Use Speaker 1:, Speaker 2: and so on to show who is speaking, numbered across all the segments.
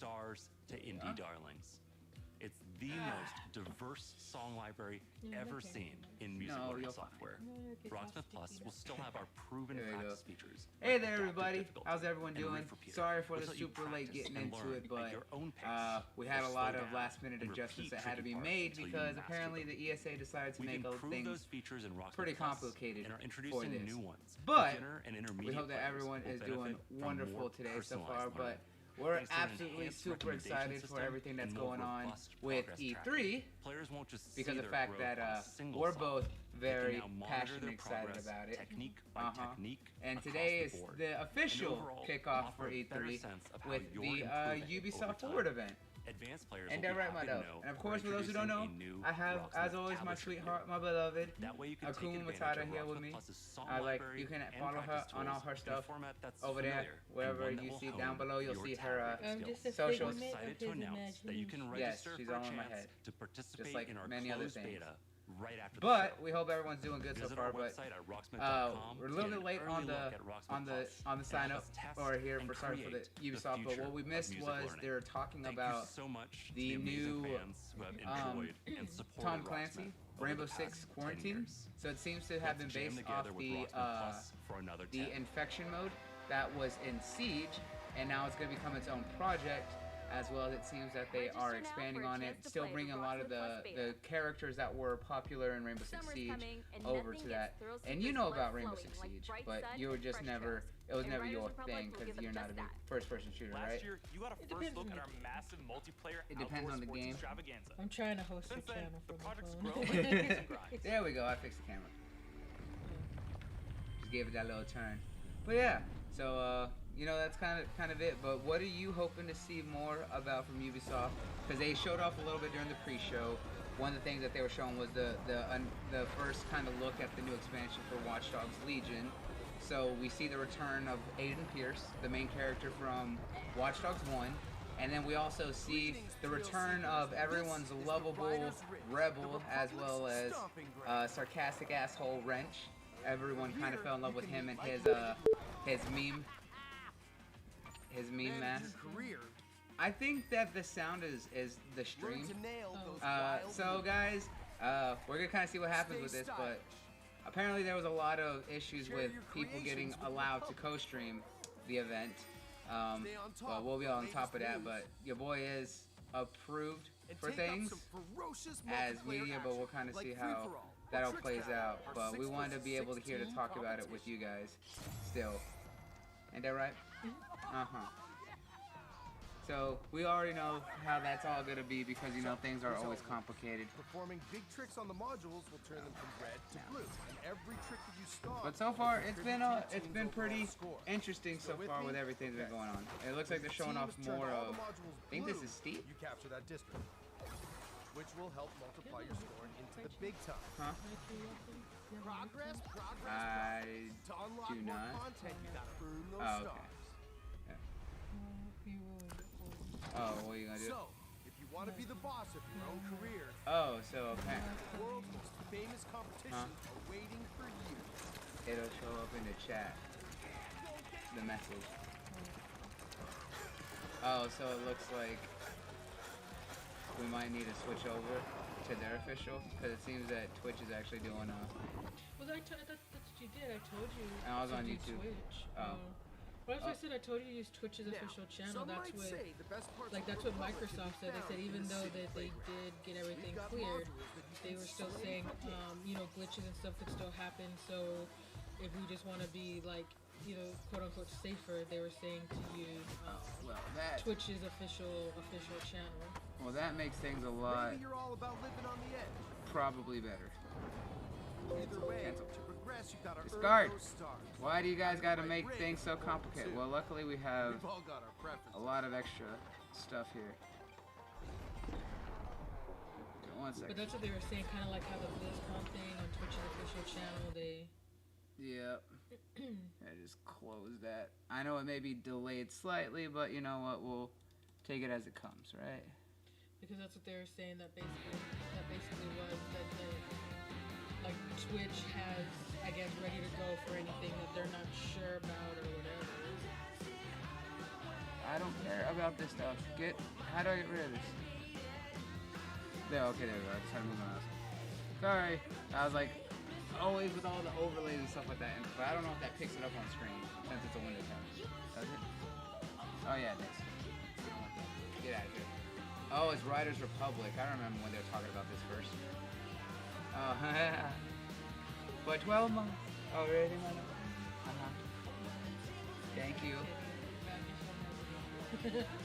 Speaker 1: stars to indie darlings. It's the most diverse song library ever seen in music learning software. Rocksmith Plus will still have our proven practice features.
Speaker 2: Hey there, everybody. How's everyone doing? Sorry for the super late getting into it, but we had a lot of last-minute adjustments that had to be made because apparently the ESA decided to make things pretty complicated for this. But we hope that everyone is doing wonderful today so far. But we're absolutely super excited for everything that's going on with E3 because of the fact that we're both very passionate excited about it. And today is the official kickoff for E3 with the Ubisoft Forward event. And they're right, my dog. And of course, for those who don't know, I have, as always, my sweetheart, my beloved, Akuma Matata here with me. You can follow her on all her stuff over there, wherever you see down below. You'll see her socials. Yes, she's all in my head, just like many other things. But we hope everyone's doing good so far. But we're a little bit late on the sign up or here for sorry for the Ubisoft. But what we missed was they're talking about the new Tom Clancy Rainbow Six Quarantine. So it seems to have been based off the infection mode that was in Siege, and now it's going to become its own project. As well as it seems that they are expanding on it, still bringing a lot of the characters that were popular in Rainbow Six Siege over to that. And you know about Rainbow Six Siege, but you were just never, it was never your thing because you're not a big first-person shooter, right? It depends on the game.
Speaker 3: I'm trying to host a channel for my phone.
Speaker 2: There we go, I fixed the camera. Just gave it that little turn. But yeah, so you know, that's kind of it. But what are you hoping to see more about from Ubisoft? Because they showed off a little bit during the pre-show. One of the things that they were showing was the first kind of look at the new expansion for Watch Dogs Legion. So we see the return of Aiden Pierce, the main character from Watch Dogs 1. And then we also see the return of everyone's lovable Rebel, as well as sarcastic asshole Wrench. Everyone kind of fell in love with him and his meme mask. I think that the sound is the stream. So guys, we're gonna kind of see what happens with this, but apparently there was a lot of issues with people getting allowed to co-stream the event. Well, we'll be on top of that, but your boy is approved for things as media, but we'll kind of see how that all plays out. But we wanted to be able to hear to talk about it with you guys still. Ain't that right? So we already know how that's all gonna be because you know things are always complicated.
Speaker 4: Performing big tricks on the modules will turn them from red to blue, and every trick that you stop.
Speaker 2: But so far it's been pretty interesting so far with everything that's been going on. It looks like they're showing off more of. I think this is Steve.
Speaker 4: You capture that district, which will help multiply your score into the big time.
Speaker 2: Huh?
Speaker 4: Progress.
Speaker 2: I
Speaker 4: To unlock
Speaker 2: do
Speaker 4: more
Speaker 2: not.
Speaker 4: content, you gotta earn those
Speaker 2: Oh, okay.
Speaker 4: stars.
Speaker 2: Oh, what are you gonna do?
Speaker 4: So, if you want to be the boss of your own career,
Speaker 2: Oh, so okay.
Speaker 4: the world's most famous competitions are waiting for you.
Speaker 2: It'll show up in the chat. The message. Oh, so it looks like we might need to switch over to their official because it seems that Twitch is actually doing
Speaker 3: Well, that's what you did. I told you.
Speaker 2: And I was
Speaker 3: to
Speaker 2: on
Speaker 3: do
Speaker 2: YouTube.
Speaker 3: Twitch.
Speaker 2: Oh.
Speaker 3: Well, that's what I said. I told you to use Twitch's official channel. That's what Microsoft said. They said even though that they did get everything cleared, they were still saying, you know, glitches and stuff could still happen. So if we just want to be like, you know, quote unquote safer, they were saying to use Twitch's official channel.
Speaker 2: Well, that makes things a lot
Speaker 4: Maybe you're all about living on the edge.
Speaker 2: probably better.
Speaker 4: Either way,
Speaker 2: Cancel.
Speaker 4: to progress, you gotta
Speaker 2: Discard.
Speaker 4: earn those stars.
Speaker 2: Why do you guys got to make things so complicated? Well, luckily we have
Speaker 4: We've all got our preferences.
Speaker 2: a lot of extra stuff here. One
Speaker 3: But
Speaker 2: second.
Speaker 3: that's what they were saying, kind of like how the BlizzCon thing on Twitch's official channel.
Speaker 2: Yep. I just closed that. I know it may be delayed slightly, but you know what? We'll take it as it comes, right?
Speaker 3: Because that's what they were saying. That basically was that like Twitch has, I guess, ready to go for anything that they're not sure about or whatever.
Speaker 2: I don't care. about this stuff. How do I get rid of this? There, okay, there we go. I just had to move my mouse. Sorry. I was like, always with all the overlays and stuff like that. But I don't know if that picks it up on screen since it's a Windows tab. Does it? Oh, yeah, it does. Get out of here. Oh, it's Riders Republic. I don't remember when they were talking about this first. Oh, for 12 months. Already, my love. Thank you.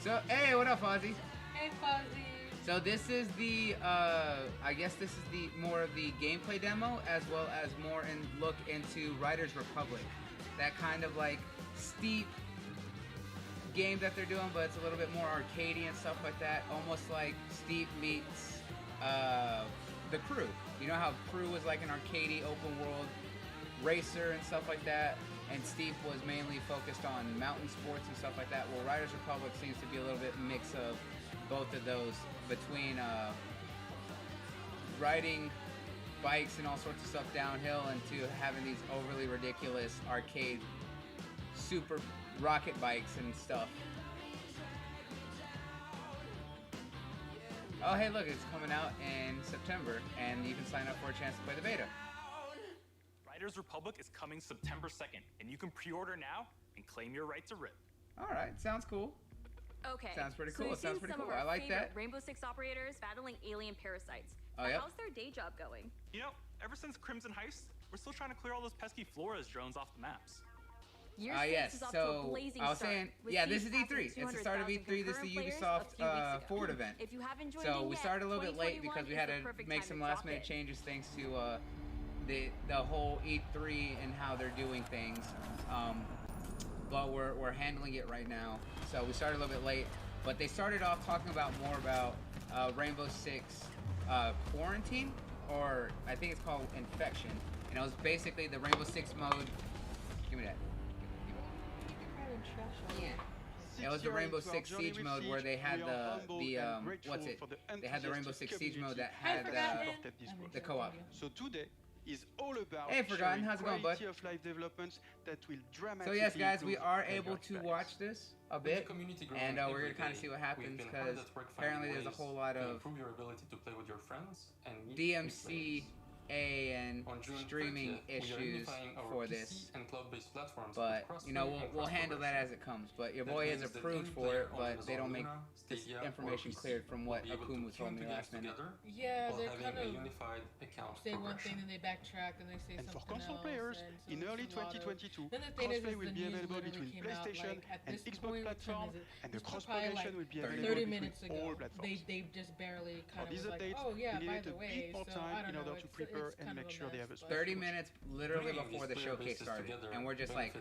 Speaker 2: So, hey, what up, Fozzie?
Speaker 3: Hey, Fozzie.
Speaker 2: So this is the, I guess this is the more of the gameplay demo, as well as more in look into Riders Republic. That kind of like steep game that they're doing, but it's a little bit more arcadey and stuff like that. Almost like Steep meets The Crew. You know how Crew was like an arcadey open world racer and stuff like that, and Steep was mainly focused on mountain sports and stuff like that. Well, Riders Republic seems to be a little bit mix of both of those, between riding bikes and all sorts of stuff downhill, and to having these overly ridiculous arcade super rocket bikes and stuff. Oh, hey, look, it's coming out in September, and you can sign up for a chance to play the beta.
Speaker 5: Riders Republic is coming September 2nd, and you can pre-order now and claim your right to rip.
Speaker 2: All right, sounds cool.
Speaker 6: Okay.
Speaker 2: Sounds pretty
Speaker 6: so
Speaker 2: cool. Sounds pretty cool. I like that.
Speaker 6: Rainbow Six operators battling alien parasites.
Speaker 2: Oh, yeah.
Speaker 6: How's their day job going?
Speaker 5: You know, ever since Crimson Heist, we're still trying to clear all those pesky Flores drones off the maps.
Speaker 2: Yes, so I was saying, yeah, this is E3. It's the start of E3. This is the Ubisoft Forward event.
Speaker 6: If you haven't joined
Speaker 2: so we started a little bit late because we had to make some last minute changes thanks to the whole E3 and how they're doing things. But we're handling it right now. So we started a little bit late, but they started off talking about more about Rainbow Six Quarantine, or I think it's called Infection. And it was basically the Rainbow Six mode. Give me that. Yeah. It was the Rainbow Six Siege mode where they had what's it? They had the Rainbow Six Siege mode that had the co-op.
Speaker 7: So today is all about
Speaker 2: hey, Forgotten, how's it going, bud?
Speaker 7: of life developments that will
Speaker 2: so yes, guys, we are able to watch this a bit, and we're gonna kind of see what happens because apparently there's a whole lot of
Speaker 8: improve your ability to play with your friends and
Speaker 2: DMCA and streaming issues for this, but you know we'll handle that as it comes. But your boy is approved for it, but they don't make this information cleared from what Akumu told me last minute.
Speaker 3: Yeah, they're kind of say one thing and they backtrack and they say
Speaker 7: and
Speaker 3: something
Speaker 7: for console
Speaker 3: else.
Speaker 7: players,
Speaker 3: and
Speaker 7: in early 2022,
Speaker 3: then the thing is
Speaker 7: crossplay will
Speaker 3: the
Speaker 7: be
Speaker 3: news
Speaker 7: available
Speaker 3: literally
Speaker 7: between
Speaker 3: came out,
Speaker 7: PlayStation
Speaker 3: like, at
Speaker 7: and
Speaker 3: this
Speaker 7: Xbox
Speaker 3: point,
Speaker 7: platform,
Speaker 3: what time is it?
Speaker 7: and the
Speaker 3: This was
Speaker 7: cross-progression
Speaker 3: probably,
Speaker 7: will be
Speaker 3: like,
Speaker 7: available
Speaker 3: 30
Speaker 7: between
Speaker 3: minutes ago.
Speaker 7: all platforms.
Speaker 3: They just barely
Speaker 7: For
Speaker 3: kind of
Speaker 7: these
Speaker 3: was like,
Speaker 7: updates,
Speaker 3: oh yeah,
Speaker 7: we
Speaker 3: by
Speaker 7: needed
Speaker 3: the
Speaker 7: a
Speaker 3: way.
Speaker 7: bit more
Speaker 3: So I
Speaker 7: time
Speaker 3: don't
Speaker 7: in
Speaker 3: know.
Speaker 7: order to prepare and make sure they have a
Speaker 2: 30 minutes literally before the showcase started, and we're just like,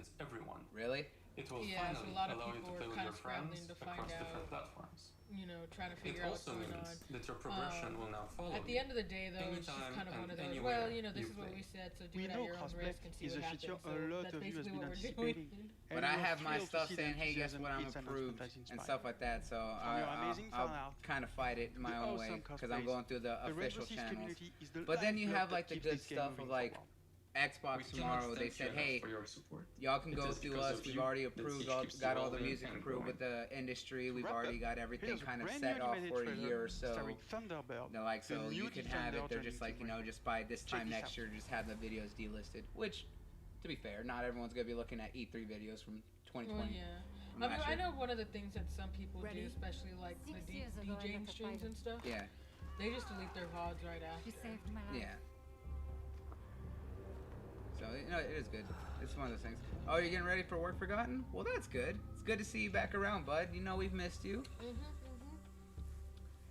Speaker 2: really?
Speaker 8: It will
Speaker 3: yeah, so a lot of
Speaker 8: allow you
Speaker 3: people
Speaker 8: to play
Speaker 3: were
Speaker 8: with
Speaker 3: kind
Speaker 8: your
Speaker 3: of scrambling
Speaker 8: friends
Speaker 3: to find
Speaker 8: across different
Speaker 3: out,
Speaker 8: platforms.
Speaker 3: you know, trying to
Speaker 8: It
Speaker 3: figure out what's
Speaker 8: also
Speaker 3: going
Speaker 8: means
Speaker 3: on.
Speaker 8: that your progression will now follow
Speaker 3: At the end of the day, though, it's just
Speaker 8: anytime
Speaker 3: kind of one of
Speaker 8: and
Speaker 3: those,
Speaker 8: anywhere
Speaker 3: well, you know, this
Speaker 8: you
Speaker 3: is what
Speaker 8: play.
Speaker 3: we said, so do
Speaker 7: We
Speaker 3: it at
Speaker 7: know
Speaker 3: your own
Speaker 7: crossplay
Speaker 3: risk and see
Speaker 7: is
Speaker 3: what
Speaker 7: a feature
Speaker 3: happens. So
Speaker 7: a lot
Speaker 3: that's
Speaker 7: of you has
Speaker 3: basically
Speaker 7: been
Speaker 3: what we're
Speaker 7: anticipating.
Speaker 3: doing.
Speaker 2: But I have my stuff saying, hey, guess what, I'm approved and stuff like that, so I'll kind of fight it my own way because I'm going through the official channels. But then you have like the good stuff of like Xbox tomorrow. They said, hey, y'all can go through us. We've already approved, got all the music approved with the industry. We've already got everything kind of set off for a year or so. They're like, so you can have it. They're just like, you know, just by this time next year, just have the videos delisted. Which, to be fair, not everyone's gonna be looking at E3 videos from 2020.
Speaker 3: Well, yeah. I mean, I know one of the things that some people do, especially like the DJing streams and stuff.
Speaker 2: Yeah.
Speaker 3: They just delete their VODs right after.
Speaker 9: You saved my life.
Speaker 2: Yeah. So, you know, it is good. It's one of those things. Oh, you're getting ready for work, Forgotten? Well, that's good. It's good to see you back around, bud. You know we've missed you.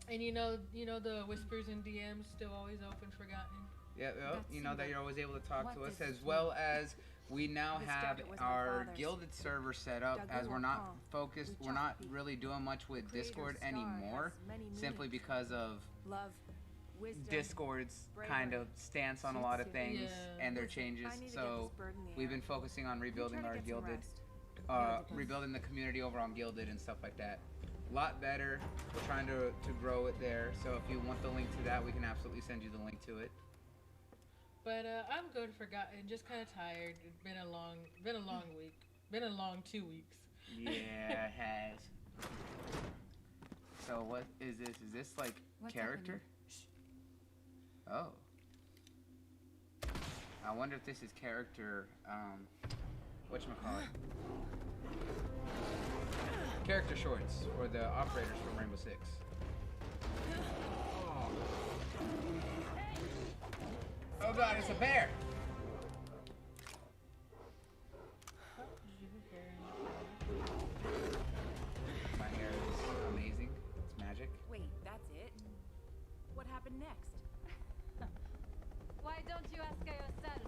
Speaker 3: And you know the whispers and DMs still always open, Forgotten.
Speaker 2: Yeah, well, you know that you're always able to talk to us, as well as we now have our Guilded server set up, as we're not focused, we're not really doing much with Discord anymore, simply because of Discord's kind of stance on a lot of things and their changes. So we've been focusing on rebuilding our Guilded, rebuilding the community over on Guilded and stuff like that. A lot better. We're trying to grow it there. So if you want the link to that, we can absolutely send you the link to it.
Speaker 3: But I'm good, Forgotten. Just kind of tired. It's been a long week. Been a long 2 weeks.
Speaker 2: Yeah, it has. So what is this? Is this like character? Oh. I wonder if this is character, whatchamacallit? Character shorts for the operators from Rainbow Six. Oh god, it's a bear! My hair is amazing. It's magic.
Speaker 9: Wait, that's it? What happened next? Why don't you ask her yourself?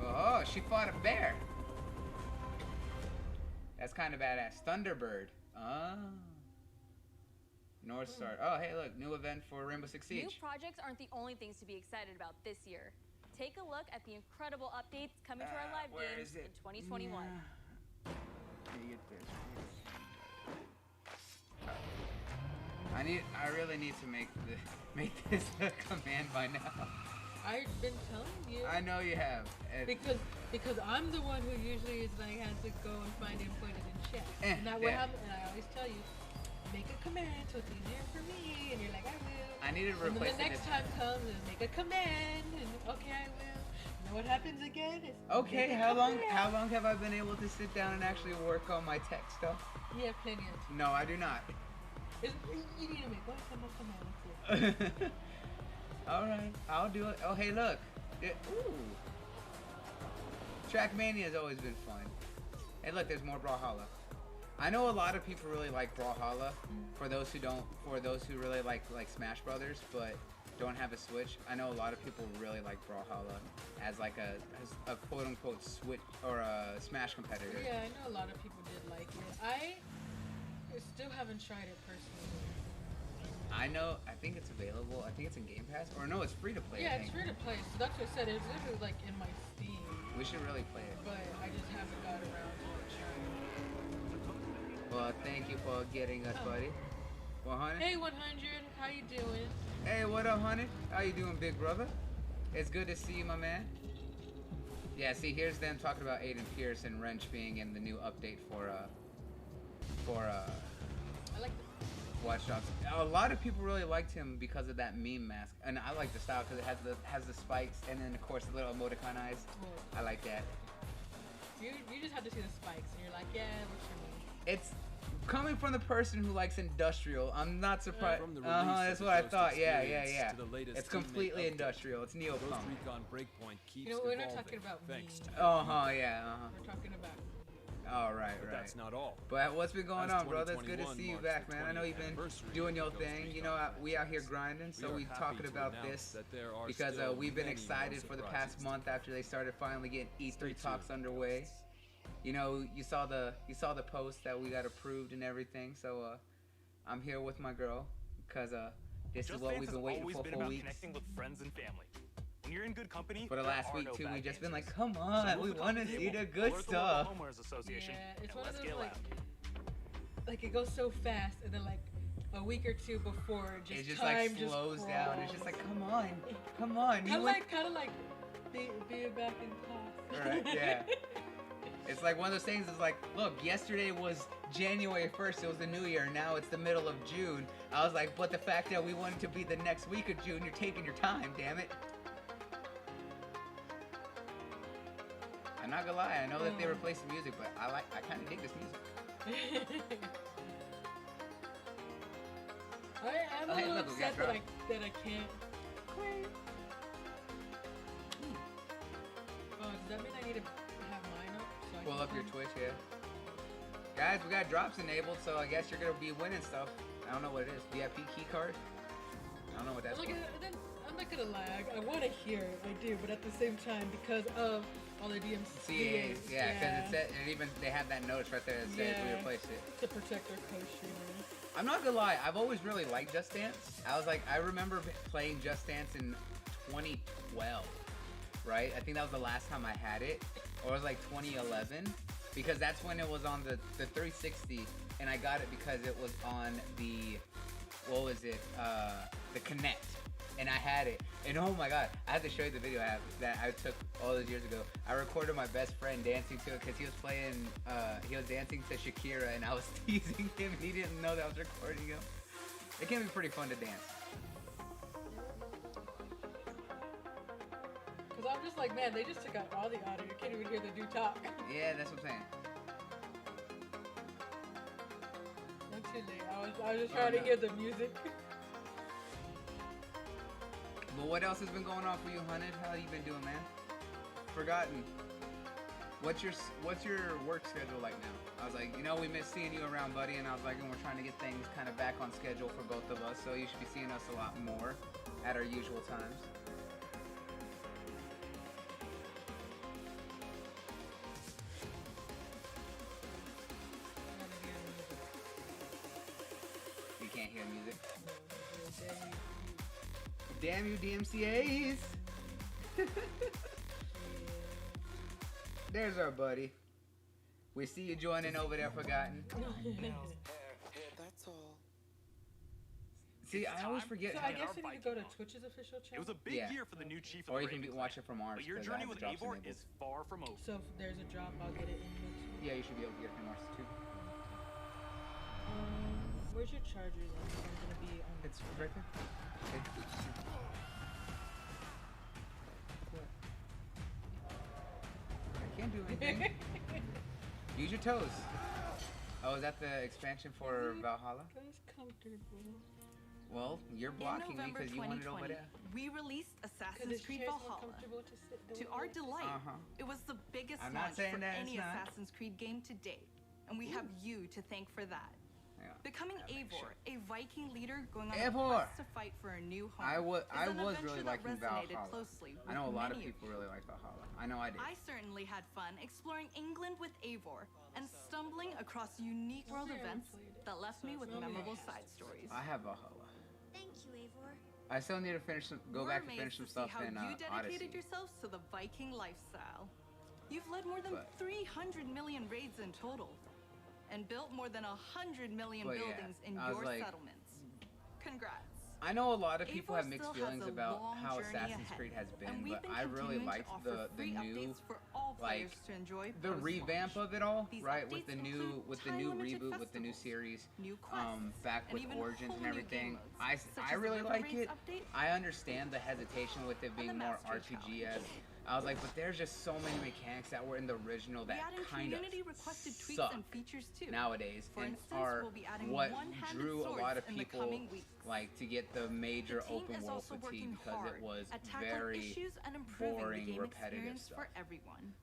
Speaker 2: Oh, she fought a bear. That's kind of badass. Thunderbird. Ah. North Star. Oh, hey, look, new event for Rainbow Six Siege.
Speaker 6: New projects aren't the only things to be excited about this year. Take a look at the incredible updates coming to our live games in 2021.
Speaker 2: Let me get this. I really need to make this a command by now.
Speaker 3: I've been telling you.
Speaker 2: I know you have.
Speaker 3: Because I'm the one who usually is like has to go and find it and put it in chat. And that what happens, and I always tell you, make a command so it's easier for me, and you're like, I will.
Speaker 2: I need to replace it.
Speaker 3: And then the next time comes and make a command, and okay, I will. You know what happens again?
Speaker 2: Okay, how long have I been able to sit down and actually work on my tech stuff?
Speaker 3: You have plenty of time.
Speaker 2: No, I do not.
Speaker 3: You need to make one command. That's it.
Speaker 2: Alright, I'll do it. Oh, hey, look. Ooh. Trackmania has always been fun. Hey, look, there's more Brawlhalla. I know a lot of people really like Brawlhalla. For those who really like Smash Brothers, but don't have a Switch. I know a lot of people really like Brawlhalla as like a quote-unquote Switch or a Smash competitor.
Speaker 3: Yeah, I know a lot of people did like it. I still haven't tried it personally.
Speaker 2: I think it's available. I think it's in Game Pass. Or no, it's free to play.
Speaker 3: Yeah, it's free to play. So that's what I said. It's literally like in my Steam.
Speaker 2: We should really play it.
Speaker 3: But I just haven't got around to trying.
Speaker 2: Well, thank you for getting us, buddy. 100.
Speaker 3: Hey, 100. How you doing?
Speaker 2: Hey, what up, honey? How you doing, big brother? It's good to see you, my man. Yeah, see, here's them talking about Aiden Pierce and Wrench being in the new update for
Speaker 3: I like the
Speaker 2: Watch Dogs. A lot of people really liked him because of that meme mask, and I like the style because it has the spikes and then of course the little emoticon eyes. I like that.
Speaker 3: You just have to see the spikes and you're like, yeah, what's your name?
Speaker 2: It's coming from the person who likes industrial. I'm not surprised. That's what I thought. Yeah. It's completely industrial. It's neopunk.
Speaker 3: You know, we're not talking about me.
Speaker 2: Yeah.
Speaker 3: We're talking about.
Speaker 2: Oh, right.
Speaker 10: That's not all.
Speaker 2: But what's been going on, brother? It's good to see you back, man. I know you've been doing your thing. You know, we out here grinding, so we talking about this because we've been excited for the past month after they started finally getting E3 talks underway. You know, you saw the post that we got approved and everything. So I'm here with my girl because this is what we've been waiting for weeks.
Speaker 5: Connecting with friends and family. When you're in good company,
Speaker 2: for the last week too, we just been like, come on, we want to see the good stuff.
Speaker 3: Yeah, it's one of those like it goes so fast, and then like a week or two before, it just time like
Speaker 2: slows down. It's just like, come on.
Speaker 3: Kind of like being back in class.
Speaker 2: Right? Yeah. It's like one of those things. It's like, look, yesterday was January 1st. It was the new year. Now it's the middle of June. I was like, but the fact that we want it to be the next week of June, you're taking your time, damn it. I'm not gonna lie, I know that they replaced the music, but I kind of dig this music.
Speaker 3: I'm a little upset that I can't. Oh, does that mean I need to have mine up? So
Speaker 2: pull up your Twitch, yeah. Guys, we got drops enabled, so I guess you're gonna be winning stuff. I don't know what it is. VIP key card? I don't know what that's for.
Speaker 3: I'm not gonna lie, I want to hear it, I do, but at the same time, because of all the DMCAs,
Speaker 2: yeah, because they have that notice right there that says we replaced it.
Speaker 3: To protect our co-streamers.
Speaker 2: I'm not gonna lie, I've always really liked Just Dance. I remember playing Just Dance in 2012, right? I think that was the last time I had it, or it was like 2011, because that's when it was on the 360, and I got it because it was on the, the Kinect. and I had it. And oh my god, I have to show you the video that I took all those years ago. I recorded my best friend dancing to it because he was dancing to Shakira, and I was teasing him, and he didn't know that I was recording him. It can be pretty fun to dance.
Speaker 3: Because I'm just like, man, they just took out all the audio. You can't even hear the dude talk.
Speaker 2: Yeah, that's what I'm saying.
Speaker 3: Not too late. I was just trying to hear the music.
Speaker 2: But what else has been going on for you, Hunted? How you been doing, man? Forgotten. What's your work schedule like now? I was like, you know, we miss seeing you around, buddy, and I was like, and we're trying to get things kind of back on schedule for both of us, so you should be seeing us a lot more at our usual times. You can't hear music? Damn you, DMCAs! There's our buddy. We see you joining over there, Forgotten.
Speaker 10: That's all.
Speaker 2: See, I always forget.
Speaker 3: So I guess you need to go to Twitch's official channel.
Speaker 5: It was a big year for the new chief of
Speaker 2: or
Speaker 5: the
Speaker 2: you can watch it from ours.
Speaker 5: But your journey with Eivor is far from over.
Speaker 3: So if there's a drop, I'll get it in next week.
Speaker 2: Yeah, you should be able to get it from ours too.
Speaker 3: Where's your charger? Like, I'm gonna be on.
Speaker 2: It's right there. What? I can't do anything. Use your toes. Oh, is that the expansion for Valhalla?
Speaker 3: That's comfortable.
Speaker 2: Well, you're blocking me because you wanted over there.
Speaker 11: We released Assassin's Creed Valhalla. To our delight, it was the biggest launch for any Assassin's Creed game to date, and we have you to thank for that.
Speaker 2: Yeah,
Speaker 11: becoming Eivor, a Viking leader going on a quest to fight for a new home.
Speaker 2: I was really liking Valhalla.
Speaker 11: Closely
Speaker 2: I know a lot of people really like Valhalla. I know I did.
Speaker 11: I certainly had fun exploring England with Eivor and stumbling across unique world events that left me with memorable side stories.
Speaker 2: I have Valhalla.
Speaker 9: Thank you, Eivor.
Speaker 2: I still need to go back and finish some stuff in
Speaker 11: how you dedicated
Speaker 2: Odyssey.
Speaker 11: yourselves to the Viking lifestyle. You've led more than 300 million raids in total, and built more than 100 million buildings in your settlements. Congrats.
Speaker 2: I know a lot of people have mixed feelings about how Assassin's Creed has been, but I really liked the new, like, the revamp of it all, right? With the new reboot, with the new series, back with Origins and everything. I really like it. I understand the hesitation with it being more RPG-esque. I was like, but there's just so many mechanics that were in the original that kind of suck nowadays, and are what drew a lot of people like to get the major open world fatigue, because it was very boring, repetitive stuff.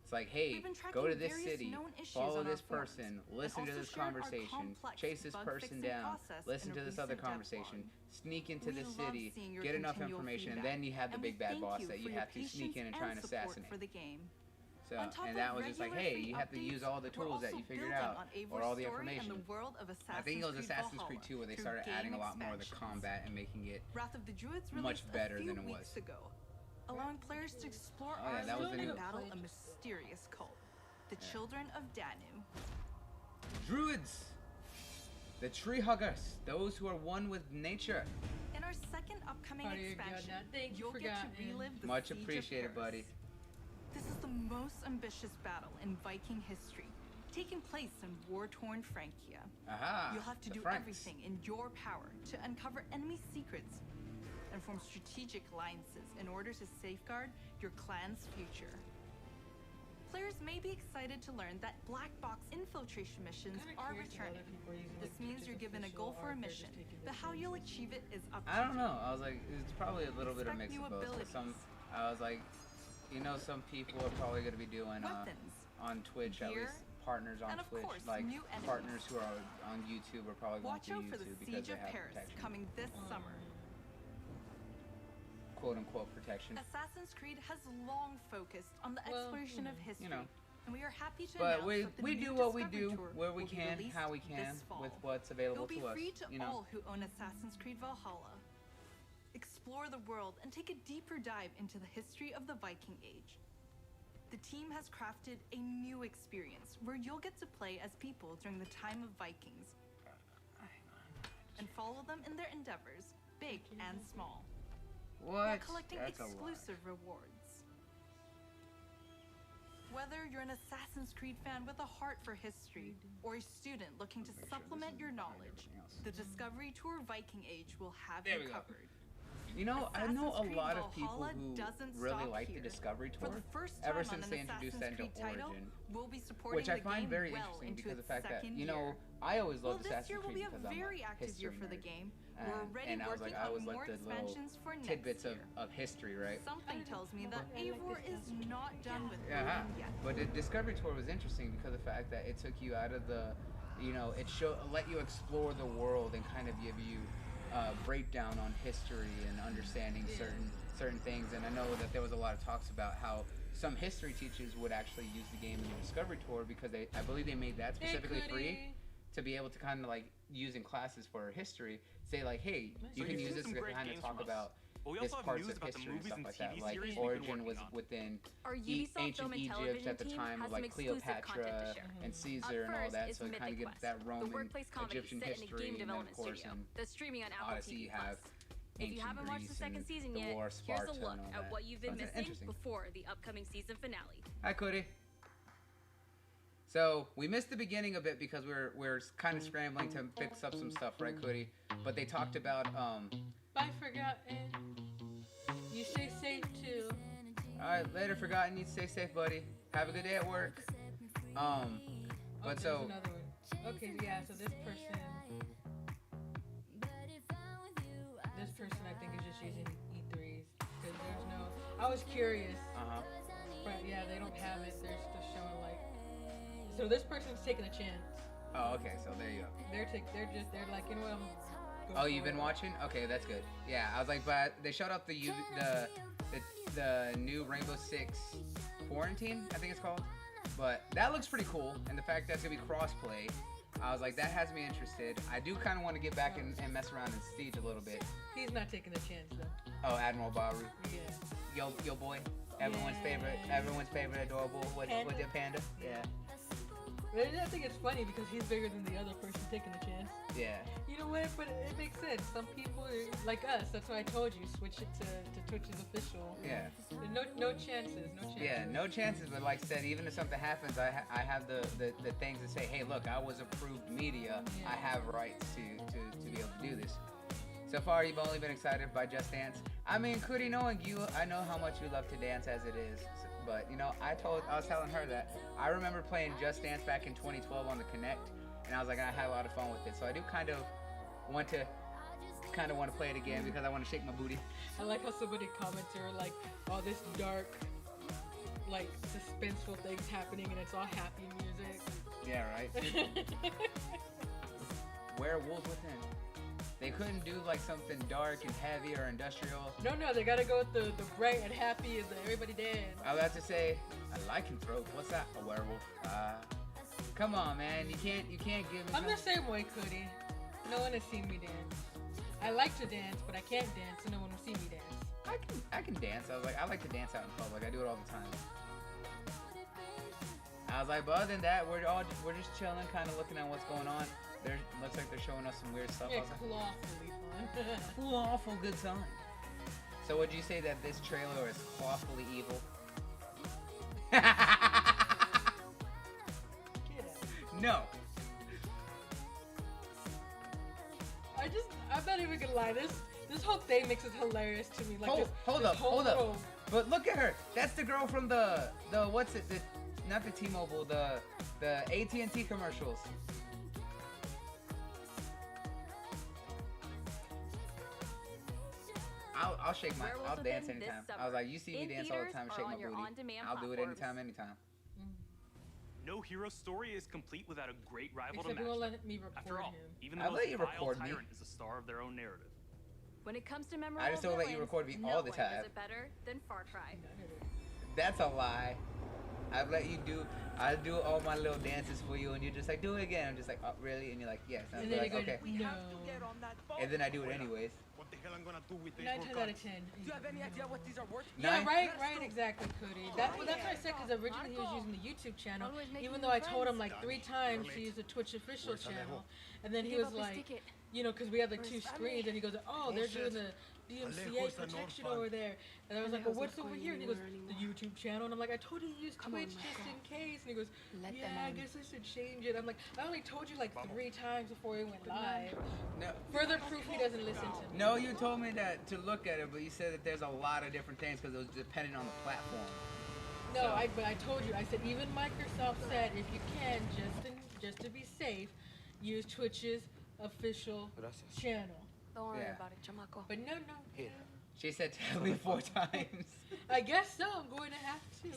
Speaker 2: It's like, hey, go to this city, follow this person, listen to this conversation, chase this person down, listen to this other conversation, sneak into this city, get enough information, and then you have the big bad boss that you have to sneak in and try and assassinate. So, and that was just like, hey, you have to use all the tools that you figured out, or all the information. I think it was Assassin's Creed 2 where they started adding a lot more of the combat and making it much better than it was.
Speaker 11: Allowing players to explore our zone and battle a mysterious cult, the Children of Danu.
Speaker 2: Druids! The tree huggers, those who are one with nature.
Speaker 11: In our second upcoming expansion, you'll get to relive the
Speaker 2: Much
Speaker 11: Siege
Speaker 2: appreciated,
Speaker 11: of Paris.
Speaker 2: buddy.
Speaker 11: This is the most ambitious battle in Viking history, taking place in war-torn Francia.
Speaker 2: Aha!
Speaker 11: You'll have to do everything in your power to uncover enemy secrets and form strategic alliances in order to safeguard your clan's future. Players may be excited to learn that black box infiltration missions are returning. This means you're given a goal for a mission, but how you'll achieve it is up to you.
Speaker 2: I don't know. I was like, it's probably a little bit of mix of both. I was like, you know, some people are probably going to be doing on Twitch, at least partners on Twitch, like partners who are on YouTube are probably going to YouTube because they have protection.
Speaker 11: Coming this summer.
Speaker 2: Quote-unquote protection.
Speaker 11: Assassin's Creed has long focused on the exploration of history, and we are happy to
Speaker 2: but
Speaker 11: announce
Speaker 2: we do what we do, where we can, how we can, with what's available to us.
Speaker 11: It'll be free to all who own Assassin's Creed Valhalla. Explore the world and take a deeper dive into the history of the Viking Age. The team has crafted a new experience where you'll get to play as people during the time of Vikings and follow them in their endeavors, big and small. while collecting exclusive rewards. Whether you're an Assassin's Creed fan with a heart for history, or a student looking to supplement your knowledge, the Discovery Tour Viking Age will have you covered.
Speaker 2: You know, I know a lot of people who really like the Discovery Tour ever since they introduced that into Origin, which I find very interesting because of the fact that, you know, I always loved Assassin's Creed because I'm a history nerd. And I was like, I always liked the little tidbits of history, right?
Speaker 11: Something tells me that Eivor is not done with Origin yet.
Speaker 2: But the Discovery Tour was interesting because of the fact that it took you out of the, you know, let you explore the world and kind of give you breakdown on history and understanding certain things. And I know that there was a lot of talks about how some history teachers would actually use the game in the Discovery Tour because I believe they made that specifically free to be able to kind of like use in classes for history. Say like, hey, you can use this to kind of talk about this parts of history and stuff like that. Like Origin was within ancient Egypt at the time of like Cleopatra and Caesar and all that, so it kind of gives that Roman, Egyptian history, and then of course in Odyssey you have
Speaker 6: If you haven't watched the second season yet, here's a look at what you've been missing before the upcoming season finale.
Speaker 2: Hi, Cody. So we missed the beginning a bit because we're kind of scrambling to fix up some stuff, right, Cody? But they talked about
Speaker 3: Bye, Forgotten. You stay safe too.
Speaker 2: All right, later, Forgotten. You stay safe, buddy. Have a good day at work. But so.
Speaker 3: Another one. Okay, yeah. So this person I think is just using E3s because there's no. I was curious. But yeah, they don't have it. They're just showing like. So this person's taking a chance.
Speaker 2: Oh, okay. So there you go.
Speaker 3: They're like, you know what?
Speaker 2: Oh, you've been watching? Okay, that's good. Yeah, I was like, but they showed off the new Rainbow Six Quarantine, I think it's called. But that looks pretty cool, and the fact that it's gonna be crossplay, I was like, that has me interested. I do kind of want to get back and mess around in Siege a little bit.
Speaker 3: He's not taking a chance though.
Speaker 2: Oh, Admiral Baru.
Speaker 3: Yeah.
Speaker 2: Yo boy. Everyone's favorite adorable. What's your panda? Yeah.
Speaker 3: I think it's funny because he's bigger than the other person taking the chance.
Speaker 2: Yeah.
Speaker 3: You know what? But it makes sense. Some people are like us. That's why I told you switch it to Twitch's official.
Speaker 2: Yeah.
Speaker 3: No chances.
Speaker 2: Yeah, no chances. But like I said, even if something happens, I have the things that say, hey, look, I was approved media. Yeah. I have rights to be able to do this. So far, you've only been excited by Just Dance. I mean, Cootie, knowing you, I know how much you love to dance as it is. But, you know, I was telling her that I remember playing Just Dance back in 2012 on the Kinect, and I was like, I had a lot of fun with it. So I do kind of want to play it again because I want to shake my booty.
Speaker 3: I like how somebody commented like, all this dark, like, suspenseful things happening, and it's all happy music.
Speaker 2: Yeah, right? Werewolves Within. They couldn't do like something dark and heavy or industrial.
Speaker 3: No, they gotta go with the bright and happy and everybody dance.
Speaker 2: I was about to say, a lycanthrope. What's that? A werewolf. Come on, man. You can't give me.
Speaker 3: I'm the same way, Cody. No one has seen me dance. I like to dance, but I can't dance, so no one will see me dance.
Speaker 2: I can dance. I like to dance out in public. I do it all the time. I was like, but other than that, we're just chilling, kind of looking at what's going on. Looks like they're showing us some weird stuff.
Speaker 3: Yeah, clawfully fun.
Speaker 2: Clawful good time. So would you say that this trailer is clawfully evil? No.
Speaker 3: I'm not even gonna lie. This whole thing makes it hilarious to me. Like
Speaker 2: hold up. But look at her. That's the girl from the what's it? Not the T-Mobile. The AT&T commercials. I'll dance anytime. I was like, you see me dance all the time, shake my booty. I'll do it anytime.
Speaker 5: No hero story is complete without a great rival
Speaker 3: to match. Let me record
Speaker 5: After all,
Speaker 3: him.
Speaker 5: even the most vile tyrant is a star of their own narrative.
Speaker 6: When it comes to memorable
Speaker 2: I just don't let you record me all the time.
Speaker 6: Does it better than Far Cry.
Speaker 2: That's a lie. I do all my little dances for you, and you're just like, do it again. I'm just like, oh, really? And you're like, yes. And I'm like, okay.
Speaker 3: No.
Speaker 2: And then I do it anyways.
Speaker 4: What the hell I'm gonna do with these
Speaker 3: 9 out of 10.
Speaker 10: Do you have any idea what these are worth?
Speaker 3: Yeah, right, exactly, Cody. That's what I said, because originally he was using the YouTube channel, even though I told him like 3 times to use the Twitch official channel, and then he was like, you know, because we had like 2 screens, and he goes, oh, they're doing the DMCA protection over there. And I was like, well, what's over here? And he goes, the YouTube channel. And I'm like, I told you to use Twitch just in case. And he goes, yeah, I guess I should change it. I'm like, I only told you like 3 times before we went live.
Speaker 2: No.
Speaker 3: Further proof he doesn't listen to me.
Speaker 2: No, you told me that to look at it, but you said that there's a lot of different things because it was dependent on the platform.
Speaker 3: No, so. But I told you. I said even Microsoft said if you can, just to be safe, use Twitch's official channel.
Speaker 9: Don't worry about it, chamaco.
Speaker 3: But no.
Speaker 2: Here. She said tell me 4 times.
Speaker 3: I guess so. I'm going to have to.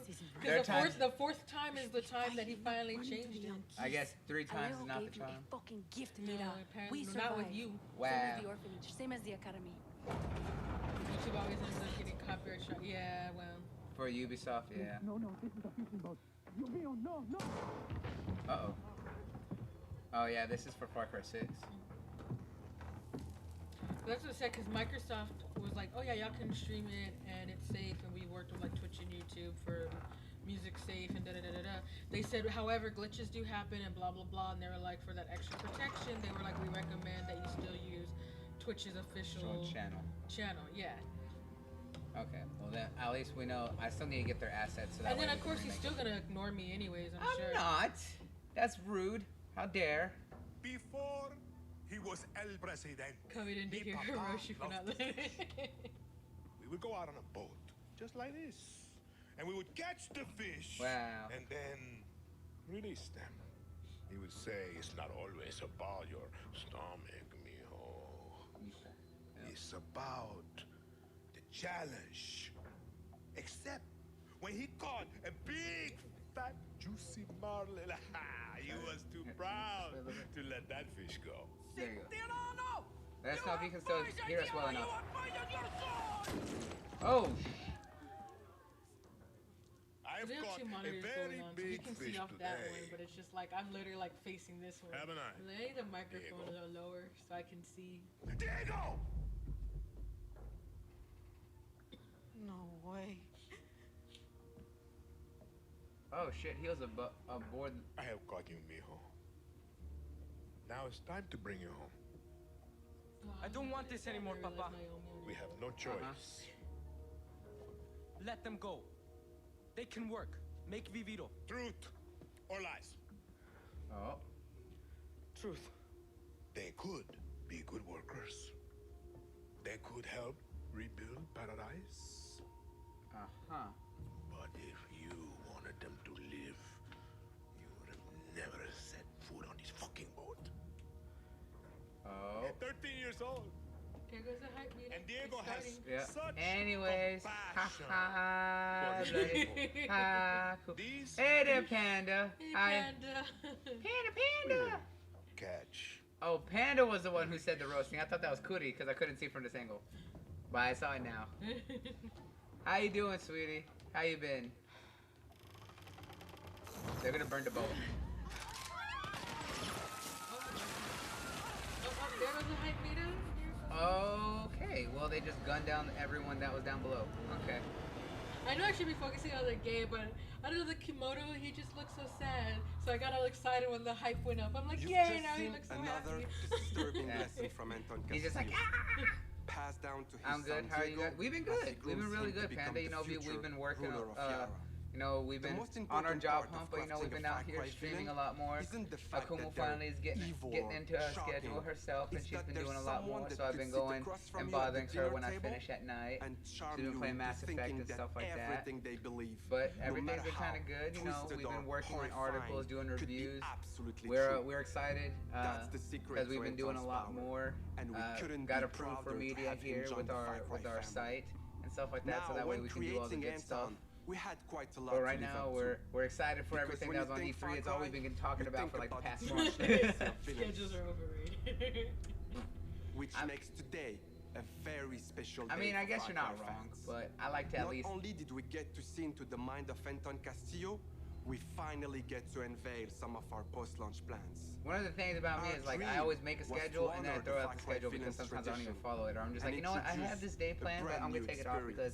Speaker 3: Because the fourth time is the time that he finally changed it.
Speaker 2: I guess 3 times is not the charm.
Speaker 9: A fucking gift,
Speaker 3: no,
Speaker 9: we
Speaker 3: not with you.
Speaker 2: Wow.
Speaker 9: Same as the orphanage, same as the academy.
Speaker 3: YouTube always ends up getting copyright shot. Yeah, well.
Speaker 2: For Ubisoft, yeah.
Speaker 12: No, this is a fishing boat. No.
Speaker 2: Uh-oh. Oh, yeah, this is for Far Cry 6.
Speaker 3: That's what I said, because Microsoft was like, oh yeah, y'all can stream it and it's safe, and we worked with like Twitch and YouTube for music safe and da-da-da-da-da. They said, however, glitches do happen and blah blah blah, and they were like, for that extra protection, they were like, we recommend that you still use Twitch's official channel, yeah.
Speaker 2: Okay, well then, at least we know. I still need to get their assets. So that
Speaker 3: and then of course he's still gonna ignore me anyways, I'm sure.
Speaker 2: I'm not! That's rude. How dare.
Speaker 4: Before he was El Presidente.
Speaker 3: Coming in to hear Hiroshi for not living.
Speaker 4: We would go out on a boat, just like this. And we would catch the fish.
Speaker 2: Wow.
Speaker 4: And then release them. He would say, it's not always about your stomach, mijo. It's about the challenge. Except when he caught a big, fat, juicy marlin, he was too proud to let that fish go.
Speaker 2: There you go. Let's know if you can still hear us well enough. Oh!
Speaker 4: I've
Speaker 3: they have
Speaker 4: got
Speaker 3: 2 monitors
Speaker 4: a very
Speaker 3: going on, so
Speaker 4: big
Speaker 3: you can
Speaker 4: fish
Speaker 3: see off
Speaker 4: today.
Speaker 3: that way, but it's just like I'm literally like facing this way.
Speaker 4: Have a night.
Speaker 3: I need the microphone a little lower so I can see.
Speaker 4: Diego!
Speaker 9: No way.
Speaker 2: Oh shit, he was aboard.
Speaker 4: I have got you, mijo. Now it's time to bring you home.
Speaker 10: I don't want this anymore, Papa.
Speaker 4: We have no choice.
Speaker 10: Let them go. They can work. Make Viviro.
Speaker 4: Truth or lies?
Speaker 2: Oh.
Speaker 10: Truth.
Speaker 4: They could be good workers. They could help rebuild paradise.
Speaker 2: Uh-huh.
Speaker 4: But if you wanted them to live, you would have never set foot on this fucking boat.
Speaker 2: Oh.
Speaker 4: At 13 years old.
Speaker 3: There goes the hype meter.
Speaker 4: And Diego has such
Speaker 2: Anyways,
Speaker 4: compassion
Speaker 2: cool. Hey there, Panda.
Speaker 3: Hey,
Speaker 2: Hi.
Speaker 3: Panda.
Speaker 2: Panda.
Speaker 4: Catch.
Speaker 2: Oh, Panda was the one who said the roasting. I thought that was Cootie because I couldn't see from this angle. But I saw it now. How you doing, sweetie? How you been? They're gonna burn the boat.
Speaker 3: There goes the hype meter.
Speaker 2: Okay, well they just gunned down everyone that was down below. Okay.
Speaker 3: I know I should be focusing on the game, but I don't know, the Kimoto, he just looks so sad. So I got all excited when the hype went up. I'm like, yay, now he looks so happy.
Speaker 13: Disturbing lesson from Anton Castillo.
Speaker 2: He's just like,
Speaker 13: Passed down to his
Speaker 2: I'm good. How are you guys? We've been good. We've been really good, Panda. You know, we've been working you know, we've been on our job hunt, but you know, we've been out here streaming a lot more. Akumu finally is getting into her schedule herself, and she's been doing a lot more. So I've been going and bothering her when I finish at night. She's been playing Mass Effect and stuff like that. But everything's been kind of good. You know, we've been working on articles, doing reviews. We're excited because we've been doing a lot more. Got approved for media here with our site and stuff like that, so that way we can do all the good stuff.
Speaker 13: We had quite a lot.
Speaker 2: But right now we're excited for everything that was on E3. It's all we've been talking about for like the past month.
Speaker 3: Schedules are overrated.
Speaker 13: Which makes today a very special day.
Speaker 2: I mean, I guess you're not wrong, but I like to at least.
Speaker 13: Not only did we get to see into the mind of Anton Castillo, we finally get to unveil some of our post-launch plans.
Speaker 2: One of the things about me is like I always make a schedule and then I throw out the schedule because sometimes I don't even follow it, or I'm just like, you know what, I have this day planned, but I'm gonna take it off because,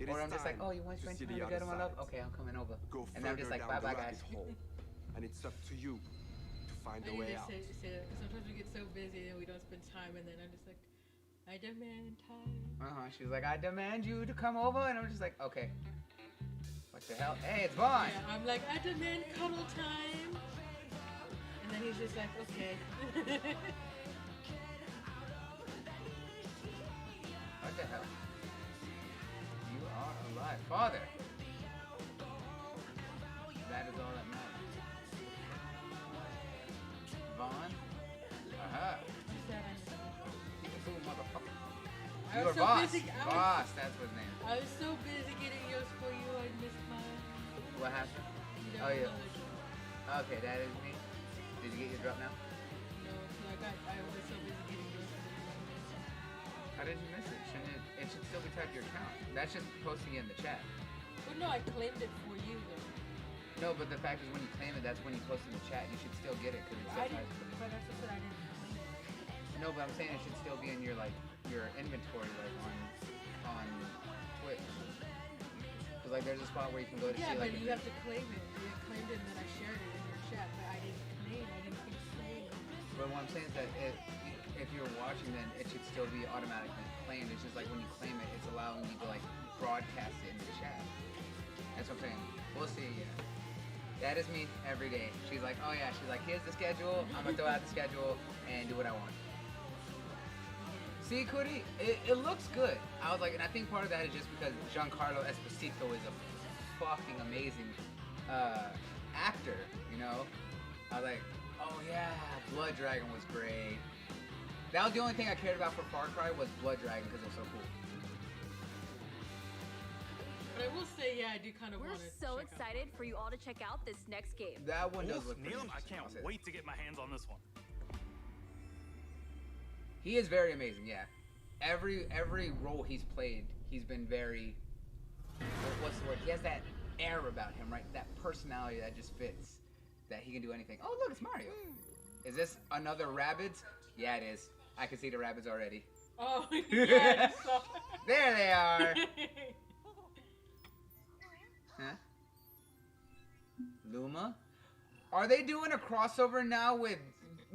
Speaker 2: Or I'm just like, oh, you want to spend time together, my love? Okay, I'm coming over. And then I'm just like, bye-bye, guys.
Speaker 13: And it's up to you to find a way out.
Speaker 3: Sometimes we get so busy and we don't spend time, and then I'm just like, I demand time.
Speaker 2: She's like, I demand you to come over, and I'm just like, okay. What the hell? Hey, it's Vaughn.
Speaker 3: Yeah, I'm like, I demand cuddle time. And then he's just like, okay.
Speaker 2: What the hell? You are alive, Father. That is all that matters. Vaughn? Aha. Ooh, motherfucker. You are boss. Boss, that's his name.
Speaker 3: I was so busy getting yours for you, I missed mine.
Speaker 2: What happened? Oh, yeah. Okay, that is me. Did you get your drop now?
Speaker 3: No, I was so busy getting yours for you.
Speaker 2: How did you miss it? It should still be tied to your account. That's just posting it in the chat.
Speaker 3: But no, I claimed it for you, though.
Speaker 2: No, but the fact is when you claim it, that's when you post in the chat. You should still get it because it's still tied to the
Speaker 3: But that's just what I didn't claim it.
Speaker 2: No, but I'm saying it should still be in your your inventory on Twitch. Because there's a spot where you can go to see
Speaker 3: but you have to claim it. You claimed it and then I shared it in your chat, but I didn't keep saying it.
Speaker 2: But what I'm saying is that if you're watching, then it should still be automatically claimed. It's just like when you claim it, it's allowing you to broadcast it in the chat. That's what I'm saying. We'll see. Yeah. That is me every day. She's like, oh yeah. She's like, here's the schedule. I'm gonna throw out the schedule and do what I want. See, Cody, it looks good. I was like, and I think part of that is just because Giancarlo Esposito is a fucking amazing actor, you know? I was like, oh yeah, Blood Dragon was great. That was the only thing I cared about for Far Cry was Blood Dragon because it was so cool.
Speaker 3: But I will say, yeah, I do kind of want to.
Speaker 6: We're so excited for you all to check out this next game.
Speaker 2: That one does look
Speaker 5: Neil, I can't wait to get my hands on this one.
Speaker 2: He is very amazing, yeah. Every role he's played, he's been very. What's the word? He has that air about him, right? That personality that just fits. That he can do anything. Oh, look, it's Mario. Is this another Rabbids? Yeah, it is. I can see the Rabbids already.
Speaker 3: Oh, yeah.
Speaker 2: There they are. Huh? Luma? Are they doing a crossover now with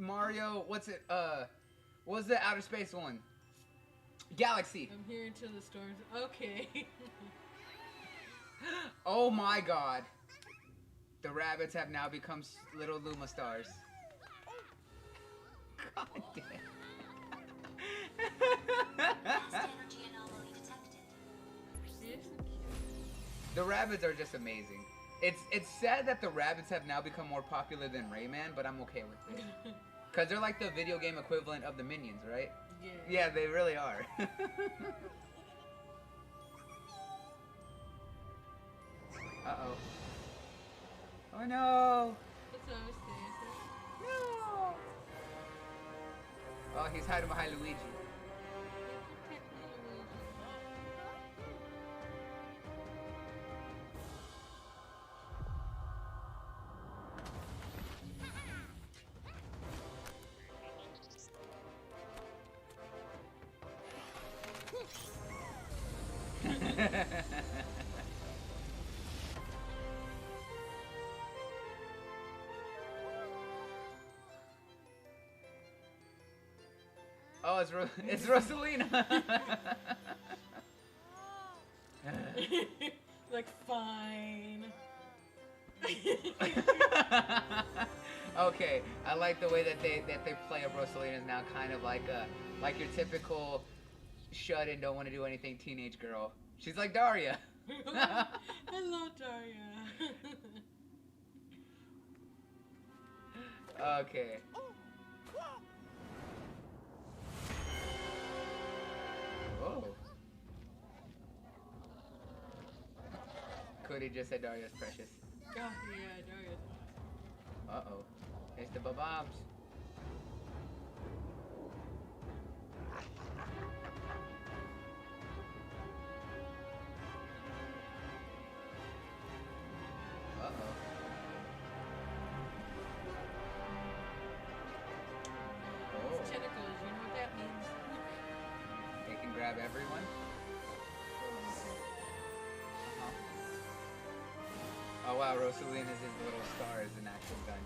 Speaker 2: Mario? What's it? What's the outer space one? Galaxy.
Speaker 3: I'm here until the storms. Okay.
Speaker 2: Oh my God. The Rabbids have now become little Luma stars. God damn. The Rabbids are just amazing. It's sad that the Rabbids have now become more popular than Rayman, but I'm okay with it. Because they're like the video game equivalent of the Minions, right?
Speaker 3: Yeah.
Speaker 2: Yeah, they really are. Uh-oh. Oh no! No! Oh, he's hiding behind Luigi. Oh, it's Rosalina.
Speaker 3: Like, fine.
Speaker 2: Okay, I like the way that they play up Rosalina now, kind of like your typical shut-in, don't want to do anything teenage girl. She's like Daria.
Speaker 3: Hello, Daria.
Speaker 2: Okay. Oh. Cody just said Daria's precious.
Speaker 3: Oh, yeah, Daria's.
Speaker 2: Uh-oh. It's the bombs. Uh-oh.
Speaker 3: It's tentacles, you know what that means?
Speaker 2: They can grab everyone? Oh wow, Rosalina's his little star is an actual gun.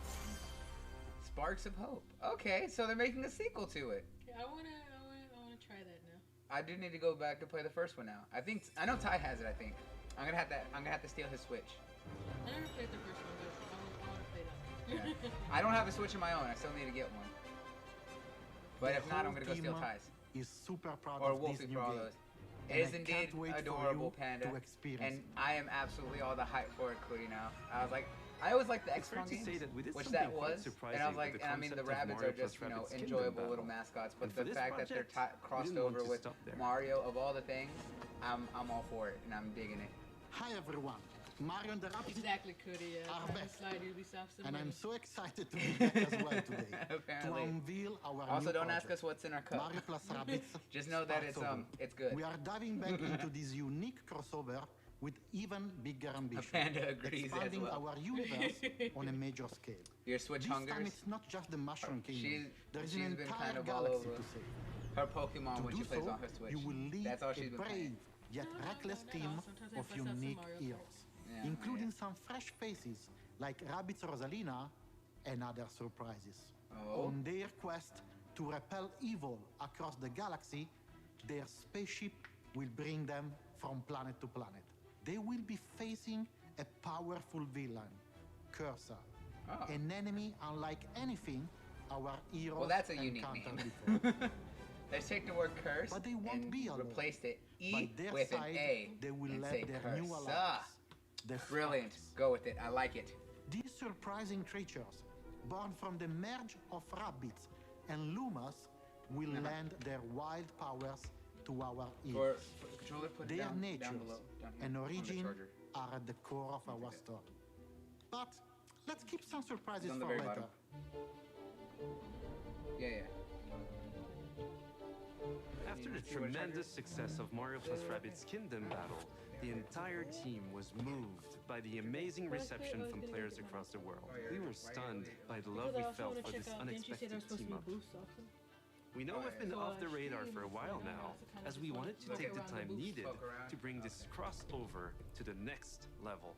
Speaker 2: Sparks of Hope. Okay, so they're making a sequel to it.
Speaker 3: Yeah, I wanna try that now.
Speaker 2: I do need to go back and play the first one now. I know Ty has it. I think I'm gonna have to steal his Switch.
Speaker 3: I never played the first one, but I wanna play that.
Speaker 2: Yeah. I don't have a Switch of my own. I still need to get one. But if not, I'm gonna go steal Ty's.
Speaker 14: Is super proud
Speaker 2: or
Speaker 14: of
Speaker 2: Wolfie
Speaker 14: this new
Speaker 2: for all
Speaker 14: game.
Speaker 2: those. It is indeed adorable, Panda. And I am absolutely all the hype for it, Cody. Now I always like the XCOM games, which that was, and I was like, and I mean the rabbits are just enjoyable little mascots, but the fact that they're crossed over with Mario, of all the things, I'm all for it, and I'm digging it.
Speaker 14: Hi everyone, Mario and the Rabbids
Speaker 3: exactly, Cody.
Speaker 14: are back,
Speaker 3: Ubisoft,
Speaker 14: and I'm so excited to be back as well today to unveil our
Speaker 2: also,
Speaker 14: new
Speaker 2: don't
Speaker 14: project,
Speaker 2: ask us what's in our cup.
Speaker 14: Mario plus Rabbids.
Speaker 2: Just know that it's good.
Speaker 14: We are diving back into this unique crossover with even bigger ambition,
Speaker 2: Panda agrees
Speaker 14: expanding
Speaker 2: as well.
Speaker 14: our universe on a major scale.
Speaker 2: Your Switch
Speaker 14: this
Speaker 2: hungers?
Speaker 14: time it's not just the Mushroom Kingdom. There's an
Speaker 2: been
Speaker 14: entire
Speaker 2: kind of all
Speaker 14: galaxy
Speaker 2: over
Speaker 14: to save.
Speaker 2: her Pokemon
Speaker 14: To
Speaker 2: when
Speaker 14: do
Speaker 2: she plays
Speaker 14: so,
Speaker 2: on her Switch.
Speaker 14: you will lead
Speaker 2: That's all she's
Speaker 14: a
Speaker 2: been
Speaker 14: brave
Speaker 2: playing.
Speaker 14: yet reckless team of unique heroes, including some fresh faces like Rabbids Rosalina and other surprises. On their quest to repel evil across the galaxy, their spaceship will bring them from planet to planet. They will be facing a powerful villain, Cursor, an enemy unlike anything our heroes
Speaker 2: that's a unique
Speaker 14: encountered
Speaker 2: name.
Speaker 14: before.
Speaker 2: Let's take the word curse
Speaker 14: But they won't
Speaker 2: and
Speaker 14: be alone.
Speaker 2: replaced it
Speaker 14: By their
Speaker 2: with
Speaker 14: side,
Speaker 2: an A
Speaker 14: they will
Speaker 2: and
Speaker 14: let
Speaker 2: say
Speaker 14: their
Speaker 2: curse.
Speaker 14: new allies, the
Speaker 2: Brilliant.
Speaker 14: Sparks.
Speaker 2: Go with it. I like it.
Speaker 14: These surprising creatures, born from the merge of Rabbids and Lumas, will lend their wild powers to our ears.
Speaker 2: Controller, put
Speaker 14: Their
Speaker 2: down
Speaker 14: natures
Speaker 2: below, down here,
Speaker 14: and
Speaker 2: on the
Speaker 14: origin
Speaker 2: charger.
Speaker 14: are at the core of our story. But let's keep some surprises
Speaker 2: on the
Speaker 14: for
Speaker 2: very
Speaker 14: later.
Speaker 2: bottom. Yeah.
Speaker 1: After the tremendous success of Mario plus Rabbids Kingdom Battle, the entire team was moved by the amazing reception from players across the world. We were stunned by the love we felt for this unexpected team-up. We know we've been off the radar for a while now, as we wanted to take the time needed to bring this crossover to the next level.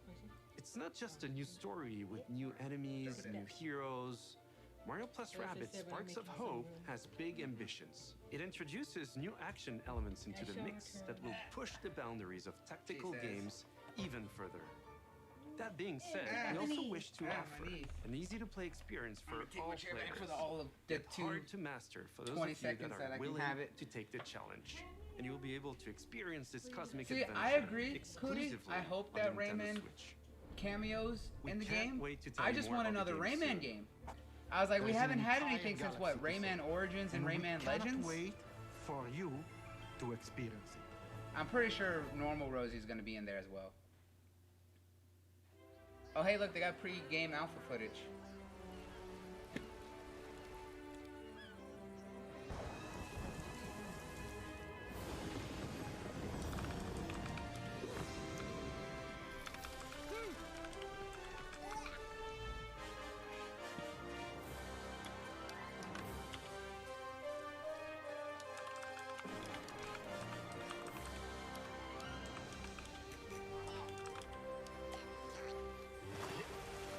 Speaker 1: It's not just a new story with new enemies, new heroes. Mario plus Rabbids Sparks of Hope has big ambitions. It introduces new action elements into the mix that will push the boundaries of tactical games even further. That being said, we also wish to offer an easy-to-play experience for all players, yet hard to master for those of you that are willing to take the challenge. And you will be able to experience this cosmic adventure
Speaker 2: I agree, Cody. I hope that Rayman cameos in the game. I just want another Rayman game. I was like, we haven't had anything since what? Rayman Origins and Rayman Legends?
Speaker 14: Wait for you to experience it.
Speaker 2: I'm pretty sure normal Rosie's gonna be in there as well. Oh hey, look, they got pre-game alpha footage.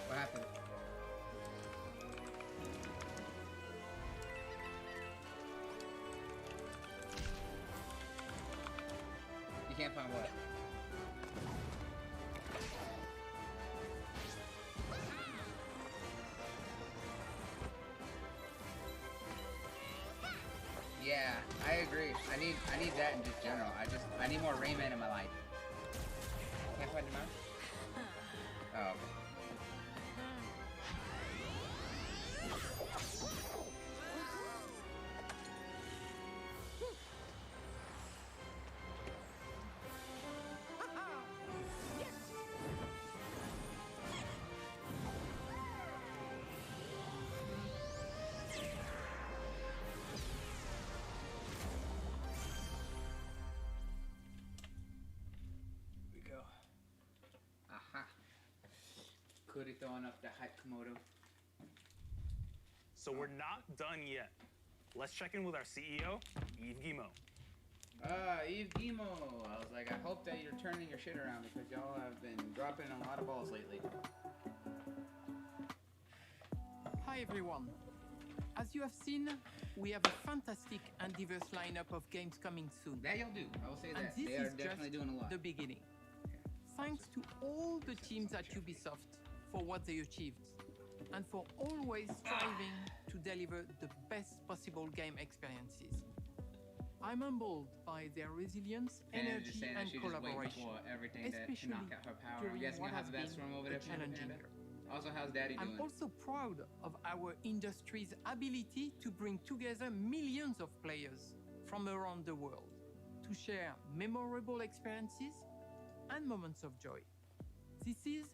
Speaker 2: What happened? You can't find what? Yeah, I agree. I need that in just general. I need more Rayman in my life. Can't find the mouse? Oh, okay. Cody throwing up the hype Komodo.
Speaker 5: So we're not done yet. Let's check in with our CEO, Yves Guillemot.
Speaker 2: Yves Guillemot. I was like, I hope that you're turning your shit around because y'all have been dropping a lot of balls lately.
Speaker 15: Hi everyone. As you have seen, we have a fantastic and diverse lineup of games coming soon.
Speaker 2: That you'll do. I will say
Speaker 15: and
Speaker 2: that.
Speaker 15: This
Speaker 2: they are
Speaker 15: is
Speaker 2: definitely
Speaker 15: just
Speaker 2: doing a lot.
Speaker 15: the beginning. Thanks to all the teams at Ubisoft for what they achieved, and for always striving to deliver the best possible game experiences. I'm humbled by their resilience, energy, and collaboration, especially during what has been a challenging year.
Speaker 2: Also, how's Daddy doing?
Speaker 15: I'm also proud of our industry's ability to bring together millions of players from around the world to share memorable experiences and moments of joy. This is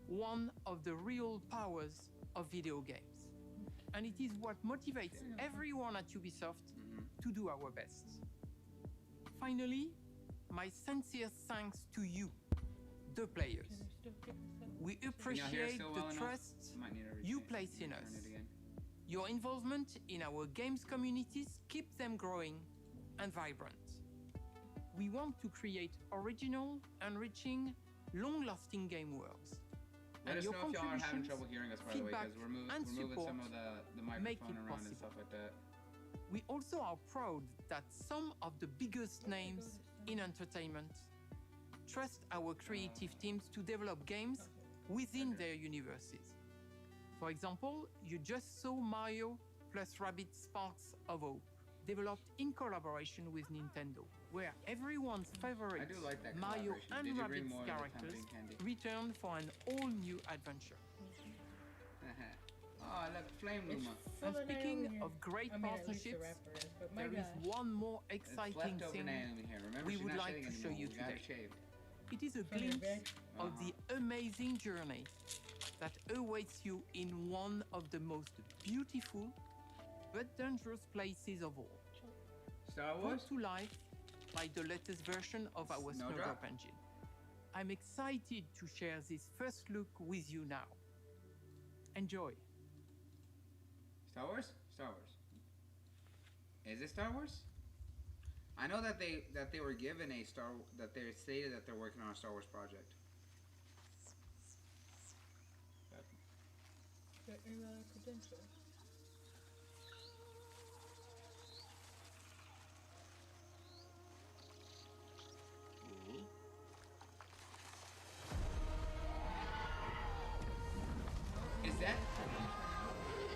Speaker 15: one of the real powers of video games, and it is what motivates everyone at Ubisoft to do our best. Finally, my sincere thanks to you, the players. We appreciate the trust you place in us. Your involvement in our games communities keeps them growing and vibrant. We want to create original, enriching, long-lasting game worlds.
Speaker 2: Let us
Speaker 15: your
Speaker 2: know if y'all are having trouble hearing us, by the way,
Speaker 15: feedback,
Speaker 2: because we're moving some of the microphone around and stuff like that.
Speaker 15: We also are proud that some of the biggest names in entertainment trust our creative teams to develop games within their universes. For example, you just saw Mario plus Rabbids Sparks of Hope, developed in collaboration with Nintendo, where everyone's favorite Mario and Rabbids characters return for an all-new adventure.
Speaker 2: Oh, look, Flame Luma.
Speaker 15: And speaking of great partnerships, there is one more exciting thing we would like to show you today. It is a glimpse of the amazing journey that awaits you in one of the most beautiful but dangerous places of all.
Speaker 2: Star Wars?
Speaker 15: Brought to life by the latest version of our Snowdrop engine. I'm excited to share this first look with you now. Enjoy.
Speaker 2: Star Wars? Star Wars. Is it Star Wars? I know that they were given a that they stated that they're working on a Star Wars project.
Speaker 3: Credentials.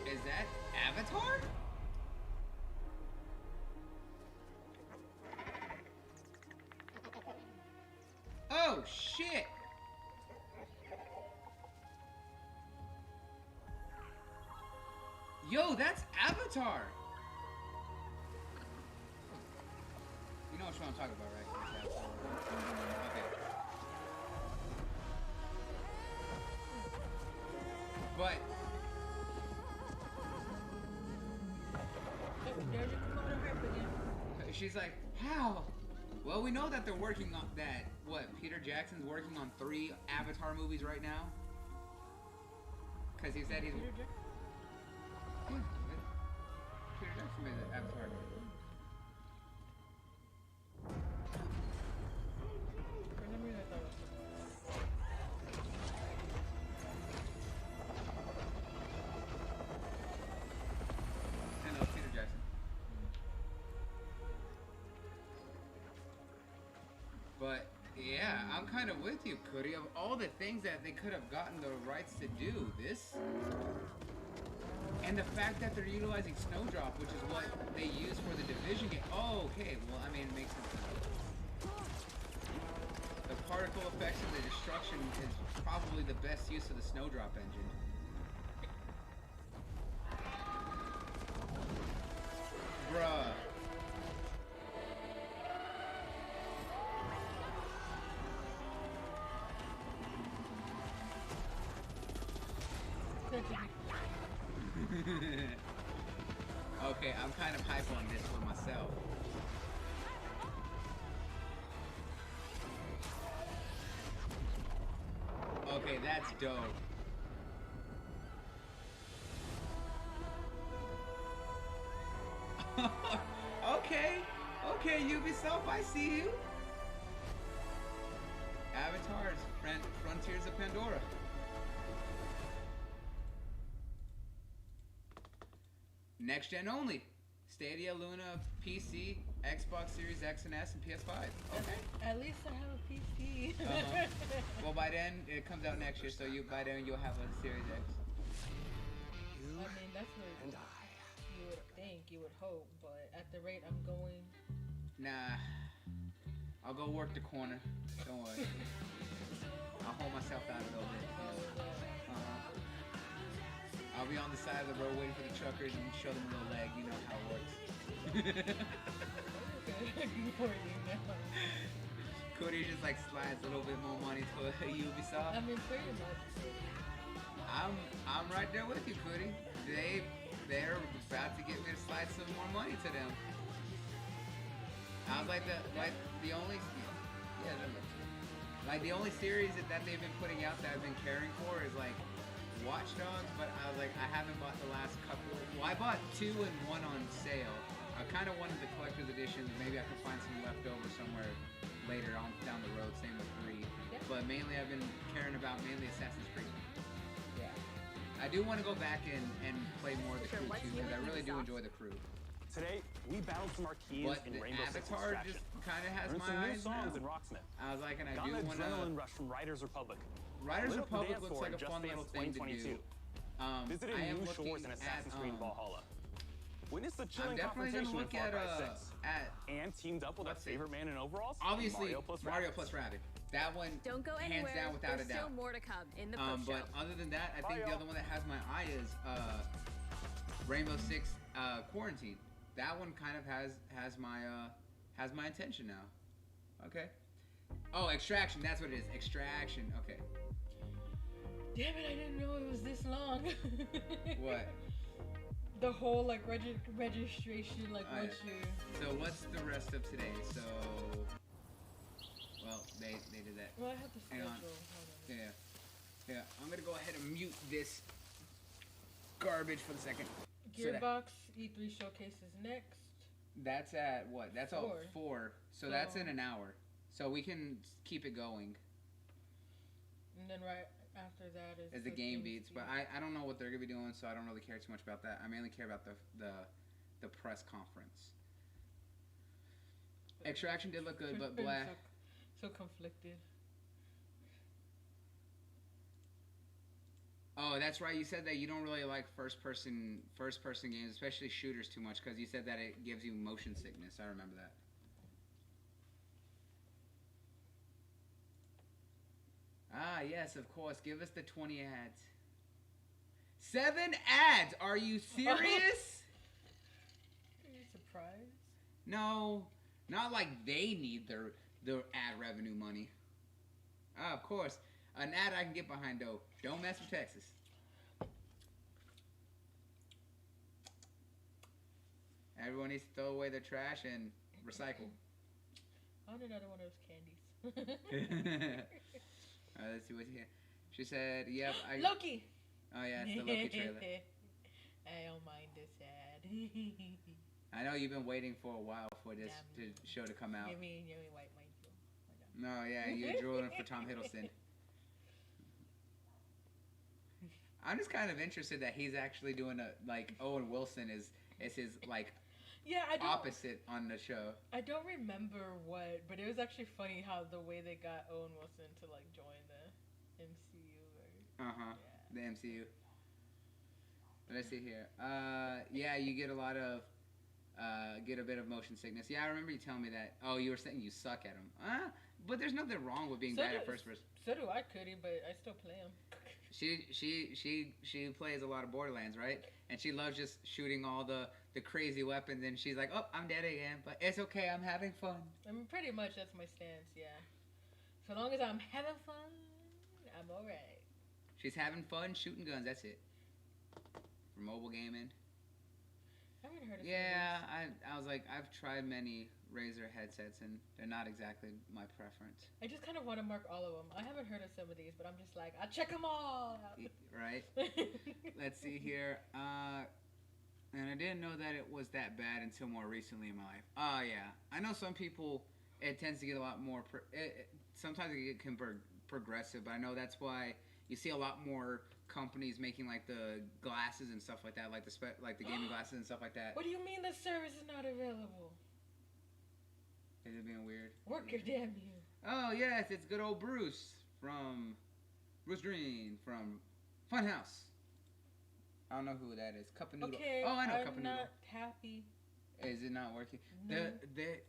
Speaker 2: Is that Avatar? Oh shit! Yo, that's Avatar! You know what I'm talking about, right? Okay. But she's like, how? Well, we know that they're working on that. What? Peter Jackson's working on 3 Avatar movies right now. Cause he said he's. Peter Jackson made the Avatar. But yeah, I'm kind of with you, Cody. Of all the things that they could have gotten the rights to do, this, and the fact that they're utilizing Snowdrop, which is what they use for the Division game. Oh, okay. Well, I mean, it makes sense. The particle effects and the destruction is probably the best use of the Snowdrop engine. Bruh. Okay, I'm kind of hype on this one myself. Okay, that's dope. Okay, Ubisoft, I see you. Avatars, Frontiers of Pandora. next gen only. Stadia, Luna, PC, Xbox Series X and S, and PS5. Okay.
Speaker 3: At least I have a PC.
Speaker 2: Well, by then it comes out next year, so by then you'll have a Series X.
Speaker 3: I mean, that's what you would think, you would hope, but at the rate I'm going...
Speaker 2: Nah. I'll go work the corner. Don't worry. I'll hold myself out a little bit. I'll be on the side of the road waiting for the truckers and show them a little leg. You know how it works. Cody just like slides a little bit more money to Ubisoft.
Speaker 3: I mean, pretty much.
Speaker 2: I'm right there with you, Cody. They're about to get me to slide some more money to them. I was like the only series that they've been putting out that I've been caring for is like Watch Dogs, but I was like, I haven't bought the last couple. Well, I bought 2 and 1 on sale. I kind of wanted the collector's editions. Maybe I can find some left over somewhere later on down the road. Same with 3. Yeah. But mainly I've been caring about Assassin's Creed. Yeah. I do want to go back and play more of the crew too, because I really do enjoy the crew.
Speaker 5: Today, we battled some marquees in Rainbow Six
Speaker 2: Avatar
Speaker 5: Extraction.
Speaker 2: just kind of has
Speaker 5: Learned
Speaker 2: my
Speaker 5: some new
Speaker 2: eyes
Speaker 5: songs
Speaker 2: now.
Speaker 5: in Rocksmith.
Speaker 2: I was like, and I
Speaker 5: Got
Speaker 2: do
Speaker 5: an
Speaker 2: want to...
Speaker 5: adrenaline rush from Riders Republic.
Speaker 2: Riders
Speaker 5: Lit up the
Speaker 2: Republic
Speaker 5: dance
Speaker 2: looks
Speaker 5: floor
Speaker 2: like a
Speaker 5: Just
Speaker 2: fun
Speaker 5: Dance
Speaker 2: little thing to
Speaker 5: 2022.
Speaker 2: do.
Speaker 5: Visited
Speaker 2: I am
Speaker 5: new
Speaker 2: looking
Speaker 5: shores in Assassin's
Speaker 2: at,
Speaker 5: Creed Valhalla. Witnessed the
Speaker 2: I'm
Speaker 5: chilling
Speaker 2: definitely going
Speaker 5: confrontation
Speaker 2: to
Speaker 5: in
Speaker 2: look
Speaker 5: Far
Speaker 2: at,
Speaker 5: Cry 6. And teamed up with our favorite man in overalls,
Speaker 2: obviously, Mario
Speaker 5: Rabbids.
Speaker 2: plus Rabbids. That one,
Speaker 6: Don't go
Speaker 2: hands
Speaker 6: anywhere.
Speaker 2: down, without
Speaker 6: There's
Speaker 2: a doubt.
Speaker 6: still more to come in the post show.
Speaker 2: But other than that, I think the other one that has my eye is Rainbow Six Quarantine. That one kind of has my attention now. Okay. Oh, Extraction. That's what it is. Extraction. Okay.
Speaker 3: Damn it! I didn't know it was this long.
Speaker 2: What?
Speaker 3: The whole like registration, like once you.
Speaker 2: So what's the rest of today? So. Well, they did that.
Speaker 3: Well, I have the schedule.
Speaker 2: Hang on. Yeah. I'm gonna go ahead and mute this garbage for the second.
Speaker 3: Gearbox E3 showcase is next.
Speaker 2: That's at what? That's 4. So that's in an hour. So we can keep it going.
Speaker 3: And then right after that is
Speaker 2: the game beats. But I don't know what they're gonna be doing, so I don't really care too much about that. I mainly care about the press conference. Extraction did look good, but blah.
Speaker 3: So conflicted.
Speaker 2: Oh, that's right. You said that you don't really like first person games, especially shooters, too much, because you said that it gives you motion sickness. I remember that. Ah, yes, of course. Give us the 20 ads. 7 ads? Are you serious?
Speaker 3: Are you surprised?
Speaker 2: No, not like they need their ad revenue money. Ah, of course. An ad I can get behind, though. Don't mess with Texas. Everyone needs to throw away their trash and recycle.
Speaker 3: I want another one of those candies.
Speaker 2: Let's see what's here. She said, yep.
Speaker 3: Loki!
Speaker 2: Oh, yeah, it's the Loki trailer.
Speaker 3: I don't mind this ad.
Speaker 2: I know you've been waiting for a while for this show to come out.
Speaker 3: You mean white mind?
Speaker 2: No, yeah, you're drooling for Tom Hiddleston. I'm just kind of interested that he's actually doing Owen Wilson is his opposite on the show.
Speaker 3: I don't remember what, but it was actually funny how the way they got Owen Wilson to join the MCU.
Speaker 2: The MCU. Let's see here. Yeah, you get a bit of motion sickness. Yeah, I remember you telling me that. Oh, you were saying you suck at them. But there's nothing wrong with being bad at first person.
Speaker 3: So do I, Cody, but I still play them.
Speaker 2: She plays a lot of Borderlands, right? And she loves just shooting all the crazy weapons, and she's like, oh, I'm dead again, but it's okay, I'm having fun.
Speaker 3: I mean, pretty much that's my stance, yeah. So long as I'm having fun, I'm alright.
Speaker 2: She's having fun shooting guns, that's it. For mobile gaming.
Speaker 3: I haven't heard of
Speaker 2: I was like, I've tried many Razer headsets, and they're not exactly my preference.
Speaker 3: I just kind of want to mark all of them. I haven't heard of some of these, but I'm just like, I'll check them all out.
Speaker 2: Right? Let's see here. And I didn't know that it was that bad until more recently in my life. Oh, yeah. I know some people, it tends to get a lot more... sometimes it can progressive, but I know that's why you see a lot more companies making like the glasses and stuff like that, like the gaming glasses and stuff like that.
Speaker 3: What do you mean the service is not available?
Speaker 2: Is it being weird?
Speaker 3: Work your damn you.
Speaker 2: Oh yes, it's good old Bruce Green from Funhouse. I don't know who that is. Cup of Noodle.
Speaker 3: Okay,
Speaker 2: oh, I know
Speaker 3: I'm
Speaker 2: Cup of Noodle.
Speaker 3: not happy.
Speaker 2: Is it not working?
Speaker 3: No.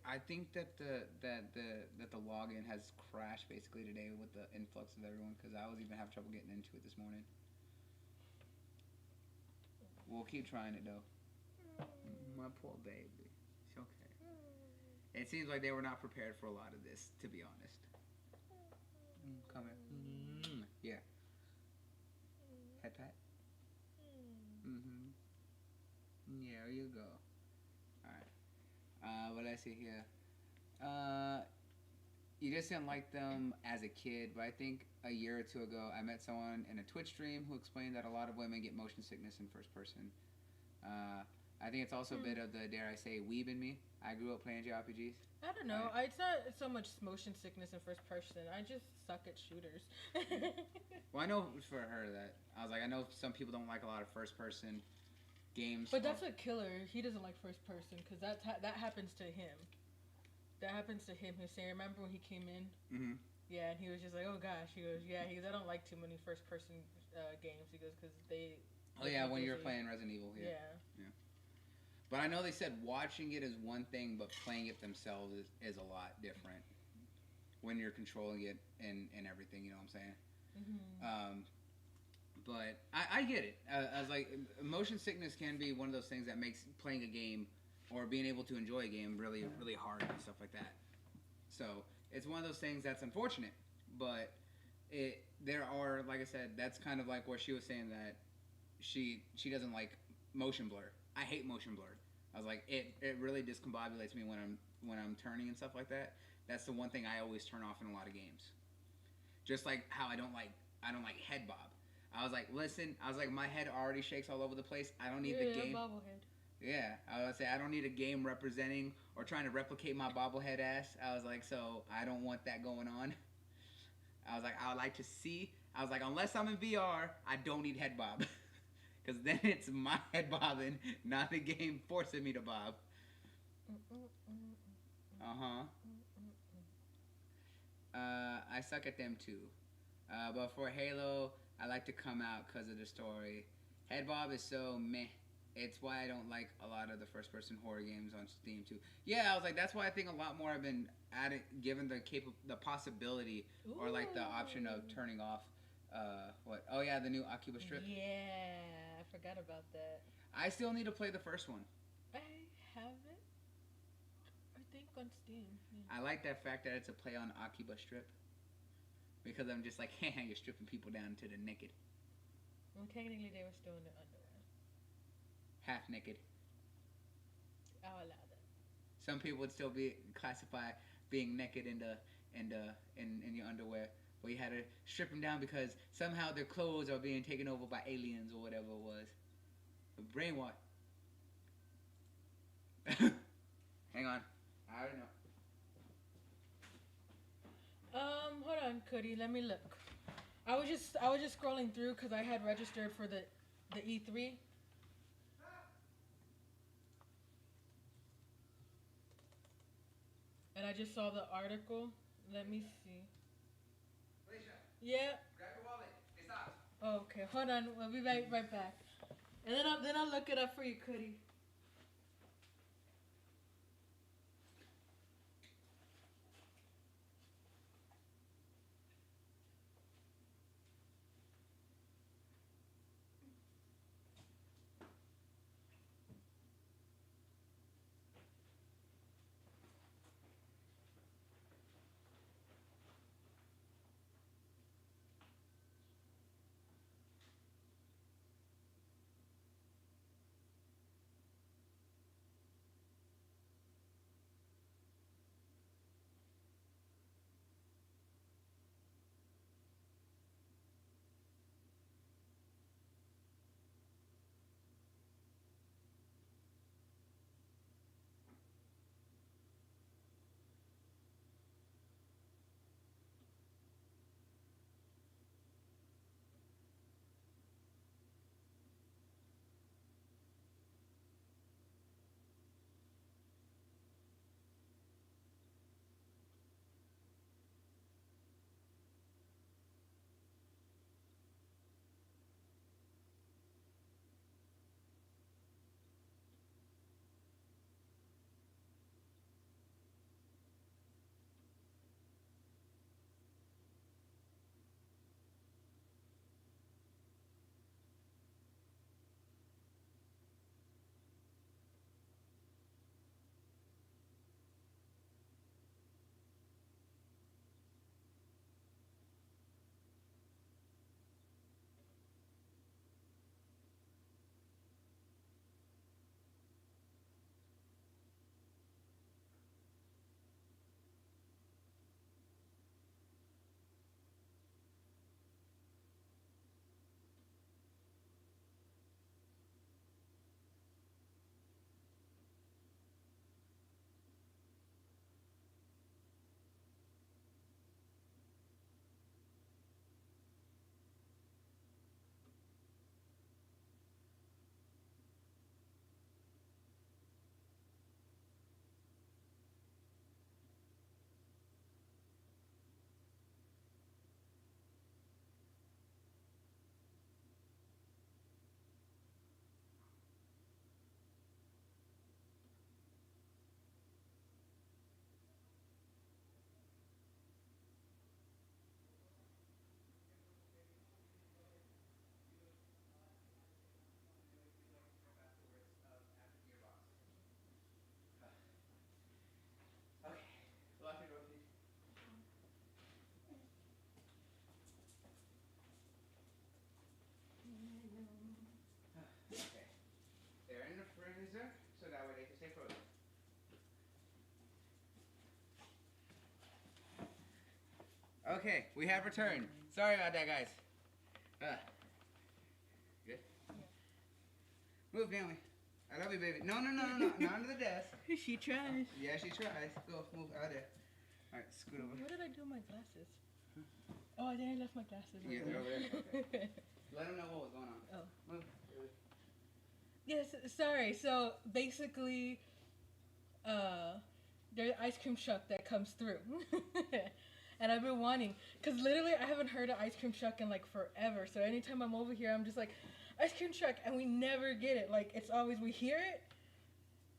Speaker 2: I think that the login has crashed basically today with the influx of everyone because I was even having trouble getting into it this morning. We'll keep trying it though. My poor baby. It's okay. It seems like they were not prepared for a lot of this, to be honest. Come here. Yeah. Head pat. Yeah, there you go. Alright. What did I see here? You just didn't like them as a kid, but I think a year or two ago I met someone in a Twitch stream who explained that a lot of women get motion sickness in first person. I think it's also a bit of the, dare I say, weeb in me. I grew up playing JRPGs.
Speaker 3: I don't know. It's not so much motion sickness in first person. I just suck at shooters.
Speaker 2: Well, I know for her that I was like, I know some people don't like a lot of first person games.
Speaker 3: But that's what Killer. He doesn't like first person because that happens to him. That happens to him. He was saying, remember when he came in?
Speaker 2: Mm-hmm.
Speaker 3: Yeah, and he was just like, oh gosh. He goes, yeah. He goes, I don't like too many first person games. He goes, because they.
Speaker 2: Oh yeah, when you're playing Resident Evil. Yeah. Yeah. But I know they said watching it is one thing, but playing it themselves is a lot different when you're controlling it and everything. You know what I'm saying?
Speaker 3: Mm-hmm.
Speaker 2: But I get it. I was like, motion sickness can be one of those things that makes playing a game or being able to enjoy a game really, really hard and stuff like that. So it's one of those things that's unfortunate. But there are, like I said, that's kind of like where she was saying that she doesn't like motion blur. I hate motion blur. I was like, it really discombobulates me when I'm turning and stuff like that. That's the one thing I always turn off in a lot of games. Just like how I don't like head bob. I was like, listen, my head already shakes all over the place. I don't need the game.
Speaker 3: Bobblehead.
Speaker 2: Yeah, I would say I don't need a game representing or trying to replicate my bobblehead ass. I was like, so I don't want that going on. I was like, I would like to see. I was like, unless I'm in VR, I don't need head bob. Because then it's my head bobbing, not the game forcing me to bob. Uh-huh. I suck at them too. But for Halo, I like to come out because of the story. Head bob is so meh. It's why I don't like a lot of the first-person horror games on Steam too. Yeah, I was like, that's why I think a lot more have been given the possibility or like the option of turning off. What? Oh yeah, the new Akiba strip.
Speaker 3: Yeah, I forgot about that.
Speaker 2: I still need to play the first one.
Speaker 3: I have it. I think on Steam. Yeah.
Speaker 2: I like that fact that it's a play on Akiba strip. Because I'm just like, you're stripping people down to the naked.
Speaker 3: Well, technically they were still in their underwear.
Speaker 2: Half naked.
Speaker 3: I'll allow that.
Speaker 2: Some people would still be classify being naked in your underwear. Where you had to strip them down because somehow their clothes are being taken over by aliens or whatever it was. Brainwash. Hang on. I already know.
Speaker 3: Hold on, Cody. Let me look. I was just scrolling through because I had registered for the E3. And I just saw the article. Let me see. Yeah.
Speaker 2: Grab your wallet. It's out.
Speaker 3: Oh, okay. Hold on. We'll be right back. And then I'll look it up for you, Cody.
Speaker 2: Okay, we have returned. Sorry about that, guys. Good? Move, Naomi. I love you, baby. No. Not under the desk.
Speaker 3: She tries.
Speaker 2: Yeah, she tries. Go, move out there. Alright, scoot over.
Speaker 3: What did I do with my glasses? Oh, I think I left my glasses.
Speaker 2: Yeah, they're over there. Okay. Let them know what was going on.
Speaker 3: Oh.
Speaker 2: Move.
Speaker 3: Yes, sorry. So, basically, there's an ice cream truck that comes through. And I've been wanting, because literally I haven't heard an ice cream truck in like forever. So anytime I'm over here, I'm just like, ice cream truck, and we never get it. Like, it's always, we hear it,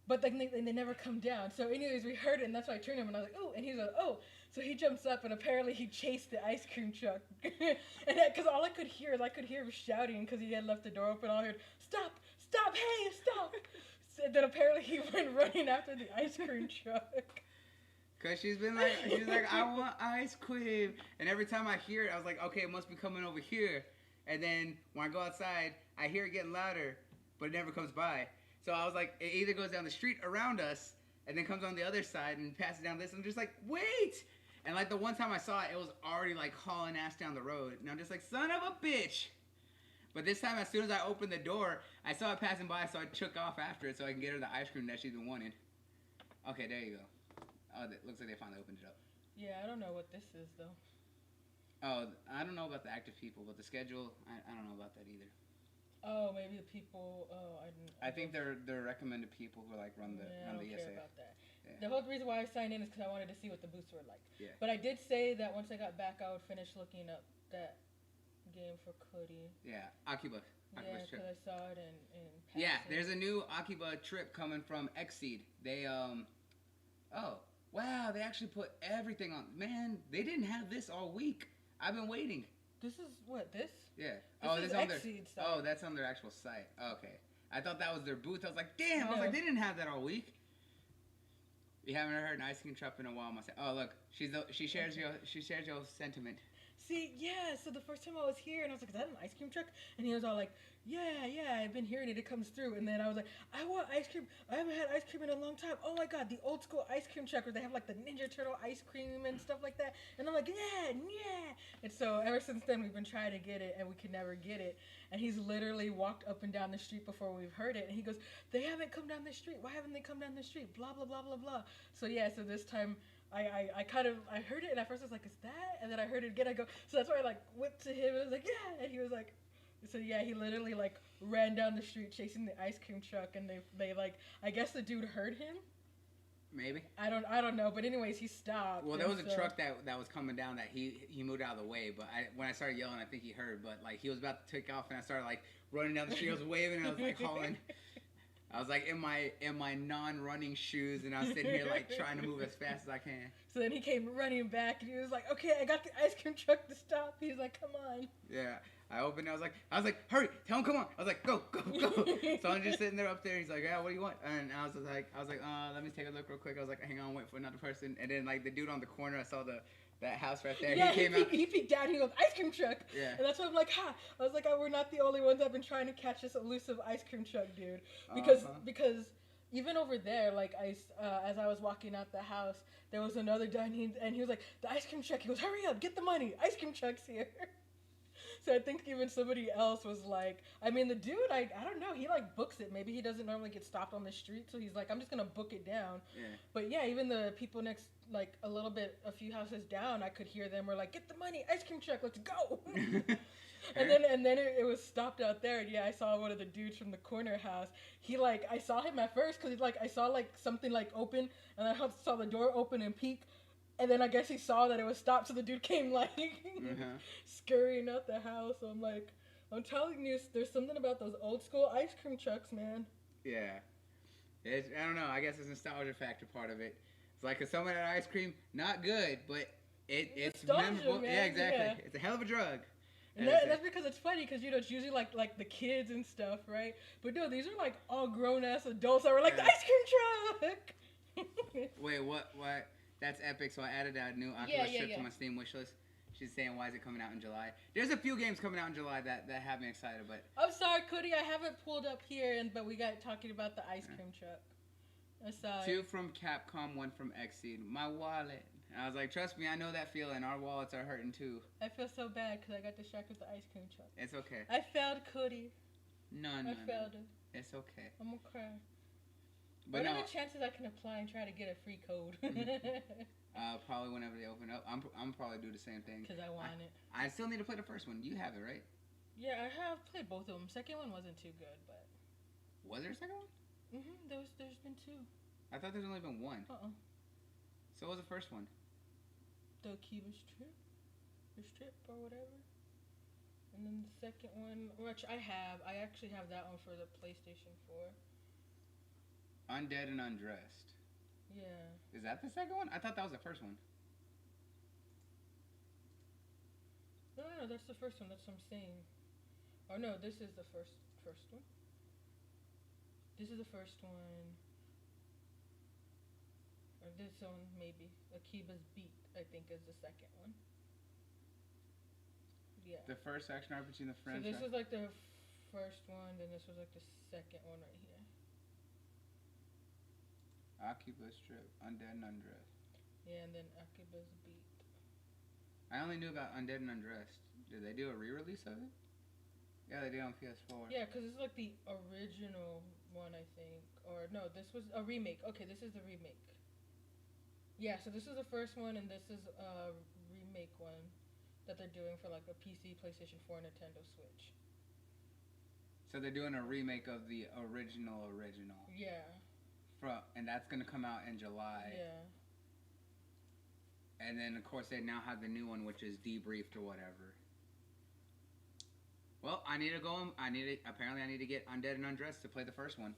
Speaker 3: but like they never come down. So anyways, we heard it, and that's why I turned him, and I was like, oh, and he's like, oh. So he jumps up, and apparently he chased the ice cream truck. And because all I could hear him shouting, because he had left the door open. All I heard, stop, hey, stop. And then apparently he went running after the ice cream truck.
Speaker 2: Cause she's like, I want ice cream, and every time I hear it, I was like, okay, it must be coming over here. And then when I go outside, I hear it getting louder, but it never comes by. So I was like, it either goes down the street around us, and then comes on the other side and passes down this. I'm just like, wait! And like the one time I saw it, it was already like hauling ass down the road, and I'm just like, son of a bitch! But this time, as soon as I opened the door, I saw it passing by, so I took off after it so I can get her the ice cream that she's been wanting. Okay, there you go. Oh, it looks like they finally opened it up.
Speaker 3: Yeah, I don't know what this is, though.
Speaker 2: Oh, I don't know about the active people, but the schedule, I don't know about that either.
Speaker 3: Oh, maybe the people,
Speaker 2: I think they're recommended people who, like, run the ESA.
Speaker 3: I don't care about that.
Speaker 2: Yeah.
Speaker 3: The whole reason why I signed in is because I wanted to see what the booths were like.
Speaker 2: Yeah.
Speaker 3: But I did say that once I got back, I would finish looking up that game for Cody.
Speaker 2: Yeah, Akiba.
Speaker 3: Yeah, because I saw it in
Speaker 2: Yeah, there's a new Akiba trip coming from Xseed. They, oh, wow, they actually put everything on. Man, they didn't have this all week. I've been waiting.
Speaker 3: This is what, this?
Speaker 2: Yeah.
Speaker 3: This is
Speaker 2: on their
Speaker 3: Xseed site.
Speaker 2: Oh, that's on their actual site. Okay. I thought that was their booth. I was like, damn. I was like, they didn't have that all week. We haven't heard an ice cream truck in a while. Oh, look, she shares your sentiment.
Speaker 3: See, yeah, so the first time I was here, and I was like, is that an ice cream truck? And he was all like, yeah, I've been hearing it, it comes through. And then I was like, I want ice cream. I haven't had ice cream in a long time. Oh my god, the old school ice cream truck where they have like the Ninja Turtle ice cream and stuff like that. And I'm like, yeah. And so ever since then, we've been trying to get it, and we could never get it. And he's literally walked up and down the street before we've heard it. And he goes, they haven't come down the street. Why haven't they come down the street? Blah, blah, blah, blah, blah. So yeah, so this time, I heard it, and at first I was like, is that? And then I heard it again, I go, so that's why I like went to him, and I was like, yeah, and he was like, so yeah, he literally like ran down the street chasing the ice cream truck, and they like, I guess the dude heard him?
Speaker 2: Maybe.
Speaker 3: I don't know, but anyways, he stopped.
Speaker 2: Well, there was a truck that was coming down that he moved out of the way, but when I started yelling, I think he heard, but like he was about to take off, and I started like running down the street, I was waving, and I was like calling. I was like in my non-running shoes, and I was sitting here like trying to move as fast as I can.
Speaker 3: So then he came running back, and he was like, "Okay, I got the ice cream truck to stop." He's like, "Come on."
Speaker 2: Yeah, I opened it. I was like, "Hurry! Tell him, come on!" I was like, "Go!" So I'm just sitting there up there. He's like, "Yeah, what do you want?" And I was like, let me take a look real quick. I was like, "Hang on, wait for another person." And then like the dude on the corner, I saw that house right there.
Speaker 3: Yeah,
Speaker 2: he came out.
Speaker 3: He peeked down. He goes, "Ice cream truck."
Speaker 2: Yeah. And
Speaker 3: that's why I'm like, "Ha!" I was like, "Oh, we're not the only ones that've been trying to catch this elusive ice cream truck, dude." Because even over there, like as I was walking out the house, there was another guy, and he was like, "The ice cream truck." He goes, "Hurry up, get the money. Ice cream truck's here." So I think even somebody else was like, I mean, the dude, I don't know, he like books it. Maybe he doesn't normally get stopped on the street, so he's like, I'm just gonna book it down.
Speaker 2: Yeah. But
Speaker 3: yeah, even the people next, like a few houses down, I could hear them were like, "Get the money, ice cream truck, let's go." And then it was stopped out there, and yeah, I saw one of the dudes from the corner house. He like, I saw him at first because I saw like something like open, and I saw the door open and peek, and then I guess he saw that it was stopped, so the dude came like scurrying out the house. So I'm like, I'm telling you, there's something about those old school ice cream trucks, man.
Speaker 2: Yeah, I don't know. I guess it's nostalgia factor part of it. It's like, 'cause some of that ice cream not good, but it's memorable. Man. Yeah, exactly. Yeah. It's a hell of a drug.
Speaker 3: And that's because it's funny, because, you know, it's usually like the kids and stuff, right? But no, these are like all grown-ass adults that were like, the ice cream truck!
Speaker 2: Wait, what? That's epic. So I added a new Oculus trip to my Steam wishlist. She's saying, why is it coming out in July? There's a few games coming out in July that have me excited, but...
Speaker 3: I'm sorry, Cody, I haven't pulled up here, but we got talking about the ice cream truck. I'm sorry.
Speaker 2: 2 from Capcom, 1 from Xseed. My wallet. I was like, trust me, I know that feeling. Our wallets are hurting too.
Speaker 3: I feel so bad because I got distracted with the ice cream truck.
Speaker 2: It's okay.
Speaker 3: I failed Cody.
Speaker 2: No.
Speaker 3: I failed it.
Speaker 2: It's okay.
Speaker 3: I'm gonna cry.
Speaker 2: But
Speaker 3: what are the chances I can apply and try to get a free code?
Speaker 2: Probably whenever they open up. I'm probably do the same thing.
Speaker 3: Because I want it.
Speaker 2: I still need to play the first one. You have it, right?
Speaker 3: Yeah, I have played both of them. Second one wasn't too good, but...
Speaker 2: Was there a second one?
Speaker 3: There's been two.
Speaker 2: I thought there's only been one. So what was the first one?
Speaker 3: The Akiba Strip? The Strip or whatever. And then the second one, which I actually have that one for the PlayStation 4.
Speaker 2: Undead and Undressed.
Speaker 3: Yeah.
Speaker 2: Is that the second one? I thought that was the first one.
Speaker 3: No, that's the first one. That's what I'm saying. Oh no, this is the first one. This is the first one. Or this one, maybe. Akiba's Beat, I think, is the second one. Yeah.
Speaker 2: The first action RPG in the franchise.
Speaker 3: So this was like the first one, then this was like the second one right here.
Speaker 2: Akiba Strip, Undead and Undressed.
Speaker 3: Yeah, and then Akiba's Beat.
Speaker 2: I only knew about Undead and Undressed. Did they do a re-release of it? Yeah, they did on PS4.
Speaker 3: Yeah, because this is like the original one, I think. Or no, this was a remake. Okay, this is the remake. Yeah, so this is the first one, and this is a remake one that they're doing for like a PC, PlayStation 4, Nintendo Switch.
Speaker 2: So they're doing a remake of the original.
Speaker 3: Yeah.
Speaker 2: And that's gonna come out in July.
Speaker 3: Yeah.
Speaker 2: And then of course they now have the new one, which is debriefed or whatever. Well, I need to go. Apparently, I need to get Undead and Undressed to play the first one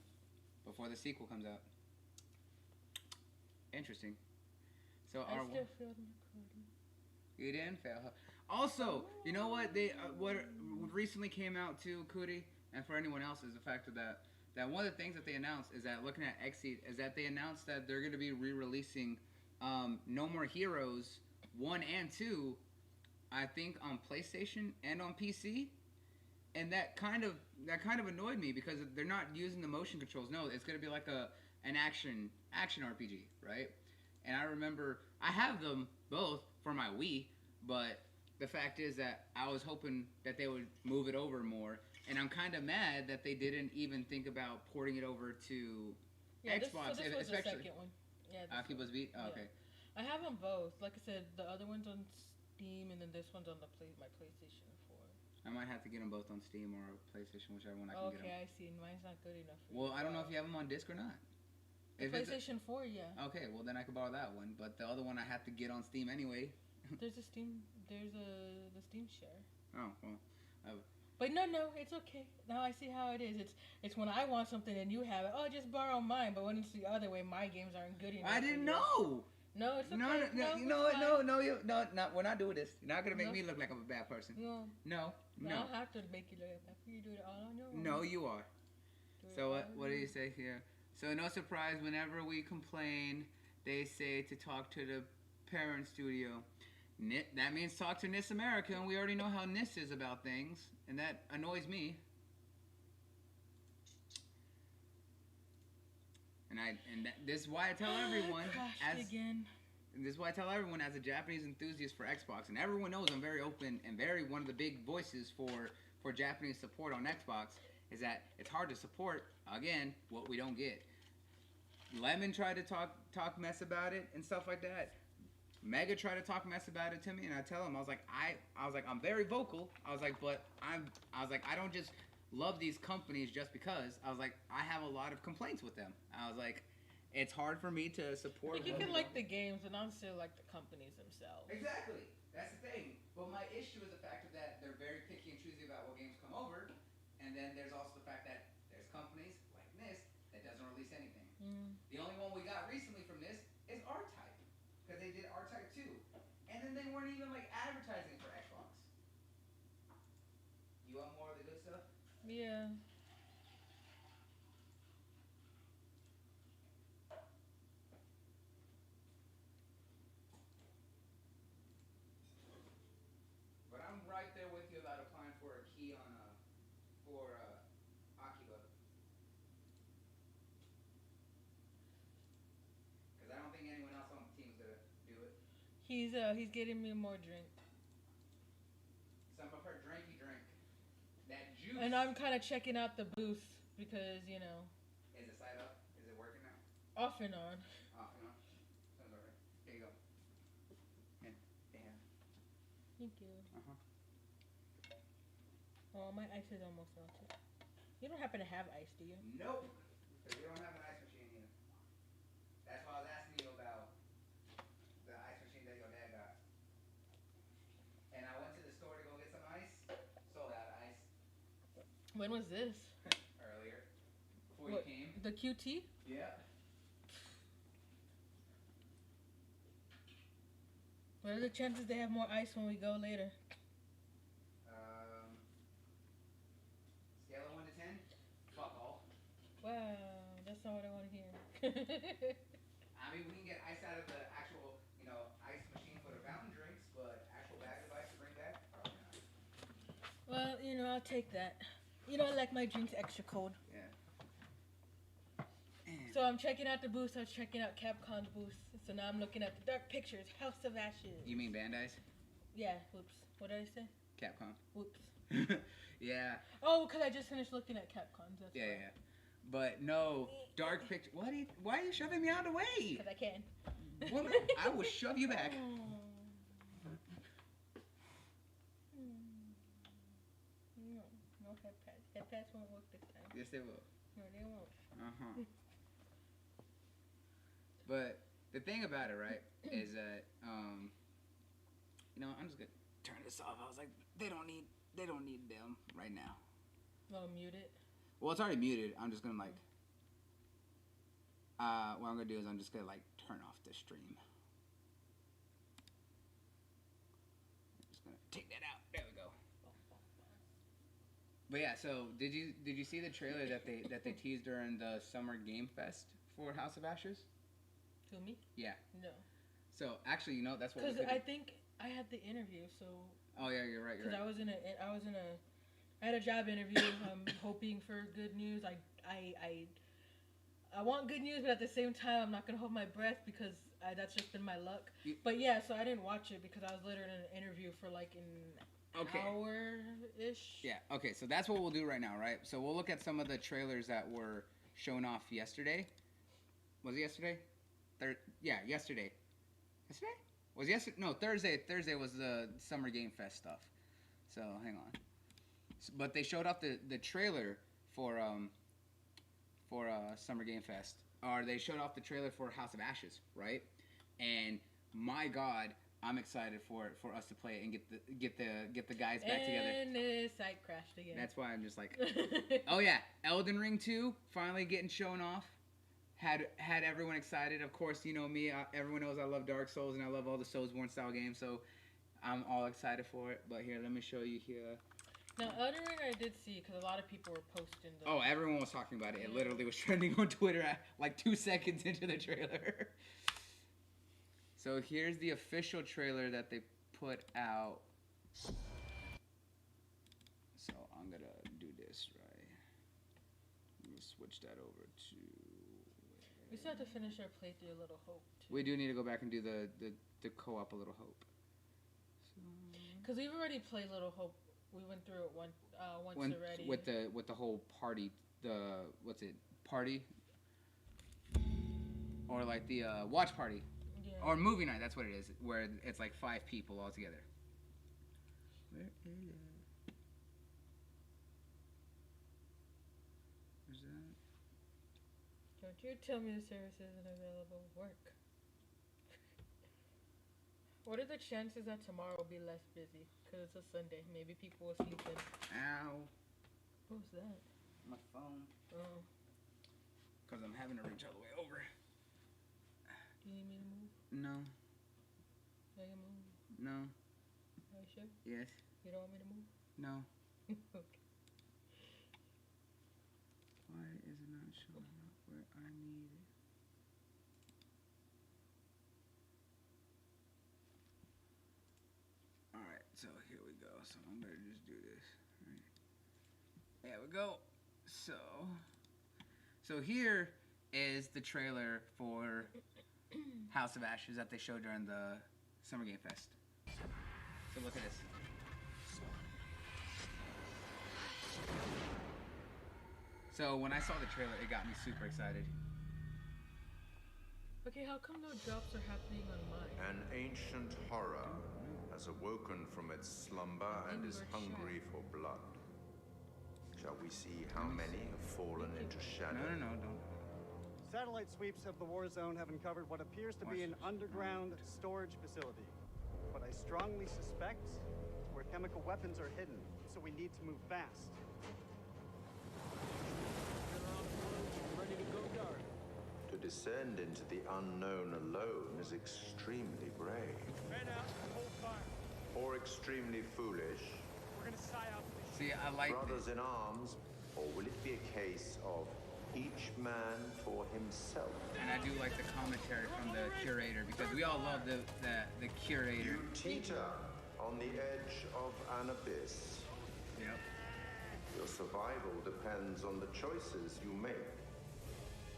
Speaker 2: before the sequel comes out. Interesting. So
Speaker 3: I still failed my coding.
Speaker 2: You didn't fail. Also, you know what what recently came out too, Cootie, and for anyone else is the fact that one of the things that they announced is that looking at Xseed is that they announced that they're going to be re-releasing No More Heroes 1 and 2, I think on PlayStation and on PC. And that kind of annoyed me because they're not using the motion controls. No, it's gonna be like an action RPG, right? And I remember I have them both for my Wii, but the fact is that I was hoping that they would move it over more, and I'm kind of mad that they didn't even think about porting it over to Xbox,
Speaker 3: this was
Speaker 2: especially.
Speaker 3: The second one. Yeah.
Speaker 2: Akiba's Beat. Oh, okay.
Speaker 3: I have them both. Like I said, the other one's on Steam, and then this one's on my PlayStation 4.
Speaker 2: I might have to get them both on Steam or PlayStation, whichever one I can get them.
Speaker 3: Okay, I see. Mine's not good enough for
Speaker 2: Well, I don't know if you have them on disc or not.
Speaker 3: If PlayStation 4, yeah.
Speaker 2: Okay, well then I could borrow that one, but the other one I have to get on Steam anyway.
Speaker 3: There's the Steam share.
Speaker 2: Oh, well.
Speaker 3: But no, it's okay. Now I see how it is. It's when I want something and you have it. Oh, just borrow mine. But when it's the other way, my games aren't good enough.
Speaker 2: I didn't know.
Speaker 3: No, it's okay.
Speaker 2: No, you know what? No, we're not doing this. You're not gonna make me look like I'm a bad person. No.
Speaker 3: I don't have to make you look like that. You do it all on your own.
Speaker 2: No, you are. So what do you say here? So no surprise, whenever we complain, they say to talk to the parent studio. That means talk to NIS America, and we already know how NIS is about things, and that annoys me. This is why I tell everyone this is why I tell everyone as a Japanese enthusiast for Xbox, and everyone knows I'm very open and one of the big voices for Japanese support on Xbox, is that it's hard to support, again, what we don't get. Lemon tried to talk mess about it and stuff like that. Mega tried to talk mess about it to me, and I tell him, I was like, I'm very vocal. I was like, I don't just love these companies just because. I was like, I have a lot of complaints with them. I was like, it's hard for me to support.
Speaker 3: You can like the games and not still like the companies themselves.
Speaker 2: Exactly. That's the thing. But my issue is the fact that they're very picky and choosy about what games come over, and then there's also the fact that there's companies like NIS that doesn't release anything. The only one we got recently from NIS is R-Type, because they did R-Type 2, and then they weren't even like advertising for Xbox. You want more of the good stuff?
Speaker 3: Yeah.
Speaker 2: But I'm right there with you about applying for a key on Akiba. Because I don't think anyone else on the team is gonna do it.
Speaker 3: He's getting me more drink.
Speaker 2: Some of her drinky drink. That juice.
Speaker 3: And I'm kind of checking out the booth because, you know.
Speaker 2: Is the side up? Is it working now?
Speaker 3: Off and on.
Speaker 2: Off and on. Sounds alright. Here you go. And there.
Speaker 3: Thank you. Oh, my ice is almost melted. You don't happen to have ice, do you?
Speaker 2: Nope. Because we don't have an ice machine here. That's why I was asking you about the ice machine that your dad got. And I went to the store to go get some ice. Sold out of ice.
Speaker 3: When was this?
Speaker 2: Earlier. Before you came.
Speaker 3: The QT?
Speaker 2: Yeah.
Speaker 3: What are the chances they have more ice when we go later?
Speaker 2: Scale of 1 to 10? Fuck all.
Speaker 3: Wow, that's not what I want to hear.
Speaker 2: I mean, we can get ice out of the actual, you know, ice machine for the fountain drinks, but actual bag of ice to bring back? Probably not.
Speaker 3: Well, you know, I'll take that. You know, I like my drinks extra cold.
Speaker 2: Yeah.
Speaker 3: So I'm checking out the booth. I was checking out Capcom's booth. So now I'm looking at the Dark Pictures, House of Ashes.
Speaker 2: You mean Bandai's?
Speaker 3: Yeah, whoops. What did I say?
Speaker 2: Capcom.
Speaker 3: Whoops.
Speaker 2: Yeah.
Speaker 3: Oh, because I just finished looking at Capcom's. That's
Speaker 2: Yeah,
Speaker 3: why.
Speaker 2: yeah. But no, Dark Pictures. Why are you shoving me out of the way?
Speaker 3: Because I can.
Speaker 2: Woman, I will shove you back.
Speaker 3: No head pads. Head pads won't work this time.
Speaker 2: Yes, they will.
Speaker 3: No, they won't.
Speaker 2: But the thing about it, right, is that you know, I'm just gonna turn this off. I was like, they don't need them right now.
Speaker 3: Oh, mute it.
Speaker 2: Well, it's already muted. I'm just gonna like, what I'm gonna do is I'm just gonna like turn off the stream. I'm just gonna take that out. There we go. But yeah, so did you see the trailer that they teased during the Summer Game Fest for House of Ashes?
Speaker 3: To me?
Speaker 2: Yeah.
Speaker 3: No.
Speaker 2: So actually, you know, that's what.
Speaker 3: Because I think I had the interview, so.
Speaker 2: Oh yeah, you're right.
Speaker 3: Because I had a job interview. I'm hoping for good news. I want good news, but at the same time, I'm not gonna hold my breath because that's just been my luck. But yeah, so I didn't watch it because I was literally in an interview for like an hour-ish.
Speaker 2: Yeah. Okay. So that's what we'll do right now, right? So we'll look at some of the trailers that were shown off yesterday. Was it yesterday? Yeah, yesterday. Yesterday? Was yesterday? No, Thursday. Thursday was the Summer Game Fest stuff. So hang on. But they showed off the trailer for Summer Game Fest, or they showed off the trailer for House of Ashes, right? And my God, I'm excited for us to play it and get the guys back together.
Speaker 3: And the site crashed again.
Speaker 2: That's why I'm just like, oh yeah, Elden Ring 2 finally getting shown off. Had everyone excited. Of course, you know me. Everyone knows I love Dark Souls and I love all the Soulsborne style games, so I'm all excited for it. But here, let me show you here.
Speaker 3: Now, Elden Ring I did see because a lot of people were posting.
Speaker 2: Oh, everyone was talking about it. It literally was trending on Twitter at like 2 seconds into the trailer. So here's the official trailer that they put out. So I'm gonna do this right. Let me switch that over to.
Speaker 3: We still have to finish our playthrough A Little Hope. Too.
Speaker 2: We do need to go back and do the co-op A Little Hope.
Speaker 3: Because we've already played Little Hope. We went through it once already.
Speaker 2: With the whole party, what's it, party? Or like the watch party.
Speaker 3: Yeah.
Speaker 2: Or movie night, that's what it is, where it's like 5 people all together. Where is it? Where's that?
Speaker 3: Don't you tell me the service isn't available. Work. What are the chances that tomorrow will be less busy? Because it's a Sunday. Maybe people will sleep in.
Speaker 2: Ow.
Speaker 3: What was that?
Speaker 2: My phone.
Speaker 3: Oh.
Speaker 2: Because I'm having to reach all the way over.
Speaker 3: Do you need me to move?
Speaker 2: No.
Speaker 3: I can move?
Speaker 2: No.
Speaker 3: Are you sure?
Speaker 2: Yes.
Speaker 3: You don't want me to move?
Speaker 2: No.
Speaker 3: Okay.
Speaker 2: Why is it not showing up where I need it? Alright, so here we go. So I'm gonna just do this. Right. There we go. So here is the trailer for House of Ashes that they showed during the Summer Game Fest. So look at this. So when I saw the trailer, it got me super excited.
Speaker 3: Okay, how come no drops are happening on mine?
Speaker 16: An ancient horror has awoken from its slumber and is hungry for blood. Shall we see how many have fallen into shadow?
Speaker 2: No, don't.
Speaker 17: Satellite sweeps of the war zone have uncovered what appears to be an underground storage facility. But I strongly suspect where chemical weapons are hidden, so we need to move fast.
Speaker 16: To descend into the unknown alone is extremely brave.
Speaker 12: Man out, hold fire.
Speaker 16: Or extremely foolish.
Speaker 12: We're gonna sigh out.
Speaker 2: See, I like
Speaker 16: Brothers in arms, or will it be a case of each man for himself?
Speaker 2: And I do like the commentary from the curator, because we all love the curator.
Speaker 16: You teeter on the edge of an abyss.
Speaker 2: Yep.
Speaker 16: Your survival depends on the choices you make.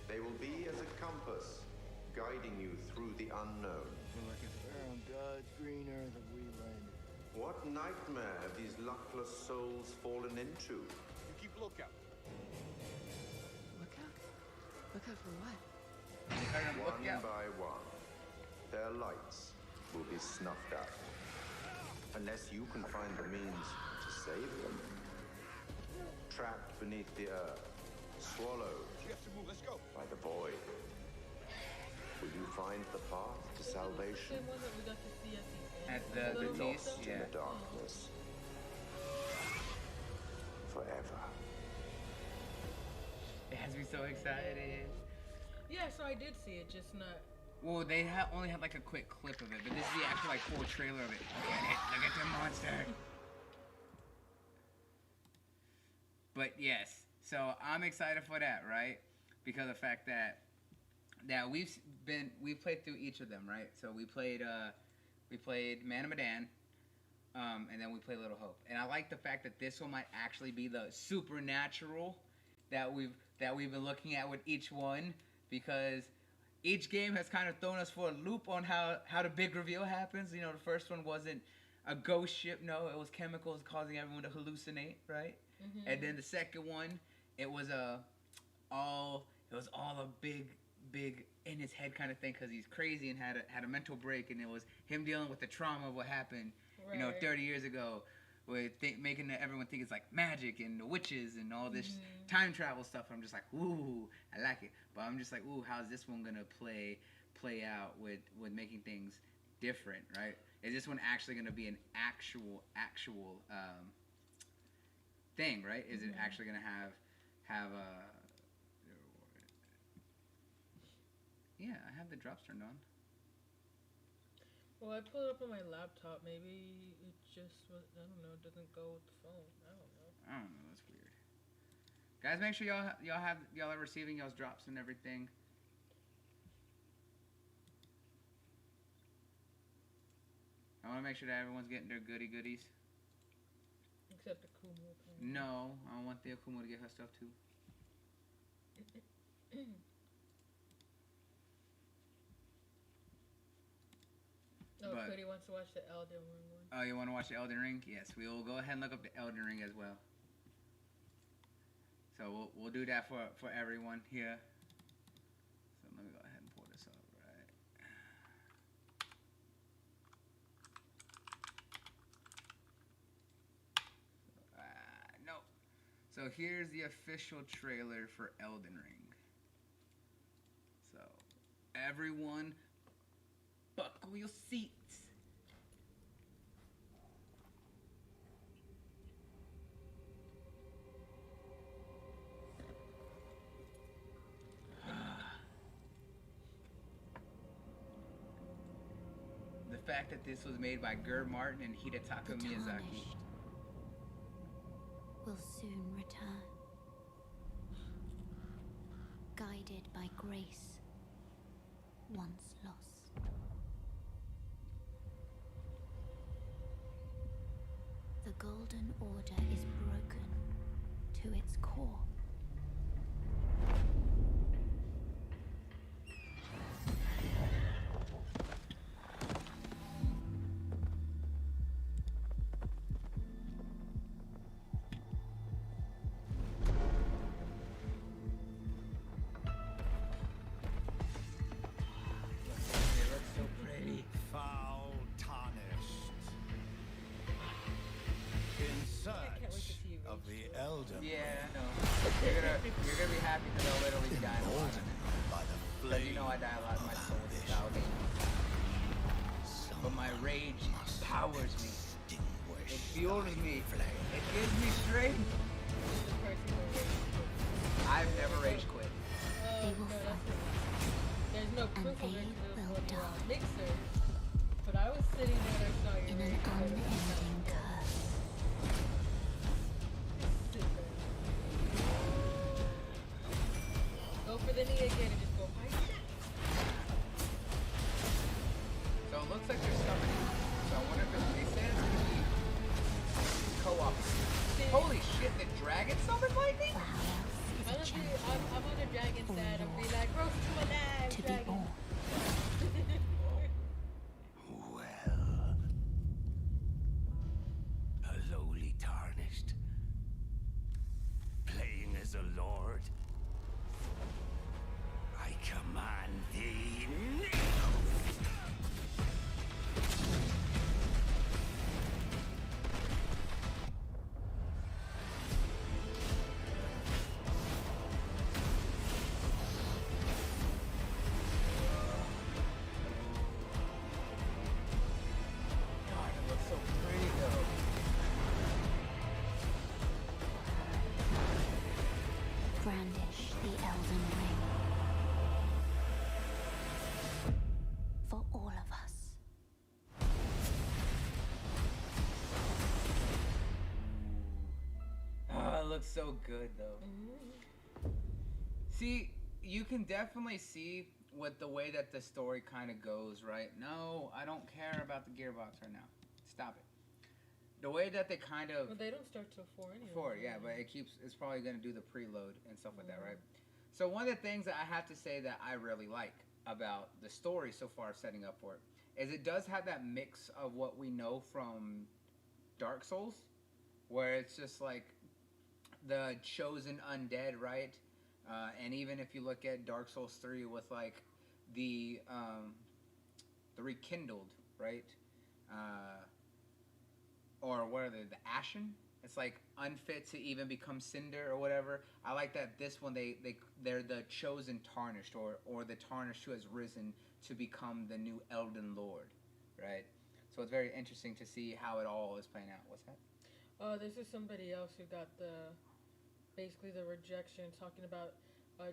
Speaker 16: They will be as a compass, guiding you through the unknown.
Speaker 18: Where on God's green earth have we landed?
Speaker 16: What nightmare have these luckless souls fallen into?
Speaker 12: You keep lookout.
Speaker 9: Lookout? Lookout for what?
Speaker 16: One by one, their lights will be snuffed out. Unless you can find the means to save them. Trapped beneath the earth, swallowed by the void. Will you find the path to salvation?
Speaker 3: Same one that we got to see at
Speaker 2: At
Speaker 3: the
Speaker 2: the
Speaker 16: Lost in the darkness. Forever.
Speaker 2: It has me so excited.
Speaker 3: Yeah, so I did see it, just not.
Speaker 2: Well, they only had like a quick clip of it, but this is the actual like full trailer of it. Look at it. Look at the monster. But yes, so I'm excited for that, right? Because of the fact that we've played through each of them, right? So we played Man of Medan, and then we played Little Hope. And I like the fact that this one might actually be the supernatural that we've been looking at with each one, because each game has kind of thrown us for a loop on how the big reveal happens. You know, the first one wasn't a ghost ship, no, it was chemicals causing everyone to hallucinate, right? Mm-hmm. And then the second one, it was all a big in his head kind of thing, because he's crazy and had a mental break, and it was him dealing with the trauma of what happened, right, 30 years ago, with making everyone think it's like magic and the witches and all this time travel stuff. I'm just like, ooh, I like it, but I'm just like, ooh, how's this one gonna play out with making things different, right? Is this one actually gonna be an actual thing, right? Is it actually gonna have a Yeah, I have the drops turned on.
Speaker 3: Well, I pulled it up on my laptop. Maybe it just was, I don't know, it doesn't go with the phone. I don't know,
Speaker 2: that's weird. Guys, make sure y'all are receiving y'all's drops and everything. I want to make sure that everyone's getting their goodies.
Speaker 3: Except Akumu.
Speaker 2: No, I want the Akumu to get her stuff too.
Speaker 3: Oh, Cody wants to watch the Elden Ring one.
Speaker 2: Oh, you want to watch the Elden Ring? Yes, we will go ahead and look up the Elden Ring as well. So we'll do that for everyone here. So let me go ahead and pull this up, right? No. So here's the official trailer for Elden Ring. So everyone, buckle your seats. The fact that this was made by Gerd Martin and Hidetaka Miyazaki
Speaker 19: will soon return, guided by grace once lost. The Golden Order is broken to its core.
Speaker 2: they'll literally die in a lot of it. Because you know I die a lot in my soul style game. But my rage powers me. It fuels me. It gives me strength. I've never rage quit.
Speaker 3: There's no proof of it because it was on Mixer. But I was sitting there and I saw your rage quit. Go for the knee again and just go, I shit.
Speaker 2: So it looks like there's summoning. So I wonder if they said it's gonna be co-op. Holy shit, the dragon summoned lightning?
Speaker 3: Honestly, I'm on the dragon side. I'll be like, roast to my knife, dragon.
Speaker 20: Well, a lowly tarnished, playing as a lord. I command thee now!
Speaker 2: God, it looks so pretty though.
Speaker 19: Brandish the Elden Ring. For all of us.
Speaker 2: Oh, it looks so good though. See, you can definitely see with the way that the story kind of goes, right? No, I don't care about the gearbox right now. Stop it. The way that they kind of...
Speaker 3: Well, they don't start till 4 anyway.
Speaker 2: 4, yeah, but it's probably going to do the preload and stuff like that, right? So one of the things that I have to say that I really like about the story so far setting up for it is it does have that mix of what we know from Dark Souls, where it's just like the chosen undead, right? And even if you look at Dark Souls 3 with like the rekindled, right? Or what are they? The ashen? It's like unfit to even become cinder or whatever. I like that this one they're the chosen tarnished or the tarnished who has risen to become the new Elden Lord, right? So it's very interesting to see how it all is playing out. What's that?
Speaker 3: This is somebody else who got basically the rejection, talking about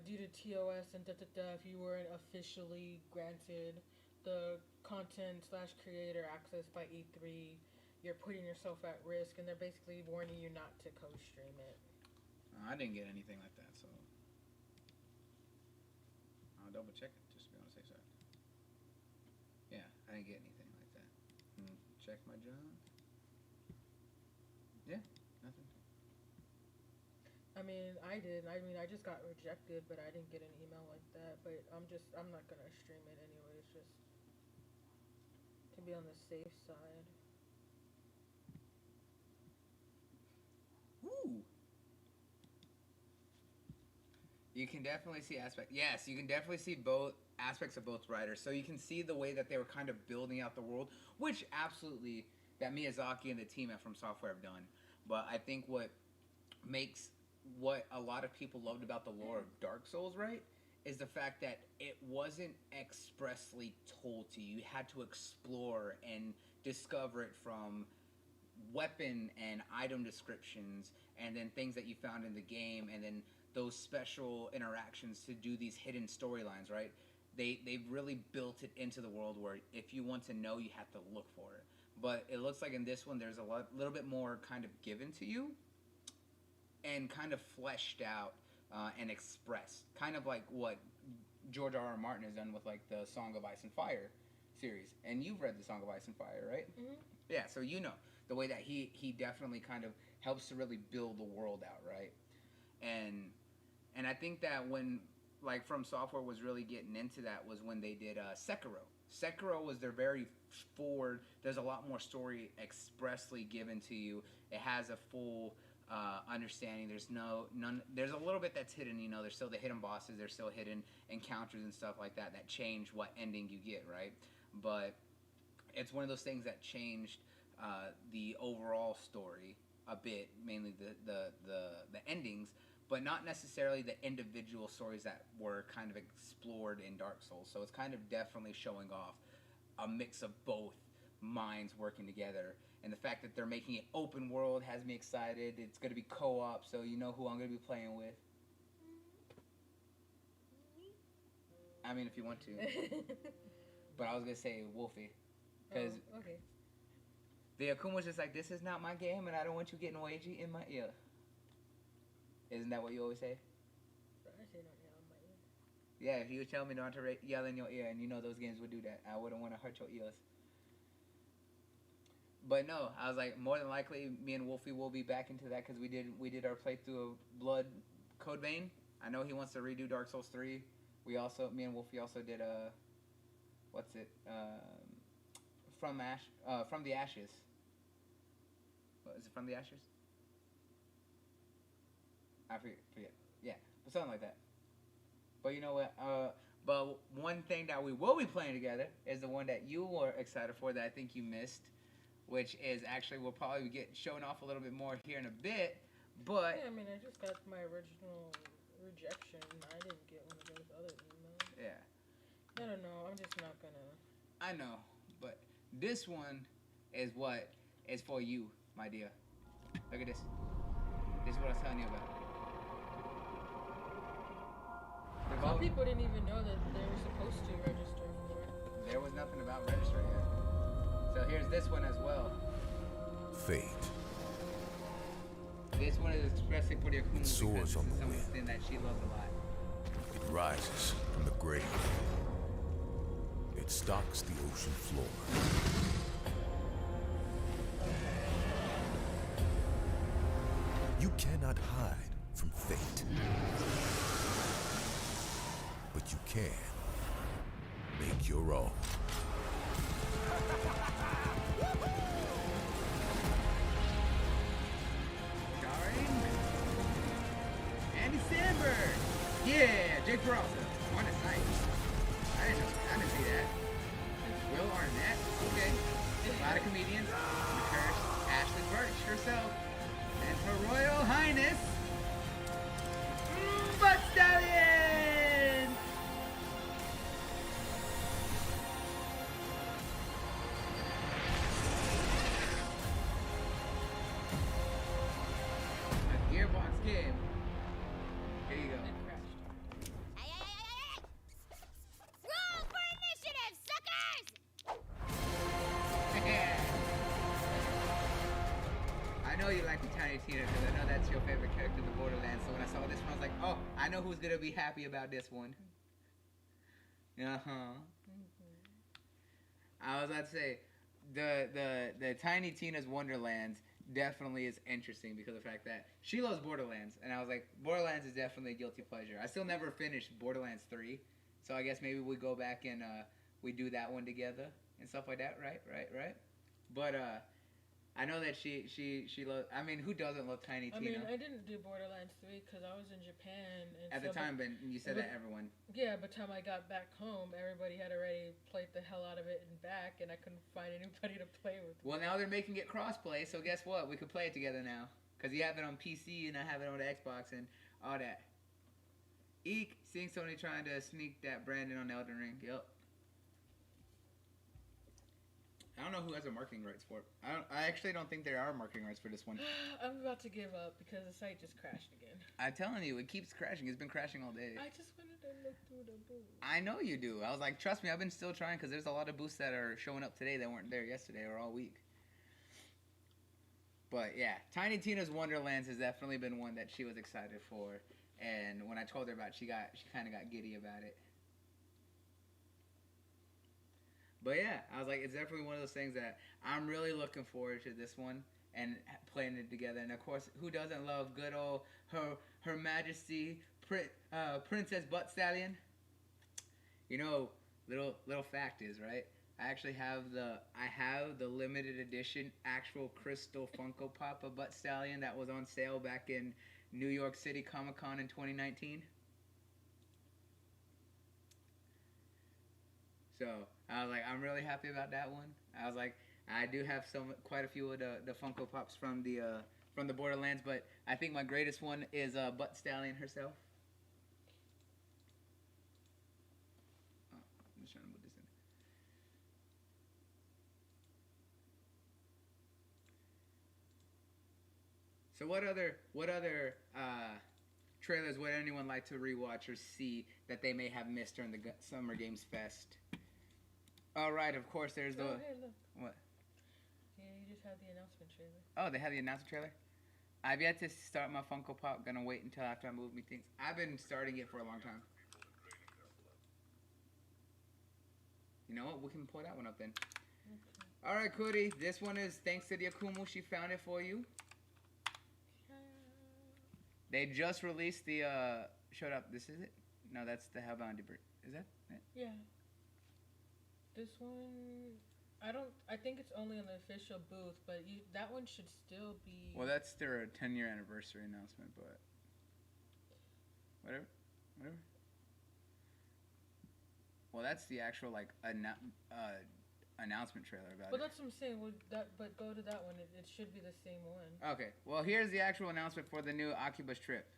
Speaker 3: due to TOS and if you weren't officially granted the content/creator access by E3, you're putting yourself at risk, and they're basically warning you not to co-stream it.
Speaker 2: I didn't get anything like that, so I'll double check it just to be on the safe side. Yeah, I didn't get anything like that. Check my junk. Yeah, nothing.
Speaker 3: I mean, I did. I mean, I just got rejected, but I didn't get an email like that. But I'm not gonna stream it anyways, just to be on the safe side.
Speaker 2: Ooh. You can definitely see Yes, you can definitely see both aspects of both writers. So you can see the way that they were kind of building out the world, which absolutely that Miyazaki and the team at From Software have done. But I think what makes what a lot of people loved about the lore of Dark Souls, right, is the fact that it wasn't expressly told to you. You had to explore and discover it from weapon and item descriptions, and then things that you found in the game, and then those special interactions to do these hidden storylines, right? They've really built it into the world where if you want to know, you have to look for it. But it looks like in this one, there's a little bit more kind of given to you and kind of fleshed out and expressed. Kind of like what George R.R. Martin has done with like the Song of Ice and Fire series. And you've read the Song of Ice and Fire, right?
Speaker 3: Mm-hmm.
Speaker 2: Yeah, so you know the way that he definitely kind of helps to really build the world out, right? And I think that when like From Software was really getting into that was when they did Sekiro. Sekiro was their very forward. There's a lot more story expressly given to you. It has a full understanding. There's none. There's a little bit that's hidden. You know, there's still the hidden bosses. There's still hidden encounters and stuff like that that change what ending you get, right? But it's one of those things that changed the overall story a bit, mainly the endings. but not necessarily the individual stories that were kind of explored in Dark Souls. So it's kind of definitely showing off a mix of both minds working together. And the fact that they're making it open world has me excited. It's going to be co-op, so you know who I'm going to be playing with. I mean, if you want to. But I was going to say Wolfie. Because
Speaker 3: okay.
Speaker 2: the Akuma was just like, this is not my game, and I don't want you getting wagey in my ear. Isn't that what you always say?
Speaker 3: I say not yell in my ear.
Speaker 2: Yeah, if you would tell me not to yell in your ear, and you know those games would do that. I wouldn't want to hurt your ears. But no, I was like, more than likely, me and Wolfie will be back into that because we did our playthrough of Blood Code Vein. I know he wants to redo Dark Souls 3. Me and Wolfie also did From the Ashes. What, is it From the Ashes? I forget. Yeah, but something like that. But you know what? But one thing that we will be playing together is the one that you were excited for that I think you missed, which is actually we'll probably get shown off a little bit more here in a bit. But
Speaker 3: yeah, I mean, I just got my original rejection. I didn't get one of those other emails.
Speaker 2: Yeah.
Speaker 3: I don't know. I'm just not gonna.
Speaker 2: I know, but this one is what is for you, my dear. Look at this. This is what I was telling you about.
Speaker 3: Some people didn't even know that they were supposed to register for it.
Speaker 2: There was nothing about registering it. So here's this one as well.
Speaker 20: Fate.
Speaker 2: This one is expressly for the Akuma because
Speaker 20: soars
Speaker 2: this
Speaker 20: on
Speaker 2: is
Speaker 20: the wind.
Speaker 2: something that she loves a lot.
Speaker 20: It rises from the grave. It stalks the ocean floor. You cannot hide from fate. But you can make your own.
Speaker 2: Starring Andy Samberg. Yeah, Jake Peralta. On his night. I didn't see that. Will Arnett. Okay. A lot of comedians. The curse. Ashley Birch herself. And Her Royal Highness Butt Stallion! A Gearbox game. Here you go.
Speaker 6: Roll for initiative, suckers!
Speaker 2: I know you like the Tiny Tina because I know that's your favorite character in the Borderlands. So when I saw this one, I was like, oh, I know who's gonna be happy about this one. I was about to say, the Tiny Tina's Wonderlands definitely is interesting because of the fact that she loves Borderlands, and I was like, Borderlands is definitely a guilty pleasure. I still never finished Borderlands 3, so I guess maybe we go back and we do that one together and stuff like that, right? But I know that she loves. I mean, who doesn't love Tiny Tina?
Speaker 3: I mean, I didn't do Borderlands 3 because I was in Japan. And
Speaker 2: at the time, but you said that everyone.
Speaker 3: Yeah, by the time I got back home, everybody had already played the hell out of it and back, and I couldn't find anybody to play with.
Speaker 2: Well, now they're making it cross-play, so guess what? We could play it together now. Because you have it on PC, and I have it on the Xbox, and all that. Eek, seeing Sony trying to sneak that Brandon on Elden Ring. Yep. I don't know who has the marketing rights for it. I actually don't think there are marketing rights for this one.
Speaker 3: I'm about to give up because the site just crashed again.
Speaker 2: I'm telling you, it keeps crashing. It's been crashing all day.
Speaker 3: I just wanted to look through the booth.
Speaker 2: I know you do. I was like, trust me, I've been still trying because there's a lot of booths that are showing up today that weren't there yesterday or all week. But yeah, Tiny Tina's Wonderlands has definitely been one that she was excited for. And when I told her about it, she kind of got giddy about it. But yeah, I was like, it's definitely one of those things that I'm really looking forward to this one and playing it together. And of course, who doesn't love good old Her Majesty Princess Butt Stallion? You know, little fact is, right? I actually have the limited edition actual crystal Funko Pop of Butt Stallion that was on sale back in New York City Comic Con in 2019. So I was like, I'm really happy about that one. I was like, I do have quite a few of the Funko Pops from the from the Borderlands, but I think my greatest one is Butt Stallion herself. Oh, I'm just trying to put this in. So what other trailers would anyone like to rewatch or see that they may have missed during the Summer Games Fest? All right, of course, there's the...
Speaker 3: Oh, hey, look.
Speaker 2: What?
Speaker 3: Yeah, you just had the announcement trailer.
Speaker 2: Oh, they have the announcement trailer? I've yet to start my Funko Pop. Gonna wait until after I move me things. I've been starting it for a long time. You know what? We can pull that one up then. Okay. All right, Cody. This one is thanks to the Akumu. She found it for you. They just released the, showed up, this is it? No, that's the Hellbound Debris. Is that it?
Speaker 3: Yeah. This one, I think it's only on the official booth, but that one should still be...
Speaker 2: Well, that's their 10-year anniversary announcement, but... Whatever. Well, that's the actual, like, announcement trailer about it.
Speaker 3: Well, that's what I'm saying. But go to that one. It should be the same one.
Speaker 2: Okay. Well, here's the actual announcement for the new Oculus trip.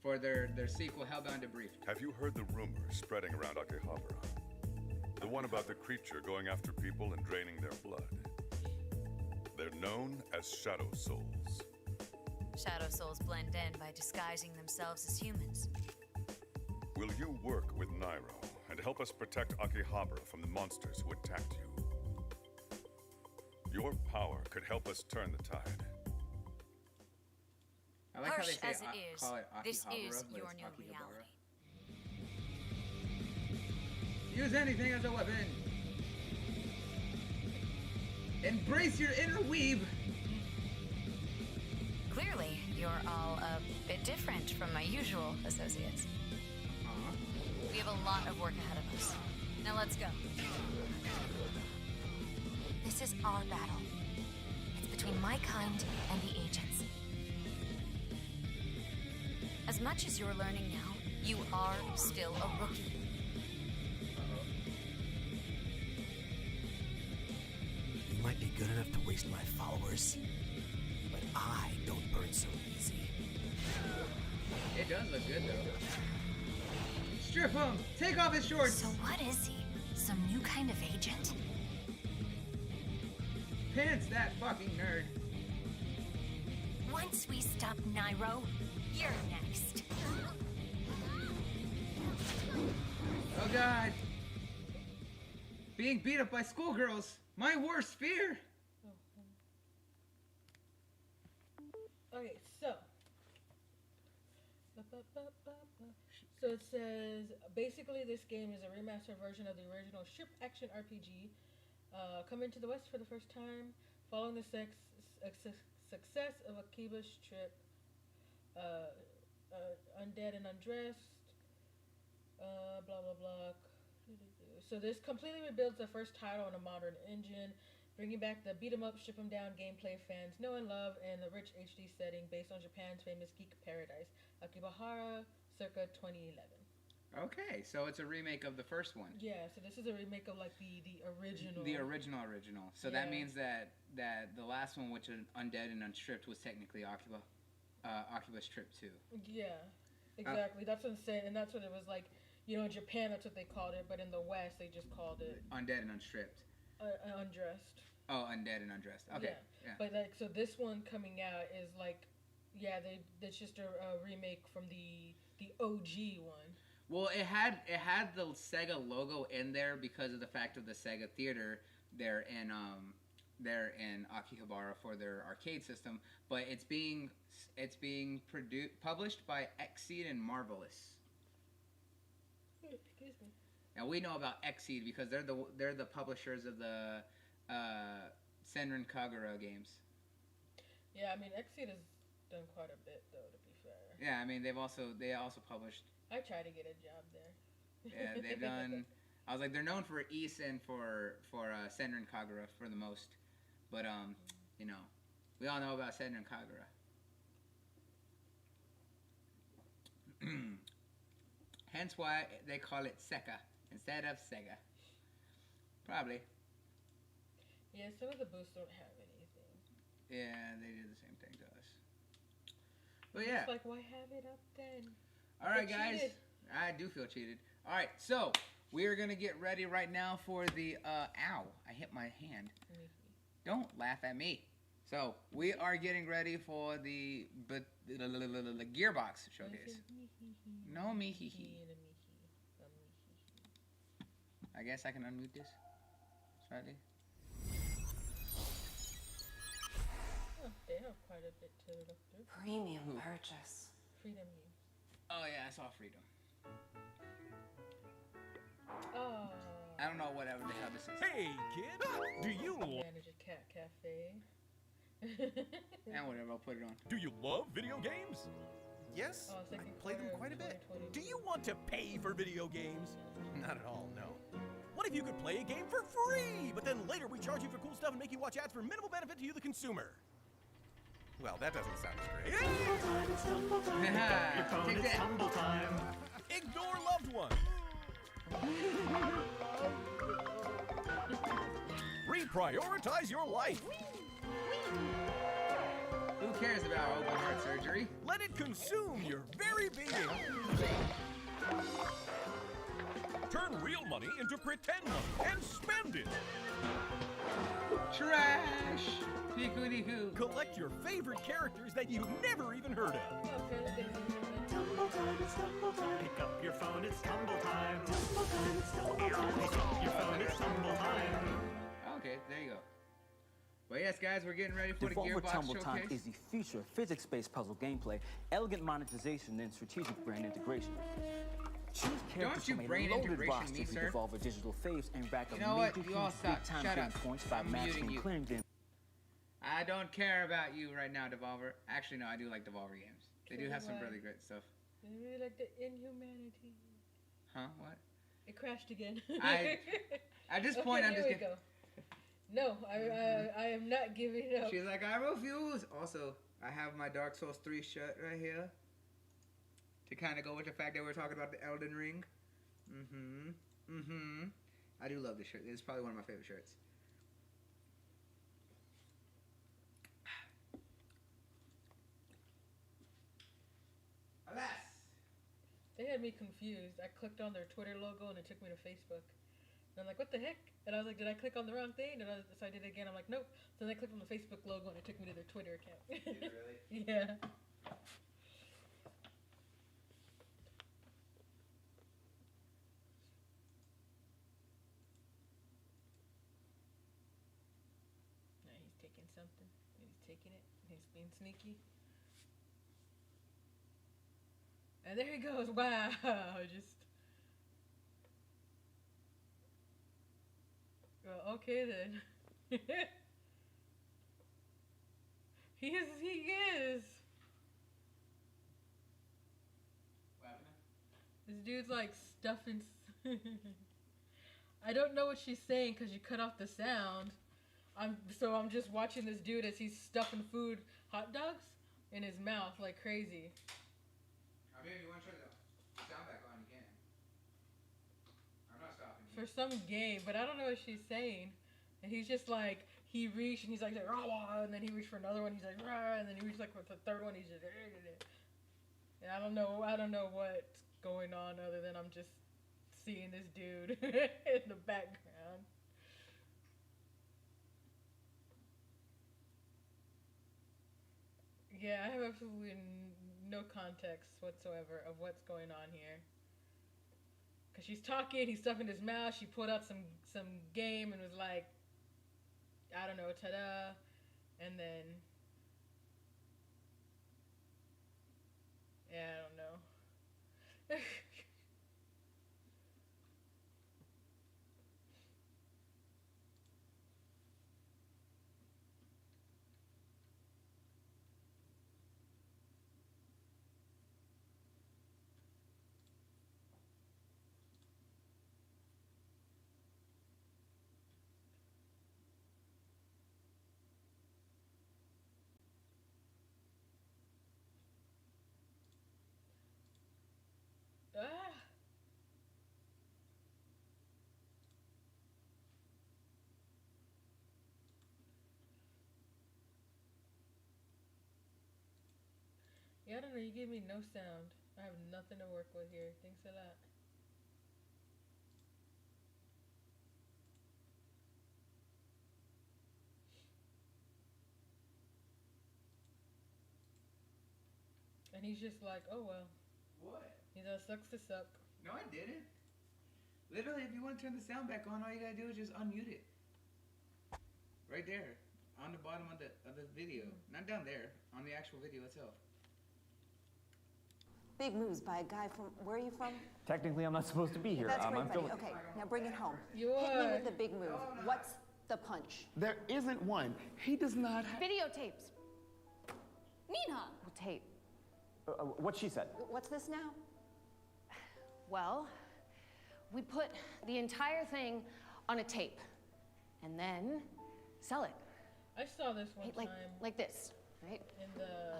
Speaker 2: For their sequel, Hellbound Debriefed.
Speaker 21: Have you heard the rumors spreading around Akihabara? The one about the creature going after people and draining their blood. They're known as Shadow Souls.
Speaker 22: Shadow Souls blend in by disguising themselves as humans.
Speaker 21: Will you work with Nairo and help us protect Akihabara from the monsters who attacked you? Your power could help us turn the tide.
Speaker 2: I like
Speaker 22: Harsh
Speaker 2: how they
Speaker 22: as
Speaker 2: say
Speaker 22: it is, this is your new reality.
Speaker 2: Use anything as a weapon. Embrace your inner weeb.
Speaker 22: Clearly, you're all a bit different from my usual associates. We have a lot of work ahead of us. Now let's go. This is our battle. It's between my kind and the agents. As much as you're learning now, you are still a rookie.
Speaker 20: You might be good enough to waste my followers, but I don't burn so easy.
Speaker 2: It does look good, though. Strip him! Take off his shorts!
Speaker 22: So what is he? Some new kind of agent?
Speaker 2: Pants that fucking nerd.
Speaker 22: Once we stop Nairo, you're next.
Speaker 2: Oh god. Being beat up by schoolgirls. My worst fear.
Speaker 3: Okay, so it says basically this game is a remastered version of the original ship action RPG, coming to the West for the first time following the success of Akiba's trip, Undead and Undressed, blah blah blah. So this completely rebuilds the first title on a modern engine, bringing back the beat 'em up, ship 'em down gameplay fans know and love, and the rich HD setting based on Japan's famous geek paradise, Akihabara, circa 2011.
Speaker 2: Okay, so it's a remake of the first one.
Speaker 3: Yeah, so this is a remake of like the original.
Speaker 2: The original. So that means that the last one, which is Undead and Unstripped, was technically Oculus Trip 2.
Speaker 3: Yeah, exactly. That's what I'm saying, and that's what it was like. You know, in Japan, that's what they called it, but in the West, they just called it
Speaker 2: Undead and Unstripped.
Speaker 3: Undressed.
Speaker 2: Oh, Undead and Undressed. Okay.
Speaker 3: Yeah. But like, so this one coming out is like, it's just a remake from the OG one.
Speaker 2: Well, it had the Sega logo in there because of the fact of the Sega Theater there in Akihabara for their arcade system, but it's being published by Xseed and Marvelous.
Speaker 3: Excuse me.
Speaker 2: Now we know about Xseed because they're the publishers of the Senran Kagura games.
Speaker 3: Yeah, I mean Xseed has done quite a bit though, to be fair.
Speaker 2: Yeah, I mean they also published.
Speaker 3: I tried to get a job there.
Speaker 2: Yeah, they've done. I was like, they're known for Ys and for Senran Kagura for the most, but you know, we all know about Senran Kagura. Hence why they call it Seka instead of Sega. Probably.
Speaker 3: Yeah, some of the booths don't have anything.
Speaker 2: Yeah, they did the same thing to us. But yeah.
Speaker 3: It's like, why have it up then?
Speaker 2: All right, guys. I do feel cheated. All right, so we are going to get ready right now for the, ow, I hit my hand. Don't laugh at me. So we are getting ready for the Gearbox showcase. No me hee hee. I guess I can unmute this slightly.
Speaker 3: Oh, they have quite a bit to look through.
Speaker 22: Premium purchase.
Speaker 3: Freedom use.
Speaker 2: Oh yeah, I saw Freedom.
Speaker 3: Oh.
Speaker 2: I don't know whatever the hell this is.
Speaker 7: Hey kid, do you
Speaker 3: manage a cat cafe?
Speaker 2: And whatever, I'll put it on.
Speaker 7: Do you love video games?
Speaker 20: Yes, I play them quite a bit.
Speaker 7: Do you want to pay for video games?
Speaker 20: Not at all, no.
Speaker 7: What if you could play a game for free, but then later we charge you for cool stuff and make you watch ads for minimal benefit to you, the consumer?
Speaker 20: Well, that doesn't sound great.
Speaker 7: It's tumble time. Pick up your phone, it's tumble time. Ignore loved ones. Reprioritize your life.
Speaker 2: Who cares about open heart surgery?
Speaker 7: Let it consume your very being. Turn real money into pretend money and spend it.
Speaker 2: Trash. Pickle-dee-hoo.
Speaker 7: Collect your favorite characters that you've never even heard of.
Speaker 8: Tumble time, it's tumble time. Pick up your phone, it's tumble time. Tumble time, it's tumble time. Pick up your phone, it's tumble time.
Speaker 2: Okay, there you go. Well, yes, guys, we're getting ready for the
Speaker 23: Devolver
Speaker 2: Gearbox
Speaker 23: Tumble
Speaker 2: showcase.
Speaker 23: Time is the future of physics-based puzzle gameplay, elegant monetization, and strategic brand integration. Choose characters from a loaded roster of Devolver digital faves and rack up major time getting points by matching and clearing them.
Speaker 2: I don't care about you right now, Devolver. Actually, no, I do like Devolver games. They do have some really great stuff.
Speaker 3: I really like the inhumanity.
Speaker 2: Huh? What?
Speaker 3: It crashed again.
Speaker 2: At this point, I'm just
Speaker 3: go. No, I am not giving up.
Speaker 2: She's like, I refuse. Also, I have my Dark Souls 3 shirt right here. To kind of go with the fact that we're talking about the Elden Ring. I do love this shirt. It's probably one of my favorite shirts. Alas!
Speaker 3: They had me confused. I clicked on their Twitter logo and it took me to Facebook. And I'm like, what the heck? And I was like, did I click on the wrong thing? And so I did it again. I'm like, nope. So then I clicked on the Facebook logo and it took me to their Twitter account.
Speaker 2: Did it really?
Speaker 3: Yeah. He's taking something. He's taking it. He's being sneaky. And there he goes. Wow. Just. Well, okay then. He is.
Speaker 2: What happened?
Speaker 3: This dude's like stuffing. I don't know what she's saying because you cut off the sound. I'm just watching this dude as he's stuffing hot dogs, in his mouth like crazy.
Speaker 2: I mean, if you want to turn the sound back on, you can. I'm not stopping you.
Speaker 3: For some game, but I don't know what she's saying. And he's just like, he reached and he's like, rah, and then he reached for another one, he's like, rah, and then he reached like for the third one, he's just, and I don't know what's going on other than I'm just seeing this dude in the background. Yeah, I have absolutely no context whatsoever of what's going on here. Cause she's talking, he's stuffing his mouth. She pulled out some game and was like, I don't know, ta-da, and then yeah, I don't know. Yeah, I don't know. You gave me no sound. I have nothing to work with here. Thanks a lot. And he's just like, oh well.
Speaker 2: What?
Speaker 3: He does sucks to suck.
Speaker 2: No, I didn't. Literally, if you want to turn the sound back on, all you gotta do is just unmute it. Right there, on the bottom of the video, not down there, on the actual video itself.
Speaker 4: Big moves by a guy from, where are you from?
Speaker 10: Technically, I'm not supposed to be here.
Speaker 4: That's great,
Speaker 10: I'm
Speaker 4: buddy. Okay, now bring it home.
Speaker 3: You
Speaker 4: Hit me
Speaker 3: are.
Speaker 4: with the big move. What's the punch?
Speaker 11: There isn't one. He does not have...
Speaker 4: Videotapes.
Speaker 6: Nina!
Speaker 4: Well, tape.
Speaker 10: What she said.
Speaker 4: What's this now?
Speaker 24: Well, we put the entire thing on a tape and then sell it.
Speaker 3: I saw this one time.
Speaker 24: Like this, right?
Speaker 3: In the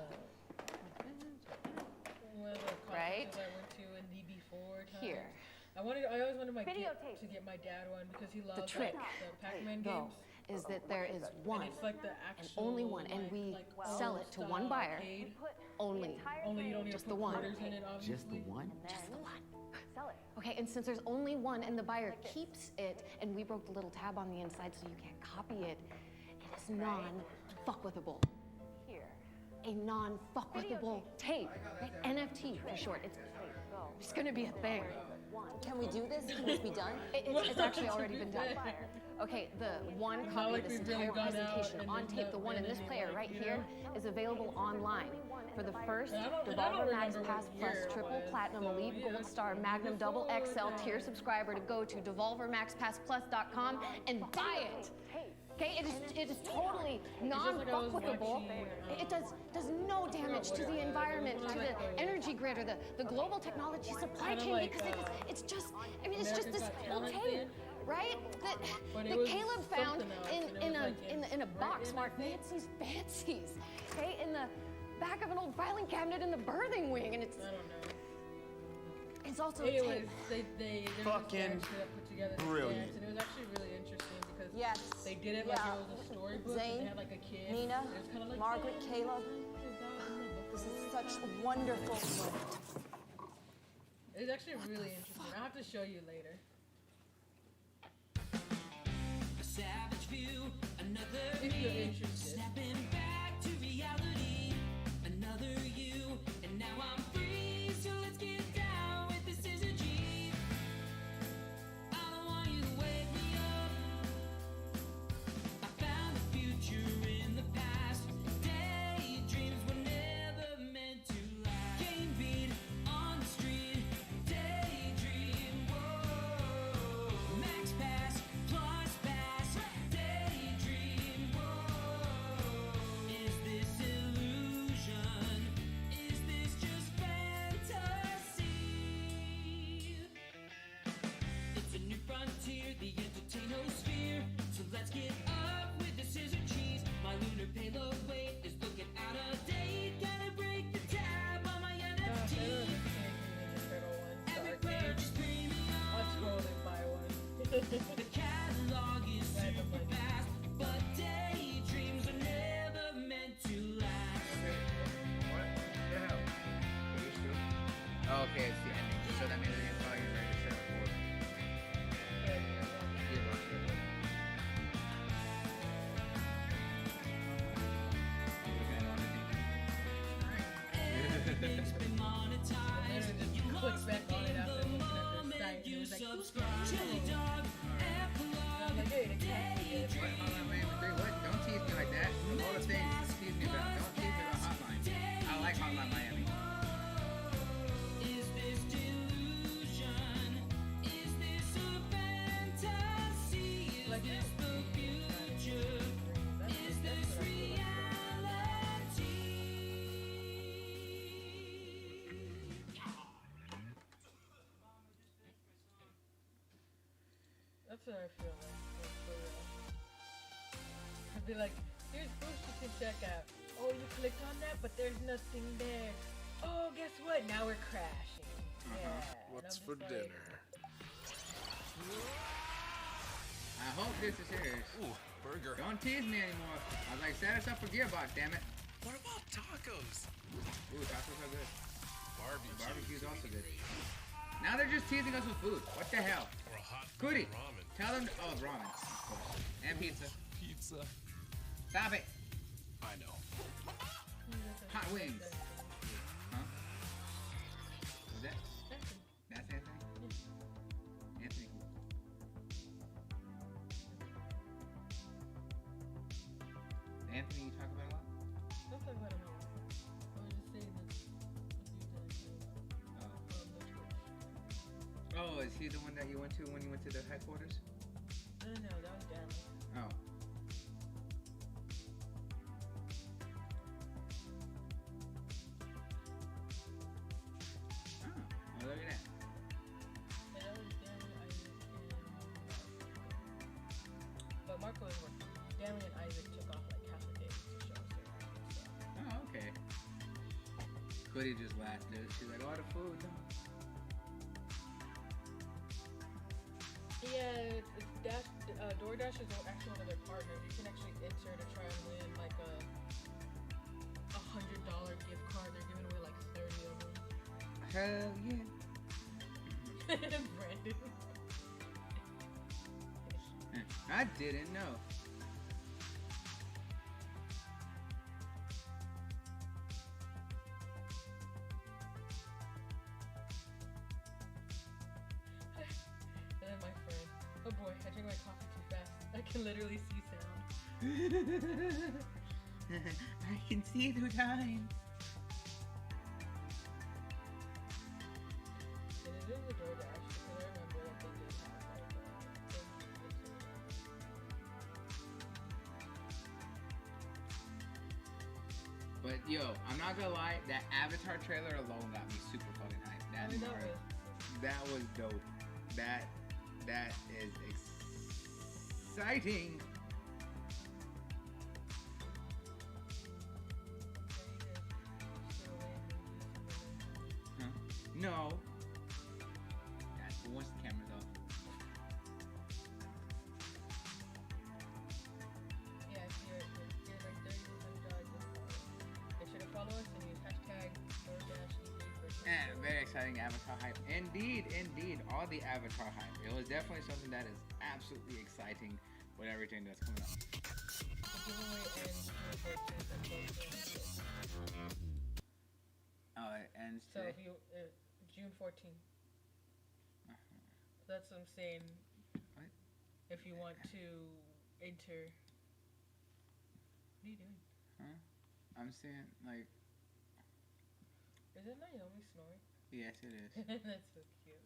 Speaker 3: one of the
Speaker 24: Right.
Speaker 3: conferences I went to in the before times.
Speaker 24: Here.
Speaker 3: I always wanted
Speaker 24: Videotape.
Speaker 3: to get my dad one because he loves
Speaker 24: The trick,
Speaker 3: the Pac-Man
Speaker 24: though,
Speaker 3: games.
Speaker 24: is that there is one,
Speaker 3: And it's like the
Speaker 24: and
Speaker 3: actual,
Speaker 24: only one, and we sell it to one buyer, only.
Speaker 3: Only you don't need
Speaker 24: just
Speaker 3: to
Speaker 24: the
Speaker 3: put
Speaker 24: one.
Speaker 3: quarters in it, obviously.
Speaker 11: Just the one?
Speaker 24: Just the one. Okay, and since there's only one and the buyer keeps it, and we broke the little tab on the inside so you can't copy it, it is non-fuckwithable. Here. A non-fuckwithable tape. Right? NFT for short. It's gonna be a thing.
Speaker 4: Can we do this? Can this be done?
Speaker 24: It's actually already been done. Okay, the one copy of this entire presentation on tape, the one in this player right here, is available online. For the first Devolver Max Pass Plus Triple Platinum Elite Gold Star Magnum Double XL tier subscriber to go to devolvermaxpassplus.com and buy it. Okay, it is totally non-fuckwithable. It does no damage to the environment, to the energy grid, or the global technology supply chain, because it's just this little tape, right? That Caleb found in a box marked fancies, okay, in the back of an old filing cabinet in the birthing wing, and it's also
Speaker 3: Anyways,
Speaker 24: tape.
Speaker 3: they
Speaker 11: Fucking
Speaker 3: put together
Speaker 11: brilliant.
Speaker 3: and it was actually really interesting because
Speaker 4: Yes.
Speaker 3: they did it like it was a storybook.
Speaker 4: Zane,
Speaker 3: They had like a kid.
Speaker 4: Nina,
Speaker 3: It was kind of like
Speaker 4: Margaret, Caleb. This is such a wonderful moment.
Speaker 3: It's actually really interesting. I'll have to show you later.
Speaker 8: A savage view, another
Speaker 3: If you're
Speaker 8: me,
Speaker 3: interested.
Speaker 8: snapping back to reality. Another you, and now I'm free. So let's get down with this is a G. I don't want you to wake me up. I found the future in the past. Daydreams were never meant to last. Game beat on the street. Daydream, whoa. Max pass, plus pass. Daydream, whoa. Is this illusion? Is this just fantasy? It's a new frontier, the entertainosphere. So let's get up with the scissor cheese. My lunar payload weight is looking out of date. Gotta break the tab on my NFT. Every purchase premium.
Speaker 3: I'll totally buy one.
Speaker 8: The catalog is super fast, but daydreams are never meant to last.
Speaker 2: What the hell? Are you still? Oh, okay, it's the ending. So that means you're probably ready to set up for. You lost it.
Speaker 8: Everything's been monetized. You
Speaker 3: Click back on it after
Speaker 8: the
Speaker 3: looking at
Speaker 8: moment
Speaker 3: the site. It
Speaker 8: you
Speaker 3: was like,
Speaker 8: subscribe. Chili dog, epilogue, daydream.
Speaker 2: What? Don't tease me like that. All the things to tease me about. Don't tease me about Hotline. I like Hotline Miami.
Speaker 8: Is this delusion? Is this a fantasy? Is this the future? Is this reality?
Speaker 3: That's what I feel like. For real. I'd be like, here's books you can check out. Oh, you clicked on that, but there's nothing there. Oh, guess what? Now we're crashing. Yeah.
Speaker 11: What's for dinner?
Speaker 2: I hope this is yours.
Speaker 7: Ooh, burger.
Speaker 2: Don't tease me anymore. I was like, set us up for Gearbox, damn it.
Speaker 1: What about tacos?
Speaker 2: Ooh, tacos are good.
Speaker 1: Barbecue's
Speaker 2: also good. Now they're just teasing us with food. What the hell?
Speaker 1: Or a hot
Speaker 2: Cootie,
Speaker 1: ramen.
Speaker 2: tell them. Oh, ramen. Of course. And pizza.
Speaker 1: Pizza.
Speaker 2: Stop it.
Speaker 1: I know.
Speaker 2: Hot wings. Huh? Who's that? That's Anthony? Anthony. Anthony, you talk about a lot?
Speaker 3: Don't talk about him a lot. I was just saying this.
Speaker 2: Oh, is he the one that you went to when you went to the headquarters?
Speaker 3: No, that was Dan.
Speaker 2: Oh. Oh, look at that.
Speaker 3: But Marco was working. Danny and Isaac took off like half a day to show us around. So.
Speaker 2: Oh, okay. Cootie just laughed, dude. She's like, oh, the food.
Speaker 3: Yeah, DoorDash is actually one of their partners. You can actually enter to try and win like a $100 gift card. They're giving away like 30 of them.
Speaker 2: Hell yeah.
Speaker 3: Brandon.
Speaker 2: I didn't know.
Speaker 3: And then my friend, oh boy, I drink my coffee too fast. I can literally see sound.
Speaker 2: I can see through time.
Speaker 3: And it is a DoorDash because I remember that they did have like
Speaker 2: But yo, I'm not gonna lie, that Avatar trailer alone got me super fucking hyped. That was dope. That is exciting. Huh? No. Once the camera's off.
Speaker 3: yeah, here right there, you $100. Make sure to follow us and use hashtag DoorDash.
Speaker 2: Very exciting Avatar hype. Indeed. All the Avatar hype. It was definitely something that is absolutely exciting with everything that's coming up.
Speaker 3: The giveaway ends June 14th.
Speaker 2: Oh, it ends
Speaker 3: So
Speaker 2: today?
Speaker 3: if you, June 14th. That's what I'm saying.
Speaker 2: What?
Speaker 3: If you want to enter. What are you doing?
Speaker 2: Huh? I'm saying, like...
Speaker 3: Is it Naomi snoring?
Speaker 2: Yes, it is.
Speaker 3: That's so cute.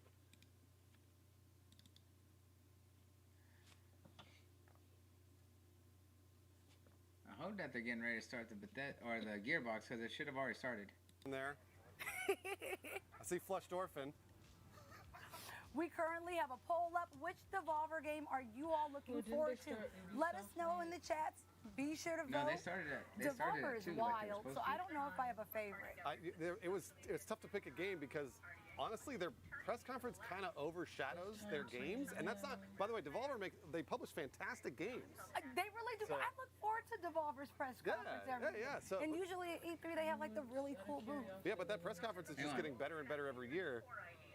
Speaker 2: I hope that they're getting ready to start the gearbox, because it should have already started.
Speaker 17: In there. I see Flushed Orphan.
Speaker 4: We currently have a poll up. Which Devolver game are you all looking forward to? Let us know in the chats. Be sure to vote.
Speaker 2: No, they started it.
Speaker 4: Devolver is
Speaker 2: too,
Speaker 4: wild, so I don't know if I have a favorite.
Speaker 17: It was tough to pick a game because honestly, their press conference kind of overshadows their games, and that's not. By the way, Devolver they publish fantastic games.
Speaker 4: They really do.
Speaker 17: So,
Speaker 4: I look forward to Devolver's press conference every year.
Speaker 17: So,
Speaker 4: and usually at E3 they have like the really cool booth.
Speaker 17: Yeah, but that press conference is just getting better and better every year.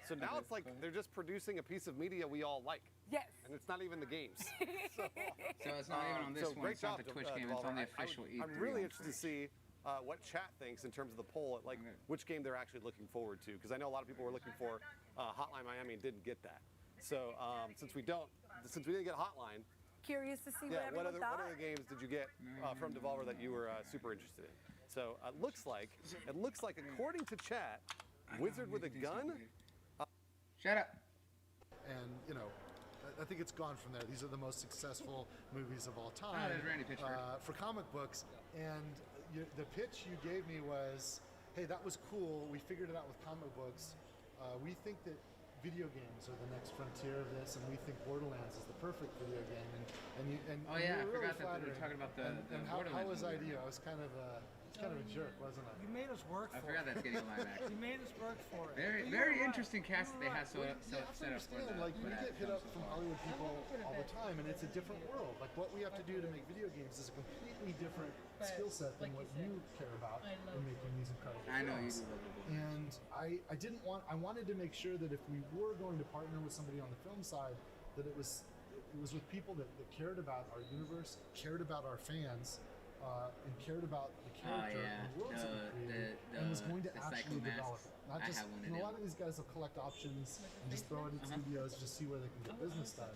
Speaker 17: So now it's like they're just producing a piece of media we all like.
Speaker 4: Yes.
Speaker 17: And it's not even the games.
Speaker 2: So it's not even on this one. It's not the Twitch game. It's on the official E3.
Speaker 17: I'm really interested to see what chat thinks in terms of the poll, like which game they're actually looking forward to. Because I know a lot of people were looking for Hotline Miami and didn't get that. So since we didn't get Hotline,
Speaker 4: curious to see what everyone thought.
Speaker 17: What other games did you get from Devolver that you were super interested in? So it looks like according to chat, Wizard with a Gun.
Speaker 2: Shut up.
Speaker 13: And you know, I think it's gone from there. These are the most successful movies of all time.
Speaker 2: Oh, there's Randy Pitchford.
Speaker 13: For comic books. And the pitch you gave me was, hey, that was cool. We figured it out with comic books. We think that video games are the next frontier of this, and we think Borderlands is the perfect video game.
Speaker 2: I forgot that we were talking about the
Speaker 13: how
Speaker 2: Borderlands
Speaker 13: was
Speaker 2: movie.
Speaker 13: idea? I was kind of kind of a jerk, wasn't I?
Speaker 5: You made us work for it.
Speaker 2: I forgot that's getting a live action.
Speaker 5: You made us work for it.
Speaker 2: Very interesting cast that they have set up for the.
Speaker 13: Like we get hit up from Hollywood people all the time, and it's a different world. Like what we have to do to make video games is a completely different skill set than what you care about in making these incredible films.
Speaker 2: I know you do love the book.
Speaker 13: And I wanted to make sure that if we were going to partner with somebody on the film side, that it was with people that cared about our universe, cared about our fans, and cared about the character and the worlds that we created, and was going to actually develop it. Not just, a lot of these guys will collect options and just throw it at studios just see where they can get business done.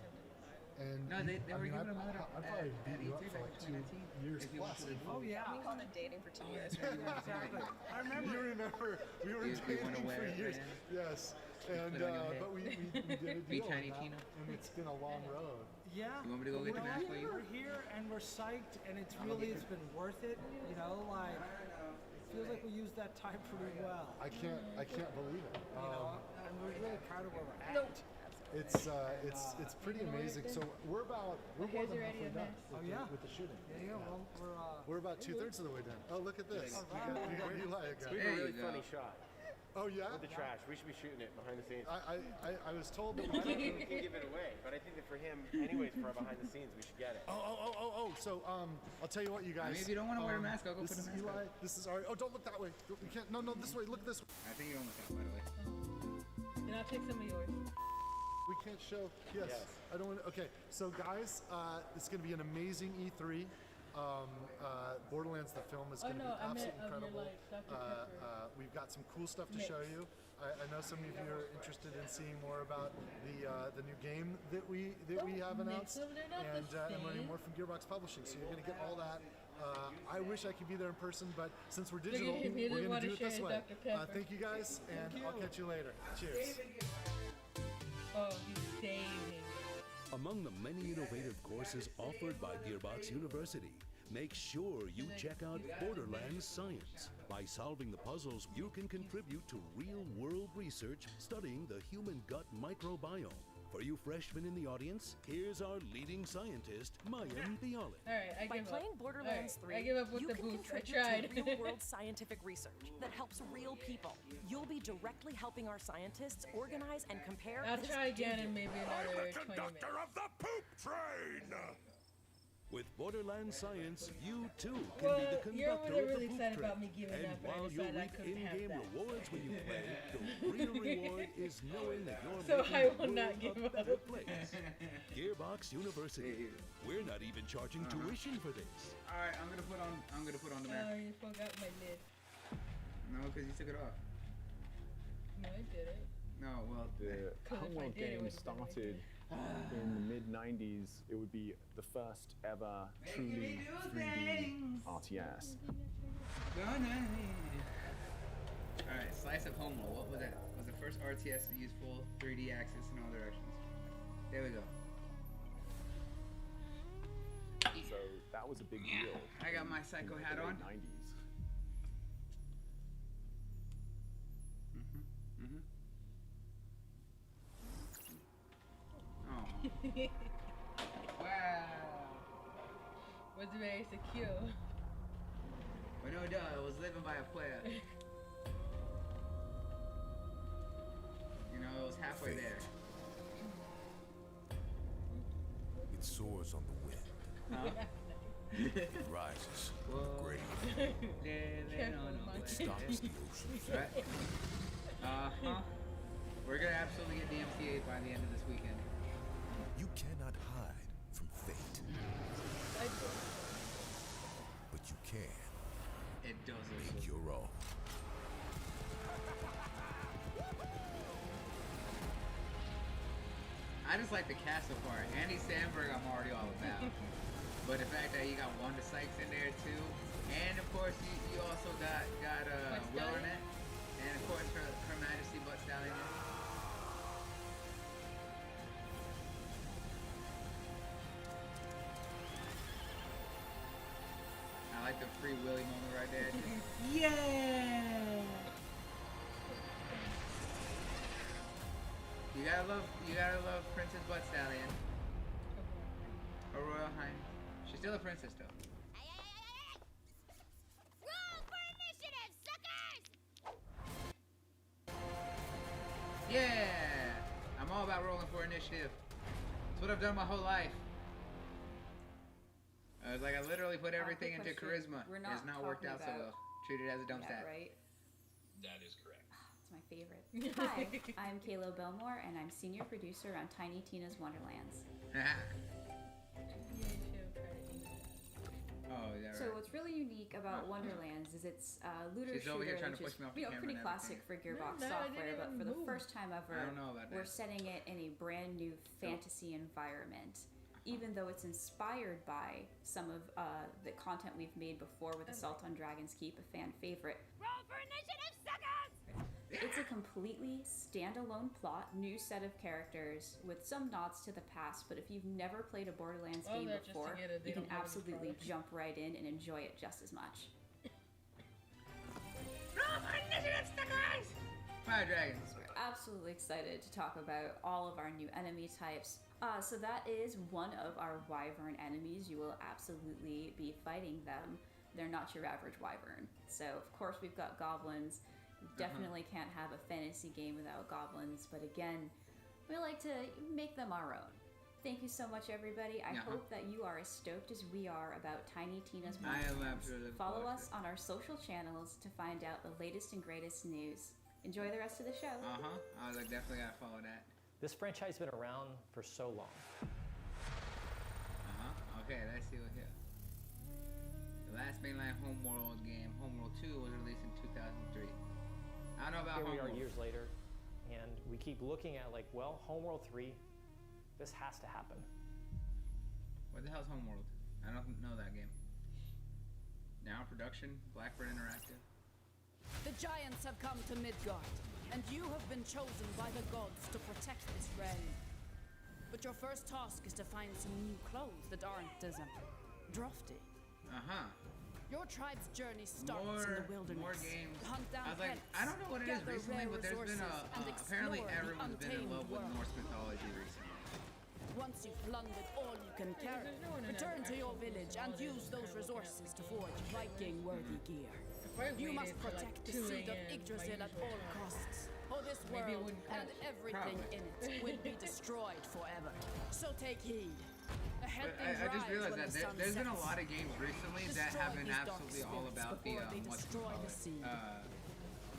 Speaker 13: And
Speaker 2: no, they were giving them out.
Speaker 13: I probably beat you up for like 2 years plus.
Speaker 5: Oh yeah.
Speaker 9: We called it dating for 2 years.
Speaker 5: Exactly. I remember.
Speaker 13: You remember? We were dating for years. Yes. And but we did a deal, and it's been a long road.
Speaker 5: Yeah.
Speaker 2: You want me to go get the mask for you?
Speaker 5: We're here and we're psyched, and it's been worth it. You know, like it feels like we used that time pretty well.
Speaker 13: I can't believe it.
Speaker 5: You know, and we're really proud of where we're at.
Speaker 13: It's pretty amazing. So we're more than halfway done with the shooting.
Speaker 5: Yeah. Well,
Speaker 13: we're about 2/3 of the way done. Oh, look at this. We got Eli again.
Speaker 10: We have a really funny shot.
Speaker 13: Oh yeah?
Speaker 10: With the trash. We should be shooting it behind the scenes.
Speaker 13: I was told that
Speaker 10: I don't think we can give it away, but I think that for him, anyways, for our behind the scenes, we should get it.
Speaker 13: Oh. So I'll tell you what, you guys.
Speaker 2: I mean, if you don't want to wear a mask, I'll go put a mask
Speaker 13: Eli,
Speaker 2: on.
Speaker 13: this is Ari. Oh, don't look that way. We can't. No, this way. Look this way.
Speaker 2: I think you don't look that way, by the way.
Speaker 3: And I'll take some of yours.
Speaker 13: We can't show. Yes. I don't want to. Okay. So guys, it's going to be an amazing E3. Borderlands the film is going to be absolutely incredible. We've got some cool stuff to show you. I know some of you are interested in seeing more about the new game that we have announced, and learning more from Gearbox Publishing. So you're going to get all that. I wish I could be there in person, but since we're digital, we're going to do it this way. Thank you guys, and I'll catch you later. Cheers.
Speaker 3: Oh, he's saving.
Speaker 14: Among the many innovative courses offered by Gearbox University, make sure you check out Borderlands Science. By solving the puzzles, you can contribute to real-world research studying the human gut microbiome. For you freshmen in the audience, here's our leading scientist, Mayim Bialik.
Speaker 3: Alright, I give up.
Speaker 15: By playing Borderlands 3,
Speaker 3: I give up with
Speaker 15: you
Speaker 3: the
Speaker 15: can
Speaker 3: boost. I
Speaker 15: contribute
Speaker 3: tried.
Speaker 15: to real-world scientific research that helps real people. You'll be directly helping our scientists organize and compare.
Speaker 3: I'll try again in maybe another 20 minutes.
Speaker 14: Conductor of the poop train! With Borderlands Science, you too can be the conductor
Speaker 3: you're
Speaker 14: of
Speaker 3: really
Speaker 14: the poop
Speaker 3: excited
Speaker 14: train.
Speaker 3: about me giving
Speaker 14: And
Speaker 3: up, and I
Speaker 14: while you
Speaker 3: decided I
Speaker 14: reap
Speaker 3: couldn't have
Speaker 14: in-game
Speaker 3: that.
Speaker 14: rewards when you play, the real reward is knowing that you're
Speaker 3: So
Speaker 14: making
Speaker 3: I
Speaker 14: the
Speaker 3: will not
Speaker 14: world
Speaker 3: give
Speaker 14: a
Speaker 3: up.
Speaker 14: better place. Gearbox University. We're not even charging tuition for this.
Speaker 2: All right, I'm gonna put on the mask.
Speaker 3: Oh, you forgot my lid.
Speaker 2: No, because you took it off.
Speaker 3: No, I did it.
Speaker 2: No, well,
Speaker 18: the Homeworld game started in the mid-90s. It would be the first ever truly 3D RTS.
Speaker 2: Alright, Slice of Homeworld. What was that? Was the first RTS to use full 3D access in all directions. There we go.
Speaker 18: So that was a big deal.
Speaker 2: I got my psycho hat on.
Speaker 18: 90s.
Speaker 3: Wow. Was very secure.
Speaker 2: But no duh, it was living by a player. You know, it was halfway there.
Speaker 21: It soars on the wind. It rises from the grave. It stops the ocean.
Speaker 2: Right? We're gonna absolutely get DMCA by the end of this weekend.
Speaker 21: You cannot hide from fate. But you can.
Speaker 2: It doesn't.
Speaker 21: Make your own.
Speaker 2: I just like the cast so far. Andy Samberg, I'm already all about. But the fact that you got Wanda Sykes in there too, and of course you also got Will Arnett, and of course Her Majesty Butt Stallion. I like the Free Willy moment right there. Yeah. You gotta love Princess Butt Stallion. Her Royal Highness. She's still a princess though. Yeah! I'm all about rolling for initiative. That's what I've done my whole life. I was like, I literally put everything into charisma. It's not worked out so well. Treat it as a dump stat.
Speaker 12: Right?
Speaker 1: That is correct.
Speaker 12: It's my favorite. Hi, I'm Kayla Belmore, and I'm senior producer on Tiny Tina's Wonderlands.
Speaker 2: Oh, yeah.
Speaker 12: So what's really unique about Wonderlands is it's looter
Speaker 2: She's over
Speaker 12: shooter,
Speaker 2: here trying to
Speaker 12: which
Speaker 2: push
Speaker 12: is
Speaker 2: me off the camera
Speaker 12: pretty
Speaker 2: and
Speaker 12: classic for Gearbox software. But for the first time ever,
Speaker 2: I don't know about
Speaker 12: we're
Speaker 2: that.
Speaker 12: setting it in a brand new fantasy environment. Even though it's inspired by some of the content we've made before with Assault on Dragon's Keep, a fan favorite.
Speaker 8: Roll for initiative, suckers!
Speaker 12: It's a completely standalone plot, new set of characters with some nods to the past, but if you've never played a Borderlands game before, you can absolutely jump right in and enjoy it just as much.
Speaker 8: Roll for initiative, suckers!
Speaker 2: Fire dragons.
Speaker 12: We're absolutely excited to talk about all of our new enemy types. So that is one of our wyvern enemies. You will absolutely be fighting them. They're not your average wyvern. So of course we've got goblins. You definitely can't have a fantasy game without goblins, but again, we like to make them our own. Thank you so much, everybody. I hope that you are as stoked as we are about Tiny Tina's Wonderlands. Follow us on our social channels to find out the latest and greatest news. Enjoy the rest of the show.
Speaker 2: I was like, definitely gotta follow that.
Speaker 16: This franchise has been around for so long.
Speaker 2: Okay, let's see what here. The last mainline Homeworld game, Homeworld 2, was released in 2003. I don't know about
Speaker 16: Here we
Speaker 2: Homeworld.
Speaker 16: are years later, and we keep looking at like, well, Homeworld 3, this has to happen.
Speaker 2: What the hell's Homeworld? I don't know that game. Now production, Blackbird Interactive.
Speaker 19: The giants have come to Midgard, and you have been chosen by the gods to protect this realm. But your first task is to find some new clothes that aren't as drafty. Your tribe's journey starts in the wilderness.
Speaker 2: More games.
Speaker 19: Hunt down
Speaker 2: I was like,
Speaker 19: pets,
Speaker 2: I don't know what it is
Speaker 19: gather
Speaker 2: recently,
Speaker 19: rare
Speaker 2: but there's been
Speaker 19: resources, and
Speaker 2: apparently
Speaker 19: explore the
Speaker 2: everyone's been in
Speaker 19: untamed
Speaker 2: love with
Speaker 19: world.
Speaker 2: Norse mythology recently.
Speaker 19: Once you've plundered all you can carry, return to your village and use those resources to forge Viking-worthy gear. You must protect the seed of Yggdrasil at all costs, or this world and everything in it will be destroyed forever. So take heed.
Speaker 2: I just realized that there's been a lot of games recently that have been absolutely all about the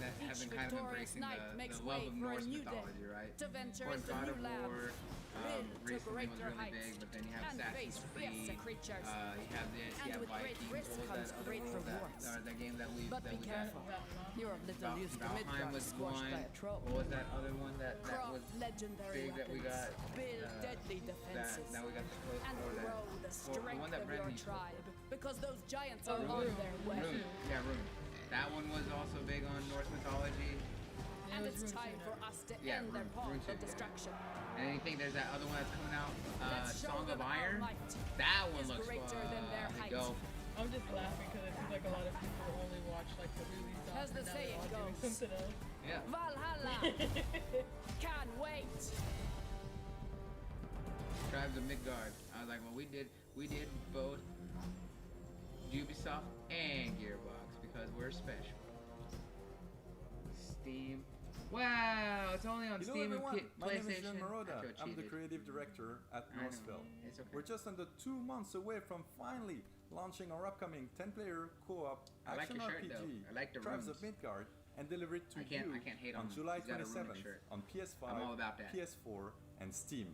Speaker 2: that have been kind of embracing the love of Norse mythology, right?
Speaker 19: To venture
Speaker 2: Of course,
Speaker 19: into
Speaker 2: God of
Speaker 19: new
Speaker 2: War
Speaker 19: lands,
Speaker 2: recently was really big, but then you have Assassin's Creed, you have this, you have Vikings, what was that other one, that game that we got?
Speaker 19: You're a little used to
Speaker 2: Valheim was one. What was that other one that was big that we got?
Speaker 19: Build deadly defenses.
Speaker 2: That we got the close
Speaker 19: and
Speaker 2: for
Speaker 19: grow the
Speaker 2: the
Speaker 19: strength
Speaker 2: one that
Speaker 19: of
Speaker 2: Brent
Speaker 19: your
Speaker 2: used.
Speaker 19: tribe, because those giants are on their way.
Speaker 2: Rune. Yeah, Rune. That one was also big on Norse mythology.
Speaker 19: And it's time for us to end their path of destruction.
Speaker 2: And you think there's that other one that's coming out, Song of Iron? That one looks fun. Go.
Speaker 3: I'm just laughing because it seems like a lot of people only watch like the really stuff.
Speaker 19: As the saying goes,
Speaker 3: something else.
Speaker 2: Yeah.
Speaker 19: Valhalla! Can't wait!
Speaker 2: Tribes of Midgard. I was like, well, we did both Ubisoft and Gearbox because we're special. Steam. Wow, it's only on
Speaker 22: Hello
Speaker 2: Steam
Speaker 22: everyone,
Speaker 2: and
Speaker 22: my name is
Speaker 2: PlayStation.
Speaker 22: John Maroda.
Speaker 2: I feel
Speaker 22: I'm the
Speaker 2: cheated.
Speaker 22: creative director at
Speaker 2: I know.
Speaker 22: Northville.
Speaker 2: It's okay.
Speaker 22: We're just under 2 months away from finally launching our upcoming 10-player co-op
Speaker 2: I like
Speaker 22: action
Speaker 2: your shirt,
Speaker 22: RPG,
Speaker 2: though. I like the
Speaker 22: Tribes
Speaker 2: rooms.
Speaker 22: of Midgard, and deliver it to
Speaker 2: I can't hate
Speaker 22: on
Speaker 2: on him.
Speaker 22: July
Speaker 2: He's got a runic
Speaker 22: 27th
Speaker 2: shirt.
Speaker 22: on PS5,
Speaker 2: I'm all about that.
Speaker 22: PS4, and Steam.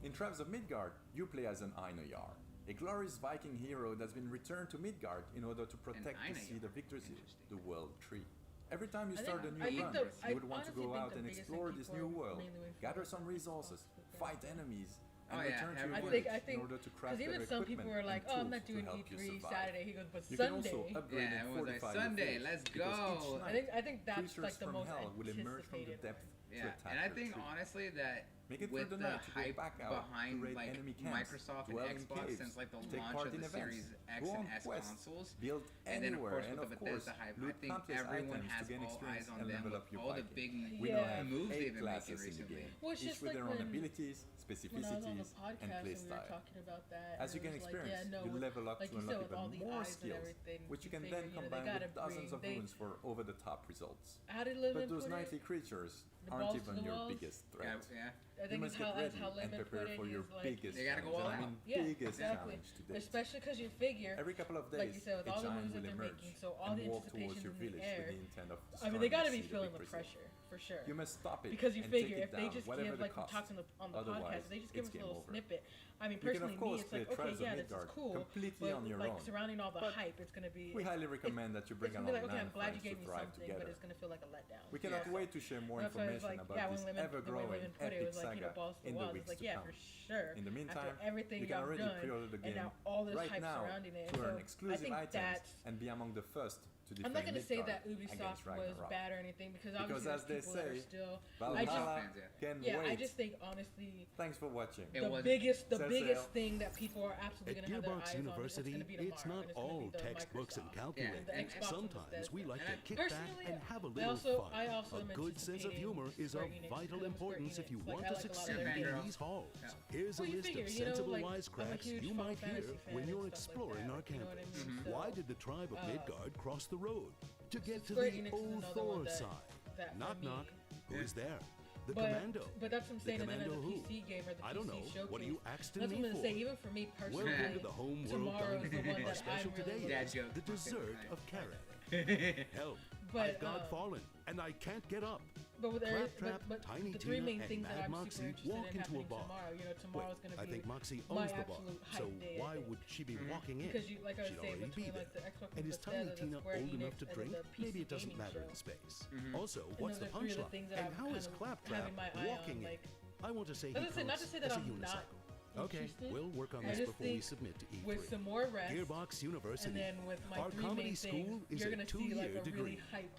Speaker 22: In Tribes of Midgard, you play as an Einarjar, a glorious Viking hero that's been returned to Midgard in order to protect the seed of Yggdrasil, the World Tree. Every time you start a new run, you would want to go out and explore this new world, gather some resources, fight enemies, and return to your village in order to craft better
Speaker 3: even some people were
Speaker 22: equipment
Speaker 3: like,
Speaker 22: and
Speaker 3: oh, I'm not
Speaker 22: tools
Speaker 3: doing
Speaker 22: to help you
Speaker 3: E3
Speaker 22: survive.
Speaker 3: Saturday. He goes, but
Speaker 22: You
Speaker 3: Sunday.
Speaker 22: can also upgrade and
Speaker 2: it was like
Speaker 22: fortify
Speaker 2: Sunday,
Speaker 22: your
Speaker 2: let's
Speaker 22: village, because
Speaker 2: go.
Speaker 22: each night,
Speaker 3: I think that's
Speaker 22: creatures
Speaker 3: like the
Speaker 22: from
Speaker 3: most
Speaker 22: hell will emerge from the
Speaker 3: anticipated.
Speaker 22: depth to attack
Speaker 2: and I
Speaker 22: your
Speaker 2: think
Speaker 22: tree.
Speaker 2: honestly that
Speaker 22: Make it
Speaker 2: with
Speaker 22: through the
Speaker 2: the
Speaker 22: night to go
Speaker 2: hype
Speaker 22: back out
Speaker 2: behind
Speaker 22: to raid
Speaker 2: like
Speaker 22: enemy camps,
Speaker 2: Microsoft and
Speaker 22: dwell in
Speaker 2: Xbox
Speaker 22: caves,
Speaker 2: since like the
Speaker 22: take
Speaker 2: launch
Speaker 22: part
Speaker 2: of
Speaker 22: in
Speaker 2: the
Speaker 22: events,
Speaker 2: Series X
Speaker 22: go
Speaker 2: and
Speaker 22: on
Speaker 2: S
Speaker 22: quests,
Speaker 2: consoles,
Speaker 22: build
Speaker 2: and then of
Speaker 22: anywhere,
Speaker 2: course
Speaker 22: and
Speaker 2: with the
Speaker 22: of course,
Speaker 2: Bethesda hype, I
Speaker 22: loot
Speaker 2: think
Speaker 22: countless
Speaker 2: everyone
Speaker 22: items
Speaker 2: has
Speaker 22: to gain
Speaker 2: all
Speaker 22: experience
Speaker 2: eyes on
Speaker 22: and
Speaker 2: them
Speaker 22: level
Speaker 2: with
Speaker 22: up your
Speaker 2: all the
Speaker 22: Viking.
Speaker 2: big
Speaker 22: We now have
Speaker 2: moves
Speaker 22: 8
Speaker 2: they've been making
Speaker 22: classes in the
Speaker 2: recently.
Speaker 22: game,
Speaker 3: Well, it's
Speaker 22: each
Speaker 3: just
Speaker 22: with
Speaker 3: like
Speaker 22: their own
Speaker 3: when-
Speaker 22: abilities,
Speaker 3: When I was on the
Speaker 22: specificities,
Speaker 3: podcast
Speaker 22: and
Speaker 3: and we were
Speaker 22: playstyle.
Speaker 3: talking about that,
Speaker 22: As you
Speaker 3: and
Speaker 22: gain
Speaker 3: it was like,
Speaker 22: experience,
Speaker 3: yeah, no,
Speaker 22: you
Speaker 3: with-
Speaker 22: level up
Speaker 3: like
Speaker 22: to
Speaker 3: you
Speaker 22: unlock
Speaker 3: said, with all
Speaker 22: even
Speaker 3: the
Speaker 22: more
Speaker 3: eyes and
Speaker 22: skills,
Speaker 3: everything,
Speaker 22: which you can
Speaker 3: figure,
Speaker 22: then
Speaker 3: you know, they
Speaker 22: combine
Speaker 3: gotta
Speaker 22: with dozens of
Speaker 3: bring-
Speaker 22: runes for over-the-top results.
Speaker 3: How did Lemon
Speaker 22: But those
Speaker 3: put it?
Speaker 22: nightly creatures
Speaker 3: The
Speaker 22: aren't
Speaker 3: balls to
Speaker 22: even
Speaker 3: the
Speaker 22: your
Speaker 3: walls?
Speaker 22: biggest threat.
Speaker 2: Yeah.
Speaker 3: I
Speaker 22: You
Speaker 3: think
Speaker 22: must
Speaker 3: it's
Speaker 22: get
Speaker 3: how,
Speaker 22: ready
Speaker 3: that's how
Speaker 22: and
Speaker 3: Lemon
Speaker 22: prepare
Speaker 3: put it.
Speaker 22: for your
Speaker 3: He's like,
Speaker 22: biggest
Speaker 2: They gotta go
Speaker 22: challenge.
Speaker 2: all
Speaker 22: I
Speaker 2: out.
Speaker 22: mean,
Speaker 3: Yeah,
Speaker 22: biggest
Speaker 3: exactly.
Speaker 22: challenge to date.
Speaker 3: Especially because you figure
Speaker 22: Every couple of days,
Speaker 3: like you said, with
Speaker 22: a
Speaker 3: all the
Speaker 22: giant
Speaker 3: moves that
Speaker 22: will
Speaker 3: they're
Speaker 22: emerge
Speaker 3: making, so all
Speaker 22: and
Speaker 3: the
Speaker 22: walk towards
Speaker 3: anticipation
Speaker 22: your
Speaker 3: in the
Speaker 22: village
Speaker 3: air.
Speaker 22: with the intent of
Speaker 3: I mean, they got to be
Speaker 22: destroying the
Speaker 3: feeling the
Speaker 22: victory.
Speaker 3: pressure for sure.
Speaker 22: You must stop it
Speaker 3: Because you
Speaker 22: and
Speaker 3: figure
Speaker 22: take
Speaker 3: if
Speaker 22: it
Speaker 3: they
Speaker 22: down,
Speaker 3: just
Speaker 22: whatever
Speaker 3: give
Speaker 22: the
Speaker 3: like we
Speaker 22: cost.
Speaker 3: talked on the
Speaker 22: Otherwise,
Speaker 3: podcast, if they just give
Speaker 22: it's
Speaker 3: us a
Speaker 22: game
Speaker 3: little
Speaker 22: over.
Speaker 3: snippet. I mean,
Speaker 22: You can,
Speaker 3: personally,
Speaker 22: of course,
Speaker 3: me, it's
Speaker 22: play
Speaker 3: like, okay,
Speaker 22: Trials of
Speaker 3: yeah, this is
Speaker 22: Midgard
Speaker 3: cool,
Speaker 22: completely
Speaker 3: but
Speaker 22: on your
Speaker 3: like
Speaker 22: own.
Speaker 3: surrounding all the
Speaker 22: But
Speaker 3: hype, it's gonna be.
Speaker 22: We highly recommend that you bring
Speaker 3: it's gonna
Speaker 22: along
Speaker 3: be like, okay,
Speaker 22: 9
Speaker 3: I'm glad you
Speaker 22: friends
Speaker 3: gave
Speaker 22: to
Speaker 3: me
Speaker 22: thrive
Speaker 3: something,
Speaker 22: together.
Speaker 3: but it's gonna feel like a letdown.
Speaker 22: We cannot
Speaker 3: Yeah.
Speaker 22: wait to share more
Speaker 3: That's why it's
Speaker 22: information
Speaker 3: like,
Speaker 22: about
Speaker 3: yeah,
Speaker 22: this
Speaker 3: when Lemon, the way
Speaker 22: ever-growing
Speaker 3: Lemon put it,
Speaker 22: epic
Speaker 3: was like, you know,
Speaker 22: saga
Speaker 3: balls to the
Speaker 22: in the
Speaker 3: walls.
Speaker 22: weeks
Speaker 3: It's like,
Speaker 22: to
Speaker 3: yeah,
Speaker 22: come.
Speaker 3: for sure.
Speaker 22: In the meantime,
Speaker 3: after everything
Speaker 22: you can
Speaker 3: y'all
Speaker 22: already
Speaker 3: done,
Speaker 22: pre-order the
Speaker 3: and
Speaker 22: game
Speaker 3: now all this
Speaker 22: right
Speaker 3: hype
Speaker 22: now
Speaker 3: surrounding it.
Speaker 22: to earn
Speaker 3: So I
Speaker 22: exclusive
Speaker 3: think
Speaker 22: items
Speaker 3: that's.
Speaker 22: and be among the first to defend
Speaker 3: I'm not gonna say
Speaker 22: Midgard
Speaker 3: that Ubisoft
Speaker 22: against
Speaker 3: was
Speaker 22: Ragnarok.
Speaker 3: bad or anything because
Speaker 22: Because
Speaker 3: obviously
Speaker 22: as they
Speaker 3: there's people that
Speaker 22: say,
Speaker 3: are still.
Speaker 22: Valhalla can
Speaker 3: yeah,
Speaker 22: wait.
Speaker 3: I just think honestly.
Speaker 22: Thanks for watching.
Speaker 3: The biggest
Speaker 22: Set
Speaker 3: biggest
Speaker 22: sail.
Speaker 3: thing that people are absolutely
Speaker 14: At
Speaker 3: going to have their
Speaker 14: Gearbox
Speaker 3: eyes
Speaker 14: University,
Speaker 3: on is going to be
Speaker 14: it's
Speaker 3: tomorrow,
Speaker 14: not
Speaker 3: and it's gonna
Speaker 14: all
Speaker 3: be the
Speaker 14: textbooks and
Speaker 3: Microsoft.
Speaker 14: calculators.
Speaker 3: The Xbox
Speaker 14: Sometimes
Speaker 3: and
Speaker 14: we like to
Speaker 3: Bethesda.
Speaker 14: kick back
Speaker 3: Personally,
Speaker 14: and have a
Speaker 3: I
Speaker 14: little
Speaker 3: also-
Speaker 14: fun.
Speaker 3: I also
Speaker 14: A
Speaker 3: am
Speaker 14: good sense of
Speaker 3: anticipating
Speaker 14: humor is of
Speaker 3: Square Enix,
Speaker 14: vital
Speaker 3: Square
Speaker 14: importance if you
Speaker 3: Enix.
Speaker 14: want
Speaker 3: Like, I
Speaker 14: to
Speaker 3: like a lot of
Speaker 14: succeed
Speaker 3: their
Speaker 14: in
Speaker 3: games.
Speaker 14: these halls.
Speaker 2: Yeah.
Speaker 14: Here's
Speaker 3: Well,
Speaker 14: a
Speaker 3: you
Speaker 14: list
Speaker 3: figure,
Speaker 14: of
Speaker 3: you know,
Speaker 14: sensible
Speaker 3: like, I'm a
Speaker 14: wisecracks
Speaker 3: huge
Speaker 14: you
Speaker 3: Final
Speaker 14: might hear
Speaker 3: Fantasy fan
Speaker 14: when
Speaker 3: and
Speaker 14: you're
Speaker 3: stuff like
Speaker 14: exploring
Speaker 3: that,
Speaker 14: our
Speaker 3: you know what I
Speaker 14: campus.
Speaker 3: mean? So,
Speaker 14: Why did the tribe of Midgard cross the road? To get to
Speaker 3: Square
Speaker 14: the
Speaker 3: Enix is
Speaker 14: old
Speaker 3: another
Speaker 14: Thor
Speaker 3: one that-
Speaker 14: side.
Speaker 3: that
Speaker 14: Knock
Speaker 3: for me-
Speaker 14: knock. Who's there? The
Speaker 3: but,
Speaker 14: commando.
Speaker 3: But that's what I'm
Speaker 14: The
Speaker 3: saying, and then as a
Speaker 14: commando who?
Speaker 3: PC gamer, the
Speaker 14: I don't
Speaker 3: PC
Speaker 14: know.
Speaker 3: showcase.
Speaker 14: What are you asking
Speaker 3: That's
Speaker 14: me
Speaker 3: what I'm
Speaker 14: for?
Speaker 3: gonna say. Even for me personally,
Speaker 14: Welcome to the home world
Speaker 3: tomorrow's the
Speaker 14: dining
Speaker 3: one
Speaker 14: room. Our
Speaker 3: that
Speaker 14: special
Speaker 3: I'm
Speaker 14: today
Speaker 3: really
Speaker 2: Dad
Speaker 14: is
Speaker 2: joke.
Speaker 14: the dessert of carrot. Help!
Speaker 3: But,
Speaker 14: I've got fallen, and I can't get up.
Speaker 3: But with
Speaker 14: Claptrap,
Speaker 3: but
Speaker 14: Tiny
Speaker 3: the three
Speaker 14: Tina,
Speaker 3: main
Speaker 14: and
Speaker 3: things that
Speaker 14: Mad
Speaker 3: I'm
Speaker 14: Moxie
Speaker 3: super interested
Speaker 14: walk
Speaker 3: in
Speaker 14: into a
Speaker 3: happening
Speaker 14: bar.
Speaker 3: tomorrow. You know, tomorrow's gonna be
Speaker 14: I think Moxie
Speaker 3: my
Speaker 14: owns the bar,
Speaker 3: absolute
Speaker 14: so
Speaker 3: hype day.
Speaker 14: why would she be walking in?
Speaker 3: Because you, like I was
Speaker 14: She'd
Speaker 3: saying,
Speaker 14: already be
Speaker 3: between
Speaker 14: there.
Speaker 3: like the Xbox
Speaker 14: And is
Speaker 3: Bethesda,
Speaker 14: Tiny
Speaker 3: the
Speaker 14: Tina
Speaker 3: Square
Speaker 14: old
Speaker 3: Enix,
Speaker 14: enough to
Speaker 3: and
Speaker 14: drink?
Speaker 3: the PC
Speaker 14: Maybe it doesn't
Speaker 3: gaming
Speaker 14: matter
Speaker 3: show.
Speaker 14: in space.
Speaker 2: Mhm.
Speaker 14: Also,
Speaker 3: And
Speaker 14: what's
Speaker 3: those
Speaker 14: the
Speaker 3: are three of the
Speaker 14: punchline?
Speaker 3: things that
Speaker 14: And
Speaker 3: I'm
Speaker 14: how
Speaker 3: kind
Speaker 14: is
Speaker 3: of
Speaker 14: Claptrap
Speaker 3: having my eye
Speaker 14: walking
Speaker 3: on,
Speaker 14: in?
Speaker 3: like,
Speaker 14: I want to say he
Speaker 3: not to say
Speaker 14: comes
Speaker 3: that
Speaker 14: as a
Speaker 3: I'm not
Speaker 14: unicycle. Okay,
Speaker 3: interested.
Speaker 14: we'll work on
Speaker 3: I
Speaker 14: this
Speaker 3: just
Speaker 14: before we
Speaker 3: think
Speaker 14: submit to E3.
Speaker 3: with some more rest,
Speaker 14: Gearbox University.
Speaker 3: and then with my
Speaker 14: Our
Speaker 3: three
Speaker 14: comedy
Speaker 3: main
Speaker 14: school
Speaker 3: things,
Speaker 14: is
Speaker 3: you're
Speaker 14: a
Speaker 3: gonna see like
Speaker 14: 2-year
Speaker 3: a
Speaker 14: degree.
Speaker 3: really hype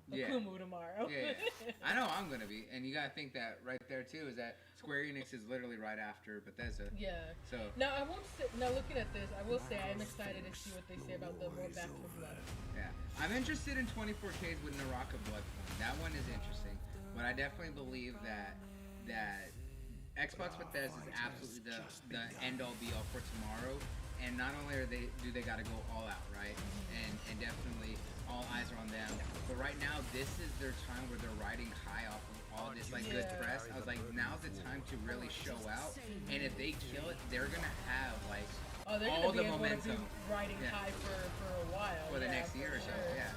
Speaker 2: Yeah.
Speaker 3: Akumu tomorrow.
Speaker 2: Yeah, I know I'm gonna be, and you gotta think that right there too is that Square Enix is literally right after Bethesda.
Speaker 3: Yeah.
Speaker 2: So
Speaker 3: Now I won't say. Now looking at this, I will say I'm excited to see what they say about the more Back 4 Blood.
Speaker 2: yeah, I'm interested in 24Ks with Naraka Bloodborne. That one is interesting, but I definitely believe that Xbox Bethesda is absolutely the end all be all for tomorrow. And not only do they got to go all out, right? And definitely all eyes are on them. But right now, this is their time where they're riding high off of all this like good press. I was like, now's the time to really show out. And if they kill it, they're gonna have like
Speaker 3: Oh, they're
Speaker 2: all
Speaker 3: gonna
Speaker 2: the
Speaker 3: be able to
Speaker 2: momentum
Speaker 3: be riding high for a while.
Speaker 2: for the
Speaker 3: yeah,
Speaker 2: next year or so.
Speaker 3: sure.
Speaker 2: Yeah.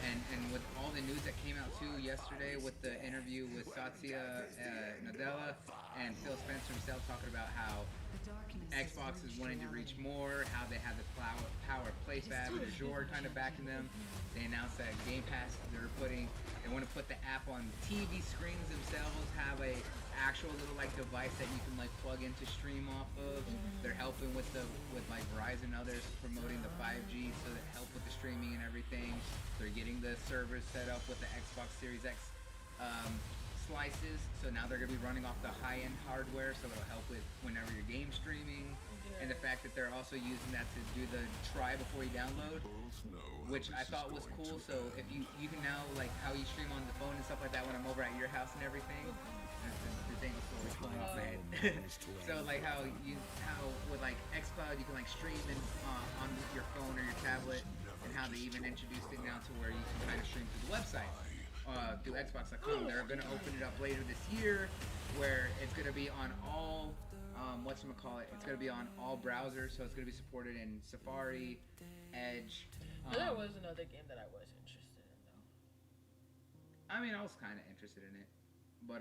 Speaker 2: And with all the news that came out too yesterday with the interview with Satya Nadella and Phil Spencer himself talking about how Xbox is wanting to reach more, how they have the power of PlayFab and Azure kind of backing them. They announced that Game Pass they want to put the app on TV screens themselves, have a actual little like device that you can like plug into stream off of. They're helping with like Verizon and others promoting the 5G so that help with the streaming and everything. They're getting the servers set up with the Xbox Series X slices, so now they're going to be running off the high-end hardware, so it'll help with whenever you're game streaming. And the fact that they're also using that to do the try before you download, which I thought was cool. So if you can now like how you stream on the phone and stuff like that when I'm over at your house and everything. The thing was totally flying off my head. So like how with like xCloud you can like stream on your phone or your tablet, and how they even introduced it now to where you can kind of stream through the website. Through Xbox.com. They're going to open it up later this year where it's going to be on all, it's going to be on all browsers, so it's going to be supported in Safari, Edge.
Speaker 3: That was another game that I was interested in, though.
Speaker 2: I mean, I was kind of interested in it, but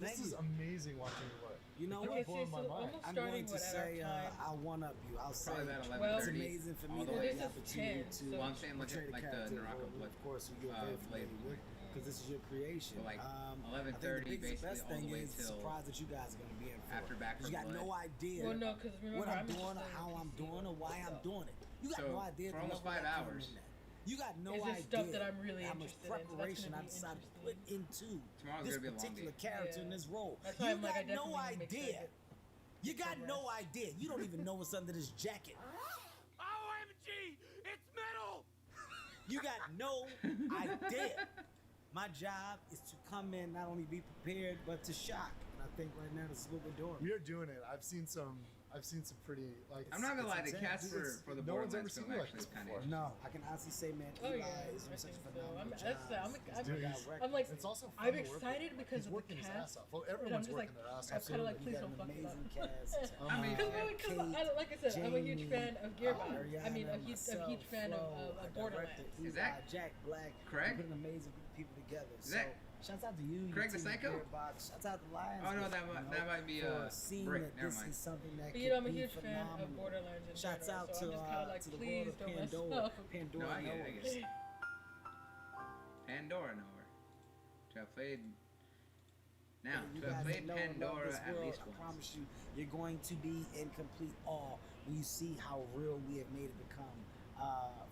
Speaker 13: This is amazing watching you work.
Speaker 20: You know
Speaker 2: Okay,
Speaker 20: what?
Speaker 2: so almost
Speaker 20: I'm
Speaker 2: starting
Speaker 20: going to
Speaker 2: what, at our
Speaker 20: say
Speaker 2: time?
Speaker 20: I'll one up you. I'll say
Speaker 2: Probably about
Speaker 20: it's
Speaker 2: 11:30
Speaker 20: amazing for me
Speaker 2: all
Speaker 20: to
Speaker 2: the way.
Speaker 20: have the
Speaker 2: This is
Speaker 20: opportunity
Speaker 2: 10,
Speaker 20: to
Speaker 2: so- Well, I'm saying look
Speaker 20: portray
Speaker 2: at,
Speaker 20: the
Speaker 2: like, the
Speaker 20: character
Speaker 2: Naraka
Speaker 20: of
Speaker 2: Blood,
Speaker 20: course, who you're very familiar with, because this is your creation.
Speaker 2: So, like,
Speaker 20: I think
Speaker 2: 11:30
Speaker 20: the best
Speaker 2: basically all
Speaker 20: thing
Speaker 2: the way
Speaker 20: is the
Speaker 2: till
Speaker 20: surprise that you guys are going to be in for.
Speaker 2: after Back
Speaker 20: 'Cause
Speaker 2: for
Speaker 20: you got
Speaker 2: Blood.
Speaker 20: no idea
Speaker 3: Well, no, 'cause remember,
Speaker 20: what I'm
Speaker 3: I'm
Speaker 20: doing or
Speaker 3: interested in
Speaker 20: how I'm
Speaker 3: PC
Speaker 20: doing or why I'm doing it. You got
Speaker 2: So,
Speaker 20: no idea
Speaker 2: for
Speaker 20: the
Speaker 2: almost
Speaker 20: level
Speaker 2: 5
Speaker 20: that came
Speaker 2: hours,
Speaker 20: in that. You got no
Speaker 3: is
Speaker 20: idea
Speaker 3: stuff that I'm really
Speaker 20: how much
Speaker 3: interested
Speaker 20: preparation
Speaker 3: in.
Speaker 20: I decided to put into
Speaker 2: Tomorrow's
Speaker 20: this
Speaker 2: gonna be a long
Speaker 20: particular
Speaker 2: day.
Speaker 20: character in this role.
Speaker 3: That's why
Speaker 20: You
Speaker 3: I'm like, I
Speaker 20: got no
Speaker 3: definitely make sure I
Speaker 20: idea.
Speaker 3: get
Speaker 20: You got
Speaker 3: some
Speaker 20: no
Speaker 3: rest.
Speaker 20: idea. You don't even know what's under this jacket.
Speaker 8: OMG! It's metal!
Speaker 20: You got no idea. My job is to come in, not only be prepared, but to shock. And I think right now this is what we're doing.
Speaker 13: We are doing it. I've seen some pretty like.
Speaker 2: I'm not gonna lie, the
Speaker 20: intense.
Speaker 2: cast for the
Speaker 13: no one's ever
Speaker 2: Borderlands
Speaker 13: seen
Speaker 2: film
Speaker 13: you like
Speaker 2: actually
Speaker 13: this
Speaker 2: is kind
Speaker 13: before.
Speaker 2: of.
Speaker 20: No, I can honestly say, man,
Speaker 3: Oh,
Speaker 20: Eli
Speaker 3: yeah,
Speaker 20: is doing
Speaker 3: I
Speaker 20: such a
Speaker 3: think so.
Speaker 20: phenomenal
Speaker 3: That's
Speaker 20: job.
Speaker 3: I'm like,
Speaker 13: It's also fun
Speaker 3: I'm
Speaker 13: to work
Speaker 3: excited
Speaker 13: with.
Speaker 3: because
Speaker 13: He's
Speaker 3: of the
Speaker 13: working his
Speaker 3: cast.
Speaker 13: ass off. Well,
Speaker 3: and I'm
Speaker 13: everyone's
Speaker 3: just
Speaker 13: working
Speaker 3: like,
Speaker 13: their ass
Speaker 3: I'm
Speaker 13: off.
Speaker 3: kind of like,
Speaker 20: You
Speaker 3: please
Speaker 20: got
Speaker 3: don't
Speaker 20: an
Speaker 3: fuck it up.
Speaker 20: amazing cast.
Speaker 2: I mean,
Speaker 3: Like I said, I'm a huge fan of Gearbox.
Speaker 20: Ariana,
Speaker 3: I mean, a huge fan
Speaker 20: Flo,
Speaker 3: of
Speaker 20: our
Speaker 3: Borderlands.
Speaker 20: director,
Speaker 2: Is that
Speaker 20: Eli, Jack Black?
Speaker 2: Craig?
Speaker 20: Put an amazing group of people together.
Speaker 2: Is that
Speaker 20: shouts out to you,
Speaker 2: Craig the
Speaker 20: your team,
Speaker 2: Psycho?
Speaker 20: Gearbox. Shouts out to Lions.
Speaker 2: Oh no, that might be
Speaker 20: for seeing
Speaker 2: Brick.
Speaker 20: that
Speaker 2: Never
Speaker 20: this
Speaker 2: mind.
Speaker 20: is something that
Speaker 3: But you know, I'm a
Speaker 20: could be
Speaker 3: huge fan of
Speaker 20: phenomenal.
Speaker 3: Borderlands in
Speaker 20: Shouts
Speaker 3: general,
Speaker 20: out
Speaker 3: so I'm just kind of like,
Speaker 20: to the
Speaker 3: please
Speaker 20: world of
Speaker 3: don't mess
Speaker 20: Pandora.
Speaker 3: up.
Speaker 20: Pandora
Speaker 2: No, I get it, I
Speaker 20: knows.
Speaker 2: get it. Pandora nowhere. To have played. Now,
Speaker 20: You
Speaker 2: to have
Speaker 20: guys
Speaker 2: played
Speaker 20: know and love
Speaker 2: Pandora
Speaker 20: this
Speaker 2: at
Speaker 20: world,
Speaker 2: least
Speaker 20: I
Speaker 2: once.
Speaker 20: promise you, you're going to be in complete awe when you see how real we have made it become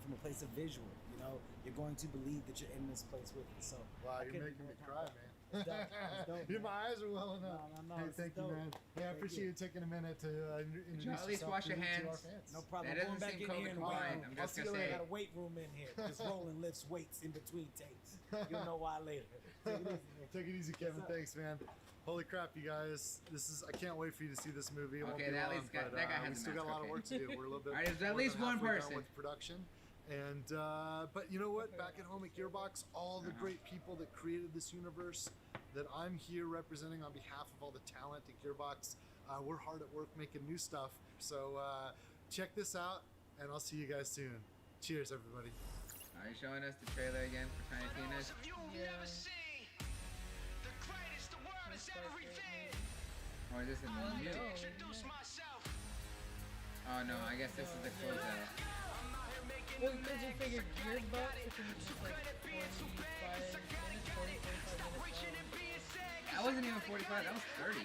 Speaker 20: from a place of visual. You know, you're going to believe that you're in this place with us. So,
Speaker 13: Wow,
Speaker 20: I
Speaker 13: you're
Speaker 20: couldn't
Speaker 13: making
Speaker 20: be
Speaker 13: me
Speaker 20: more
Speaker 13: cry,
Speaker 20: proud.
Speaker 13: man.
Speaker 20: It's dope. It's dope,
Speaker 13: Dude,
Speaker 20: man.
Speaker 13: my eyes are welling up.
Speaker 20: No,
Speaker 13: Hey,
Speaker 20: this
Speaker 13: thank
Speaker 20: is
Speaker 13: you,
Speaker 20: dope.
Speaker 13: man. Hey, I
Speaker 20: Thank
Speaker 13: appreciate you taking a minute to introduce
Speaker 2: At least
Speaker 13: yourself
Speaker 2: wash your
Speaker 13: to our
Speaker 2: hands.
Speaker 13: fans.
Speaker 20: No problem.
Speaker 2: That
Speaker 20: I'm going
Speaker 2: doesn't
Speaker 20: back
Speaker 2: seem
Speaker 20: in here
Speaker 2: COVID
Speaker 20: in a
Speaker 2: compliant.
Speaker 20: while.
Speaker 2: I'm
Speaker 20: I'll
Speaker 2: just
Speaker 20: see
Speaker 2: gonna
Speaker 20: you later.
Speaker 2: say.
Speaker 20: I got a weight room in here. Just rolling lifts weights in between takes. You'll know why later. Take it easy, man.
Speaker 13: Take it easy, Kevin. Thanks, man. Holy crap, you guys! I can't wait for you to see this movie. It won't
Speaker 2: Okay,
Speaker 13: be
Speaker 2: that
Speaker 13: long,
Speaker 2: at least got-
Speaker 13: but,
Speaker 2: that guy has
Speaker 13: we
Speaker 2: a
Speaker 13: still got a
Speaker 2: mask,
Speaker 13: lot of
Speaker 2: okay.
Speaker 13: work to do. We're a little bit.
Speaker 2: All right, there's at
Speaker 13: more
Speaker 2: least
Speaker 13: than
Speaker 2: one
Speaker 13: halfway done
Speaker 2: person.
Speaker 13: with production. And but you know what? Back at home at Gearbox, all the great people that created this universe, that I'm here representing on behalf of all the talent at Gearbox, we're hard at work making new stuff. So check this out, and I'll see you guys soon. Cheers, everybody.
Speaker 2: Are you showing us the trailer again for Tiny Tina's? Or is this a new? Oh no, I guess this is the closeout.
Speaker 3: Well, because you figure Gearbox, if it was just like 45 minutes, 45 minutes long.
Speaker 2: That wasn't even 45, that was 30.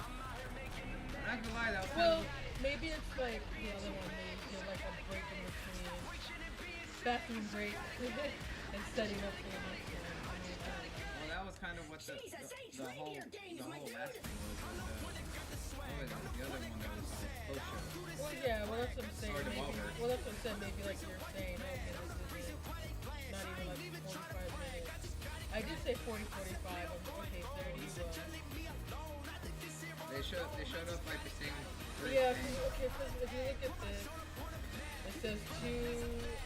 Speaker 2: I'm not gonna lie, that was kind
Speaker 3: Well,
Speaker 2: of...
Speaker 3: maybe it's like the other one, they did like a break in between, bathroom break, and setting up for the next one. I mean, I don't know.
Speaker 2: Well, that was kind of what the whole last thing was. What was the other one that was post-show?
Speaker 3: Well, yeah, well, that's what I'm saying.
Speaker 2: Or
Speaker 3: Maybe,
Speaker 2: Devolver.
Speaker 3: well, that's what I'm saying. Maybe like you're saying, okay, this isn't not even like 45 minutes. I did say 40, 45. I'm okay, 30. Well.
Speaker 2: They showed up like the same three
Speaker 3: Yeah,
Speaker 2: things.
Speaker 3: okay, because if you look at this, it says 2,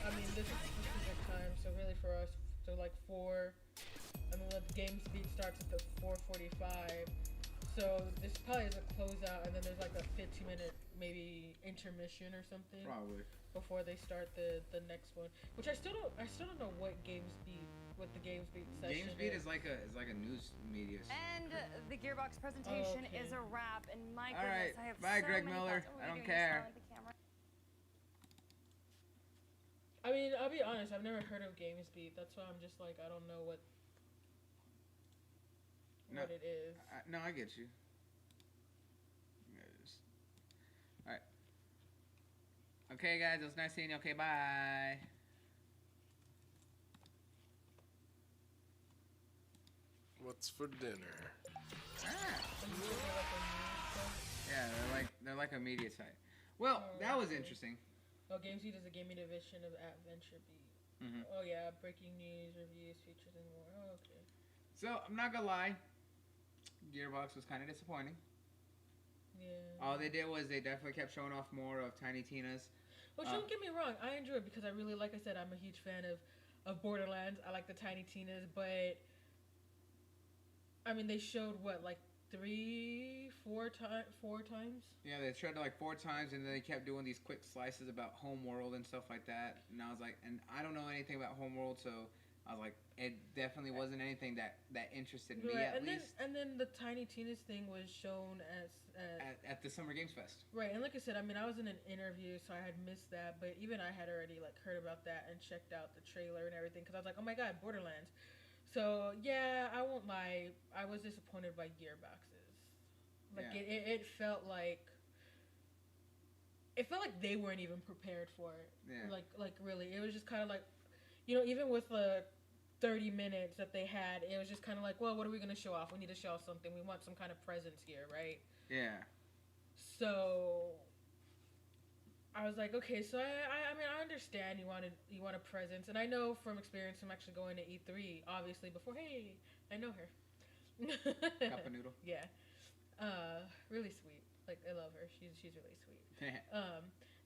Speaker 3: I mean, this is specific time, so really for us, so like 4, I mean, the game speed starts at the 4:45, so this probably is a closeout, and then there's like a 15-minute maybe intermission or something.
Speaker 2: Probably.
Speaker 3: Before they start the next one, which I still don't know what game session
Speaker 2: GameSpeed is like a news media.
Speaker 7: And the Gearbox presentation
Speaker 3: Okay.
Speaker 7: is a wrap. And my
Speaker 2: All right,
Speaker 7: goodness, I have
Speaker 2: bye,
Speaker 7: so
Speaker 2: Greg
Speaker 7: many
Speaker 2: Miller.
Speaker 7: thoughts. Oh,
Speaker 2: I
Speaker 7: you're
Speaker 2: don't
Speaker 7: doing
Speaker 2: care.
Speaker 7: this now at the camera.
Speaker 3: I mean, I'll be honest, I've never heard of GameSpeed. That's why I'm just like, I don't know what it is.
Speaker 2: No, I get you. All right. Okay, guys, it was nice seeing you. Okay, bye.
Speaker 11: What's for dinner?
Speaker 2: Yeah, they're like a media site. Well, that was interesting.
Speaker 3: Oh, GameSpeed is a gaming division of AdventureBeat.
Speaker 2: Mhm.
Speaker 3: Oh yeah, breaking news, reviews, features, and more. Oh, okay.
Speaker 2: So I'm not gonna lie, Gearbox was kind of disappointing.
Speaker 3: Yeah.
Speaker 2: All they did was they definitely kept showing off more of Tiny Tina's.
Speaker 3: Well, don't get me wrong, I enjoy it because I really, like I said, I'm a huge fan of Borderlands. I like the Tiny Tinas, but I mean, they showed what, like 4 times?
Speaker 2: Yeah, they showed it like 4 times, and then they kept doing these quick slices about Homeworld and stuff like that. And I was like, and I don't know anything about Homeworld, so I was like, it definitely wasn't anything that interested me at least.
Speaker 3: And then the Tiny Tina's thing was shown
Speaker 2: At the Summer Games Fest.
Speaker 3: Right, and like I said, I mean, I was in an interview, so I had missed that, but even I had already like heard about that and checked out the trailer and everything, because I was like, oh my god, Borderlands. So yeah, I won't lie, I was disappointed by Gearboxes. Like
Speaker 2: Yeah.
Speaker 3: it felt like it felt like they weren't even prepared for it.
Speaker 2: Yeah.
Speaker 3: Like really, it was just kind of like, you know, even with the 30 minutes that they had, it was just kind of like, well, what are we going to show off? We need to show off something. We want some kind of presence here, right?
Speaker 2: Yeah.
Speaker 3: So I was like, okay, so I mean, I understand you want a presence, and I know from experience from actually going to E3, obviously before. Hey, I know her.
Speaker 2: Cup of noodle.
Speaker 3: Yeah. Really sweet. Like, I love her. She's really sweet.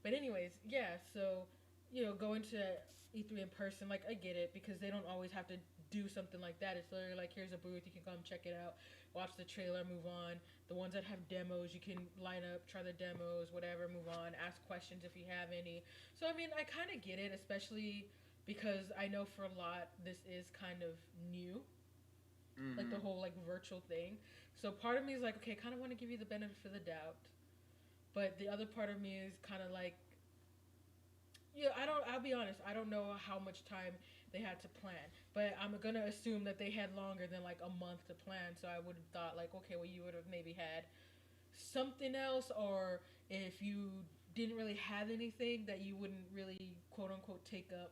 Speaker 3: But anyways, yeah. So, you know, going to E3 in person, like, I get it because they don't always have to do something like that. It's literally like, here's a booth, you can come check it out, watch the trailer, move on. The ones that have demos, you can line up, try the demos, whatever, move on, ask questions if you have any. So, I mean, I kind of get it, especially because I know for a lot this is kind of new. Mm-hmm. Like the whole like virtual thing. So part of me is like, okay, I kind of want to give you the benefit of the doubt. But the other part of me is kind of like, yeah, I'll be honest, I don't know how much time they had to plan. But I'm going to assume that they had longer than like a month to plan. So I would have thought like, okay, well, you would have maybe had something else, or if you didn't really have anything that you wouldn't really quote unquote take up,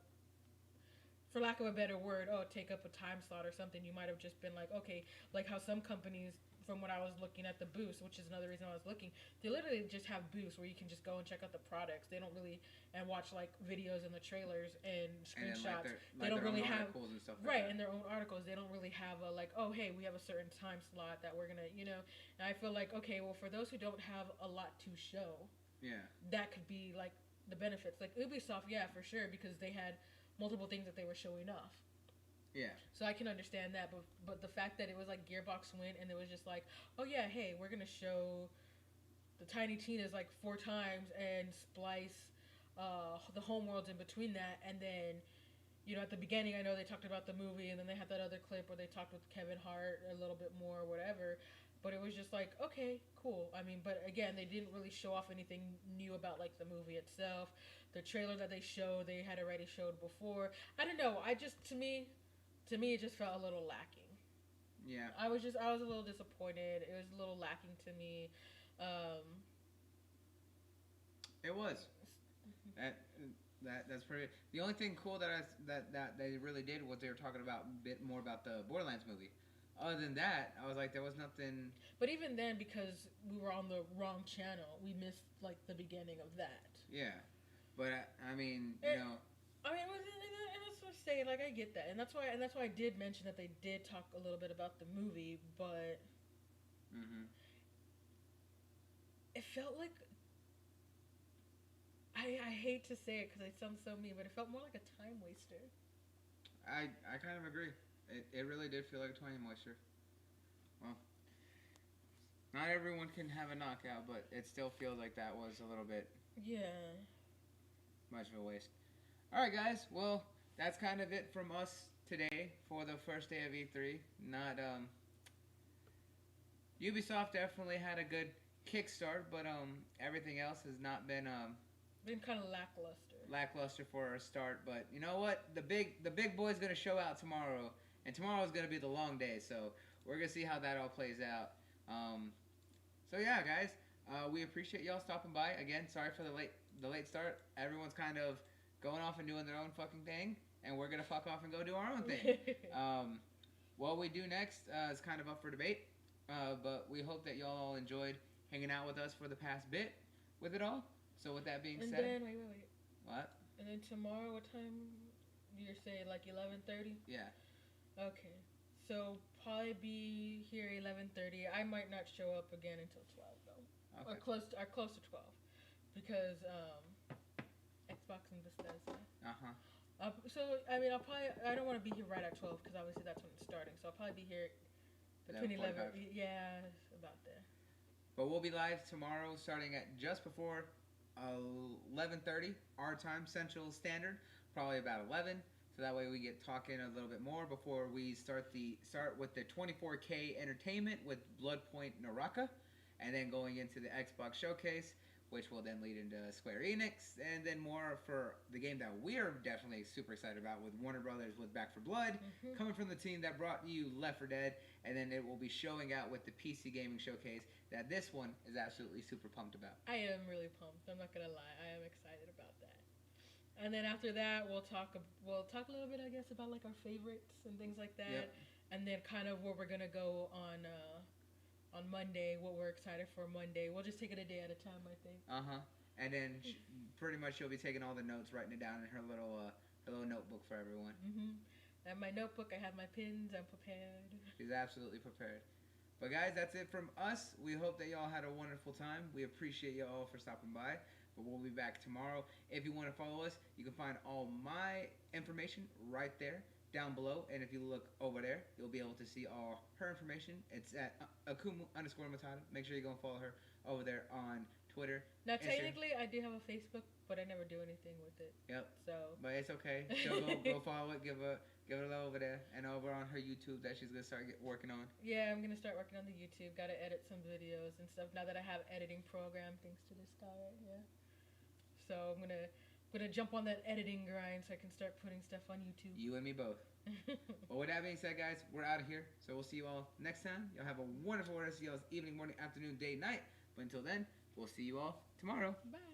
Speaker 3: for lack of a better word, take up a time slot or something. You might have just been like, okay, like how some companies, from what I was looking at the booths, which is another reason I was looking, they literally just have booths where you can just go and check out the products. They don't really, and watch like videos and the trailers and screenshots.
Speaker 2: And
Speaker 3: they don't really have
Speaker 2: articles and stuff
Speaker 3: right,
Speaker 2: like that.
Speaker 3: in their own articles. They don't really have a like, oh hey, we have a certain time slot that we're gonna, you know. And I feel like, okay, well, for those who don't have a lot to show,
Speaker 2: yeah, that
Speaker 3: could be like the benefits. Like Ubisoft, yeah, for sure, because they had multiple things that they were showing off.
Speaker 2: Yeah.
Speaker 3: So I can understand that, but the fact that it was like Gearbox went and it was just like, oh yeah, hey, we're gonna show the Tiny Tina's like 4 times and splice the homeworlds in between that, and then, you know, at the beginning I know they talked about the movie, and then they had that other clip where they talked with Kevin Hart a little bit more or whatever. But it was just like, okay, cool. I mean, but again, they didn't really show off anything new about like the movie itself. The trailer that they showed, they had already showed before. I don't know. To me, it just felt a little lacking.
Speaker 2: Yeah.
Speaker 3: I was a little disappointed. It was a little lacking to me.
Speaker 2: It was. That's pretty. The only thing cool that they really did was they were talking about a bit more about the Borderlands movie. Other than that, I was like, there was nothing.
Speaker 3: But even then, because we were on the wrong channel, we missed like the beginning of that.
Speaker 2: Yeah, but I mean, you know.
Speaker 3: I mean, and that's what I'm saying. Like, I get that, and that's why I did mention that they did talk a little bit about the movie, but it felt like. I hate to say it because it sounds so mean, but it felt more like a time waster.
Speaker 2: I kind of agree. It really did feel like a time waster. Well, not everyone can have a knockout, but it still feels like that was a little bit much of a waste. Alright guys, well, that's kind of it from us today for the first day of E3. Not, Ubisoft definitely had a good kickstart, but everything else has not been
Speaker 3: kind of lackluster
Speaker 2: for a start. But you know what, the big boy's gonna show out tomorrow, and tomorrow's gonna be the long day, so we're gonna see how that all plays out. So yeah, guys, we appreciate y'all stopping by again. Sorry for the late start. Everyone's kind of going off and doing their own fucking thing, and we're gonna fuck off and go do our own thing. What we do next is kind of up for debate, but we hope that y'all all enjoyed hanging out with us for the past bit with it all. So with that being said,
Speaker 3: then wait.
Speaker 2: What?
Speaker 3: And then tomorrow, what time? You're saying like 11:30?
Speaker 2: Yeah.
Speaker 3: Okay. So probably be here 11:30. I might not show up again until 12 though, okay. or close to 12, because Xbox and Bethesda. So I mean, I don't want to be here right at 12 because obviously that's when it's starting. So I'll probably be here between 11. Yeah, about there.
Speaker 2: But we'll be live tomorrow, starting at just before 11:30 our time, Central Standard, probably about 11. So that way we get talking a little bit more before we start with the 24K entertainment with Bloodpoint Naraka, and then going into the Xbox showcase which will then lead into Square Enix, and then more for the game that we're definitely super excited about with Warner Brothers with Back 4 Blood, coming from the team that brought you Left 4 Dead, and then it will be showing out with the PC Gaming Showcase that this one is absolutely super pumped about.
Speaker 3: I am really pumped. I'm not gonna lie. I am excited about that. And then after that, we'll talk a little bit, I guess, about like our favorites and things like that, and then kind of where we're gonna go on Monday, what we're excited for Monday. We'll just take it a day at a time, I think.
Speaker 2: And then pretty much she'll be taking all the notes, writing it down in her little notebook for everyone.
Speaker 3: And my notebook, I have my pins. I'm prepared.
Speaker 2: She's absolutely prepared. But guys, that's it from us. We hope that y'all had a wonderful time. We appreciate y'all for stopping by. But we'll be back tomorrow. If you want to follow us, you can find all my information right there down below. And if you look over there, you'll be able to see all her information. It's at Akumu_Matata. Make sure you go and follow her over there on Twitter.
Speaker 3: Now, technically, I do have a Facebook, but I never do anything with it. So,
Speaker 2: but it's okay. So go follow it. Give it a love over there, and over on her YouTube that she's gonna start working on.
Speaker 3: Yeah, I'm gonna start working on the YouTube. Got to edit some videos and stuff now that I have editing program thanks to this guy right here. So I'm gonna jump on that editing grind so I can start putting stuff on YouTube.
Speaker 2: You and me both. But with that being said, guys, we're out of here. So we'll see you all next time. Y'all have a wonderful rest of y'all's evening, morning, afternoon, day, night. But until then, we'll see you all tomorrow.
Speaker 3: Bye.